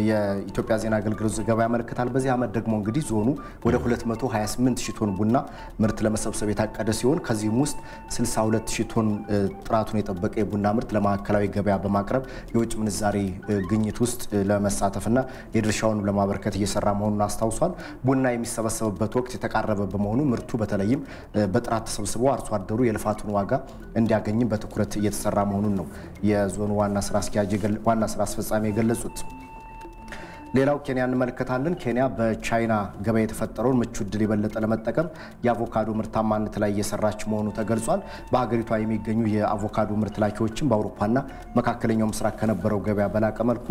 የኢትዮጵያ ዜና አገልግሎት ዘገባ ያመለክታል። በዚህ ዓመት ደግሞ እንግዲህ ዞኑ ወደ 228000 ቶን ቡና ምርት ለመሰብሰብ የታቀደ ሲሆን ከዚህም ውስጥ 62000 ቶን ጥራቱን የጠበቀ የቡና ምርት ለማዕከላዊ ገበያ በማቅረብ የውጭ ምንዛሬ ግኝት ውስጥ ለመሳተፍና የድርሻውን ለማበርከት እየሰራ መሆኑን አስታውሷል። ቡና የሚሰበሰብበት ወቅት የተቃረበ በመሆኑ ምርቱ በተለይም በጥራት ተሰብስቦ አርሶ አደሩ የልፋቱን ዋጋ እንዲያገኝም በትኩረት እየተሰራ መሆኑን ነው የዞኑ ዋና ስራ አስኪያጅ ዋና ስራ አስፈጻሚ የገለጹት። ሌላው ኬንያ እንመለከታለን። ኬንያ በቻይና ገበያ የተፈጠረውን ምቹ ዕድል የበለጠ ለመጠቀም የአቮካዶ ምርታማነት ላይ እየሰራች መሆኑ ተገልጿል። በሀገሪቷ የሚገኙ የአቮካዶ ምርት ላኪዎችም በአውሮፓና መካከለኛው ምስራቅ ከነበረው ገበያ በላቀ መልኩ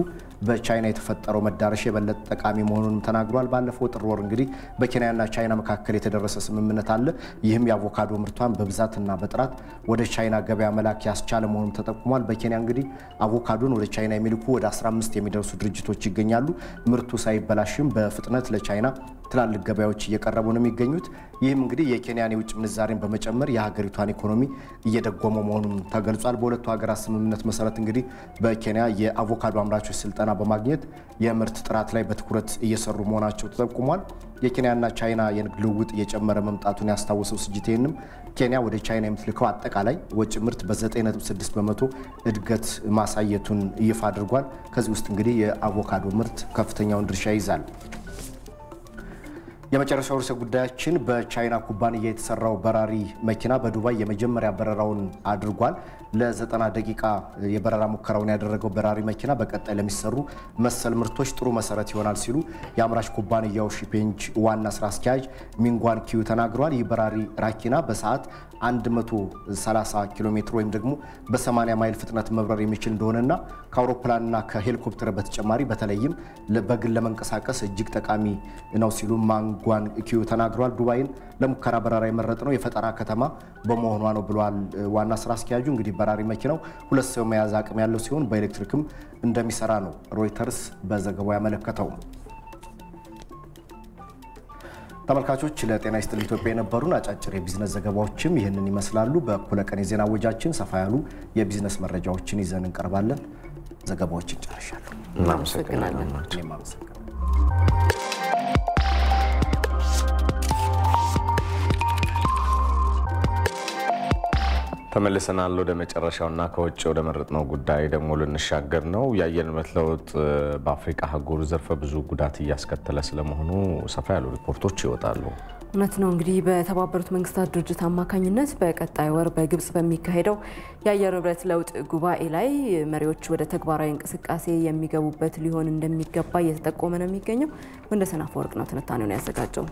በቻይና የተፈጠረው መዳረሻ የበለጠ ጠቃሚ መሆኑንም ተናግሯል። ባለፈው ጥር ወር እንግዲህ በኬንያና ቻይና መካከል የተደረሰ ስምምነት አለ። ይህም የአቮካዶ ምርቷን በብዛትና በጥራት ወደ ቻይና ገበያ መላክ ያስቻለ መሆኑን ተጠቁሟል። በኬንያ እንግዲህ አቮካዶን ወደ ቻይና የሚልኩ ወደ 15 የሚደርሱ ድርጅቶች ይገኛሉ። ምርቱ ሳይበላሽም በፍጥነት ለቻይና ትላልቅ ገበያዎች እየቀረቡ ነው የሚገኙት። ይህም እንግዲህ የኬንያን የውጭ ምንዛሬን በመጨመር የሀገሪቷን ኢኮኖሚ እየደጎመ መሆኑን ተገልጿል። በሁለቱ ሀገራት ስምምነት መሰረት እንግዲህ በኬንያ የአቮካዶ አምራቾች ስልጠና በማግኘት የምርት ጥራት ላይ በትኩረት እየሰሩ መሆናቸው ተጠቁሟል። የኬንያና ቻይና የንግድ ልውውጥ እየጨመረ መምጣቱን ያስታወሰው ስጅቴንም ኬንያ ወደ ቻይና የምትልከው አጠቃላይ ወጪ ምርት በ9.6 በመቶ እድገት ማሳየቱን ይፋ አድርጓል። ከዚህ ውስጥ እንግዲህ የአቮካዶ ምርት ከፍተኛውን ድርሻ ይዛል። የመጨረሻው ርዕሰ ጉዳያችን በቻይና ኩባንያ የተሰራው በራሪ መኪና በዱባይ የመጀመሪያ በረራውን አድርጓል። ለ90 ደቂቃ የበረራ ሙከራውን ያደረገው በራሪ መኪና በቀጣይ ለሚሰሩ መሰል ምርቶች ጥሩ መሰረት ይሆናል ሲሉ የአምራች ኩባንያው ሺፔንጅ ዋና ስራ አስኪያጅ ሚንጓን ኪዩ ተናግረዋል። ይህ በራሪ መኪና በሰዓት 130 ኪሎ ሜትር ወይም ደግሞ በ80 ማይል ፍጥነት መብረር የሚችል እንደሆነና ከአውሮፕላንና ከሄሊኮፕተር በተጨማሪ በተለይም በግል ለመንቀሳቀስ እጅግ ጠቃሚ ነው ሲሉ ሚንጓን ኪዩ ተናግረዋል። ዱባይን ለሙከራ በረራ የመረጥነው የፈጠራ ከተማ በመሆኗ ነው ብለዋል ዋና ስራ አስኪያጁ። እንግዲህ በራሪ መኪናው 2 ሰው መያዝ አቅም ያለው ሲሆን በኤሌክትሪክም እንደሚሰራ ነው ሮይተርስ በዘገባው ያመለከተው። ተመልካቾች ለጤና ይስጥልኝ ኢትዮጵያ የነበሩን አጫጭር የቢዝነስ ዘገባዎችም ይህንን ይመስላሉ። በእኩለ ቀን የዜና ወጃችን ሰፋ ያሉ የቢዝነስ መረጃዎችን ይዘን እንቀርባለን። ዘገባዎችን ጨርሻለሁ። እናመሰግናለን። ተመልሰናል። ወደ መጨረሻውና ከውጭ ወደ መረጥነው ጉዳይ ደግሞ ልንሻገር ነው። የአየር ንብረት ለውጥ በአፍሪካ አህጉር ዘርፈ ብዙ ጉዳት እያስከተለ ስለመሆኑ ሰፋ ያሉ ሪፖርቶች ይወጣሉ። እውነት ነው። እንግዲህ በተባበሩት መንግስታት ድርጅት አማካኝነት በቀጣይ ወር በግብጽ በሚካሄደው የአየር ንብረት ለውጥ ጉባኤ ላይ መሪዎች ወደ ተግባራዊ እንቅስቃሴ የሚገቡበት ሊሆን እንደሚገባ እየተጠቆመ ነው የሚገኘው። ወንደሰን አፈወርቅ ነው ትንታኔውን ያዘጋጀው።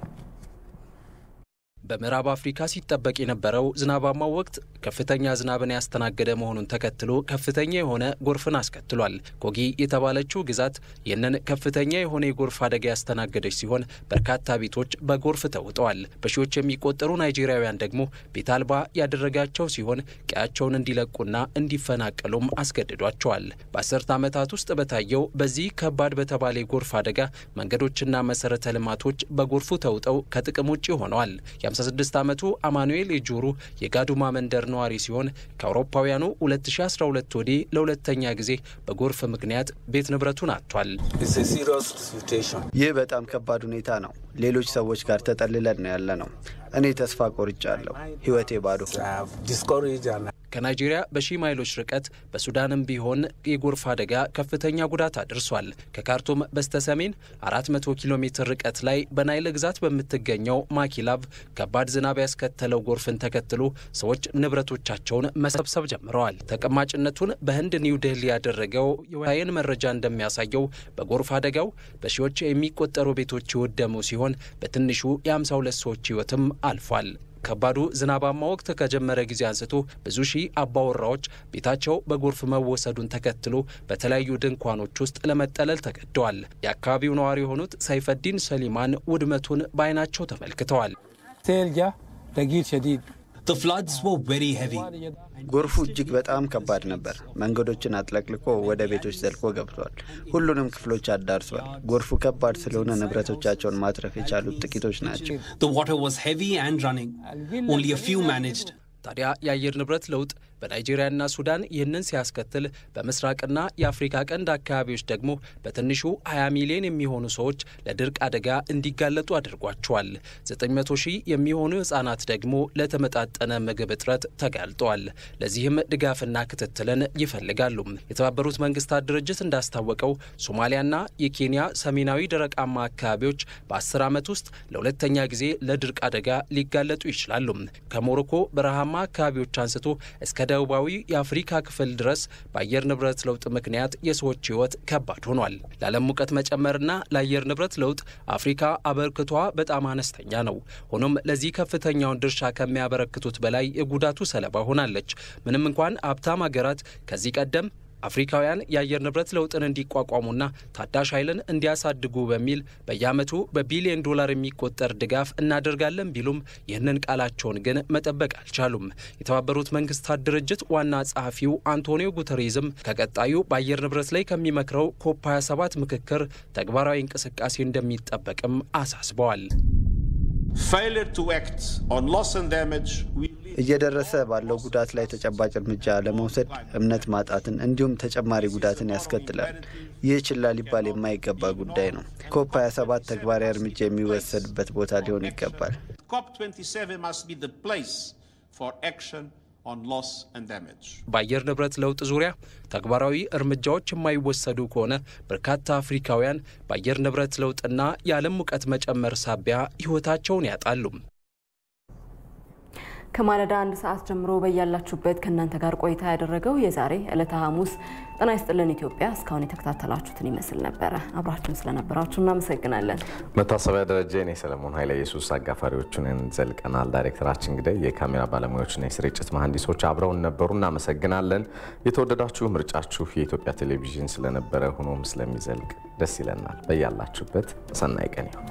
በምዕራብ አፍሪካ ሲጠበቅ የነበረው ዝናባማው ወቅት ከፍተኛ ዝናብን ያስተናገደ መሆኑን ተከትሎ ከፍተኛ የሆነ ጎርፍን አስከትሏል። ኮጊ የተባለችው ግዛት ይህንን ከፍተኛ የሆነ የጎርፍ አደጋ ያስተናገደች ሲሆን በርካታ ቤቶች በጎርፍ ተውጠዋል። በሺዎች የሚቆጠሩ ናይጄሪያውያን ደግሞ ቤት አልባ ያደረጋቸው ሲሆን ቀያቸውን እንዲለቁና እንዲፈናቀሉም አስገድዷቸዋል። በ10 ዓመታት ውስጥ በታየው በዚህ ከባድ በተባለ የጎርፍ አደጋ መንገዶችና መሰረተ ልማቶች በጎርፉ ተውጠው ከጥቅም ውጭ ሆነዋል። የ56 ዓመቱ አማኑኤል ኢጁሩ የጋዱማ መንደር ነዋሪ ሲሆን ከአውሮፓውያኑ 2012 ወዲህ ለሁለተኛ ጊዜ በጎርፍ ምክንያት ቤት ንብረቱን አጥቷል። ይህ በጣም ከባድ ሁኔታ ነው። ሌሎች ሰዎች ጋር ተጠልለን ነው ያለነው። እኔ ተስፋ ቆርጫለሁ። ህይወቴ ባዶ ሆነ። ከናይጄሪያ በሺህ ማይሎች ርቀት በሱዳንም ቢሆን የጎርፍ አደጋ ከፍተኛ ጉዳት አድርሷል። ከካርቱም በስተሰሜን 400 ኪሎ ሜትር ርቀት ላይ በናይል ግዛት በምትገኘው ማኪላቭ ከባድ ዝናብ ያስከተለው ጎርፍን ተከትሎ ሰዎች ንብረቶቻቸውን መሰብሰብ ጀምረዋል። ተቀማጭነቱን በህንድ ኒው ዴሊ ያደረገው የዋይን መረጃ እንደሚያሳየው በጎርፍ አደጋው በሺዎች የሚቆጠሩ ቤቶች የወደሙ ሲሆን በትንሹ የ52 ሰዎች ህይወትም አልፏል። ከባዱ ዝናባማ ወቅት ከጀመረ ጊዜ አንስቶ ብዙ ሺህ አባወራዎች ቤታቸው በጎርፍ መወሰዱን ተከትሎ በተለያዩ ድንኳኖች ውስጥ ለመጠለል ተገደዋል። የአካባቢው ነዋሪ የሆኑት ሰይፈዲን ሰሊማን ውድመቱን በአይናቸው ተመልክተዋል። ጎርፉ እጅግ በጣም ከባድ ነበር። መንገዶችን አጥለቅልቆ ወደ ቤቶች ዘልቆ ገብቷል። ሁሉንም ክፍሎች አዳርሷል። ጎርፉ ከባድ ስለሆነ ንብረቶቻቸውን ማትረፍ የቻሉት ጥቂቶች ናቸው። ታዲያ የአየር ንብረት ለውጥ በናይጄሪያና ሱዳን ይህንን ሲያስከትል በምስራቅና የአፍሪካ ቀንድ አካባቢዎች ደግሞ በትንሹ 20 ሚሊዮን የሚሆኑ ሰዎች ለድርቅ አደጋ እንዲጋለጡ አድርጓቸዋል። 900 ሺህ የሚሆኑ ህጻናት ደግሞ ለተመጣጠነ ምግብ እጥረት ተጋልጠዋል። ለዚህም ድጋፍና ክትትልን ይፈልጋሉ። የተባበሩት መንግስታት ድርጅት እንዳስታወቀው ሶማሊያና የኬንያ ሰሜናዊ ደረቃማ አካባቢዎች በ10 ዓመት ውስጥ ለሁለተኛ ጊዜ ለድርቅ አደጋ ሊጋለጡ ይችላሉ። ከሞሮኮ በረሃማ አካባቢዎች አንስቶ እስከ ደቡባዊ የአፍሪካ ክፍል ድረስ በአየር ንብረት ለውጥ ምክንያት የሰዎች ህይወት ከባድ ሆኗል። ለዓለም ሙቀት መጨመርና ለአየር ንብረት ለውጥ አፍሪካ አበርክቷ በጣም አነስተኛ ነው። ሆኖም ለዚህ ከፍተኛውን ድርሻ ከሚያበረክቱት በላይ የጉዳቱ ሰለባ ሆናለች። ምንም እንኳን ሀብታም ሀገራት ከዚህ ቀደም አፍሪካውያን የአየር ንብረት ለውጥን እንዲቋቋሙና ታዳሽ ኃይልን እንዲያሳድጉ በሚል በየዓመቱ በቢሊዮን ዶላር የሚቆጠር ድጋፍ እናደርጋለን ቢሉም ይህንን ቃላቸውን ግን መጠበቅ አልቻሉም። የተባበሩት መንግስታት ድርጅት ዋና ጸሐፊው አንቶኒዮ ጉተሬዝም ከቀጣዩ በአየር ንብረት ላይ ከሚመክረው ኮፕ 27 ምክክር ተግባራዊ እንቅስቃሴ እንደሚጠበቅም አሳስበዋል። እየደረሰ ባለው ጉዳት ላይ ተጨባጭ እርምጃ ለመውሰድ እምነት ማጣትን እንዲሁም ተጨማሪ ጉዳትን ያስከትላል። ይህ ችላ ሊባል የማይገባ ጉዳይ ነው። ኮፕ 27 ተግባራዊ እርምጃ የሚወሰድበት ቦታ ሊሆን ይገባል። በአየር ንብረት ለውጥ ዙሪያ ተግባራዊ እርምጃዎች የማይወሰዱ ከሆነ በርካታ አፍሪካውያን በአየር ንብረት ለውጥና የዓለም ሙቀት መጨመር ሳቢያ ህይወታቸውን ያጣሉ። ከማለዳ 1 ሰዓት ጀምሮ በያላችሁበት ከእናንተ ጋር ቆይታ ያደረገው የዛሬ ዕለተ ሐሙስ ጤና ይስጥልን ኢትዮጵያ እስካሁን የተከታተላችሁትን ይመስል ነበረ። አብራችሁን ስለነበራችሁ እናመሰግናለን። መታሰቢያ ደረጃ እኔ ሰለሞን ኃይለ ኢየሱስ አጋፋሪዎቹን እንዘልቀናል። ዳይሬክተራችን እንግዲህ የካሜራ ባለሙያዎችና የስርጭት መሐንዲሶች አብረውን ነበሩ። እናመሰግናለን። የተወደዳችሁ ምርጫችሁ የኢትዮጵያ ቴሌቪዥን ስለነበረ ሆኖም ስለሚዘልቅ ደስ ይለናል። በያላችሁበት ሰናይ ቀን ይሁን።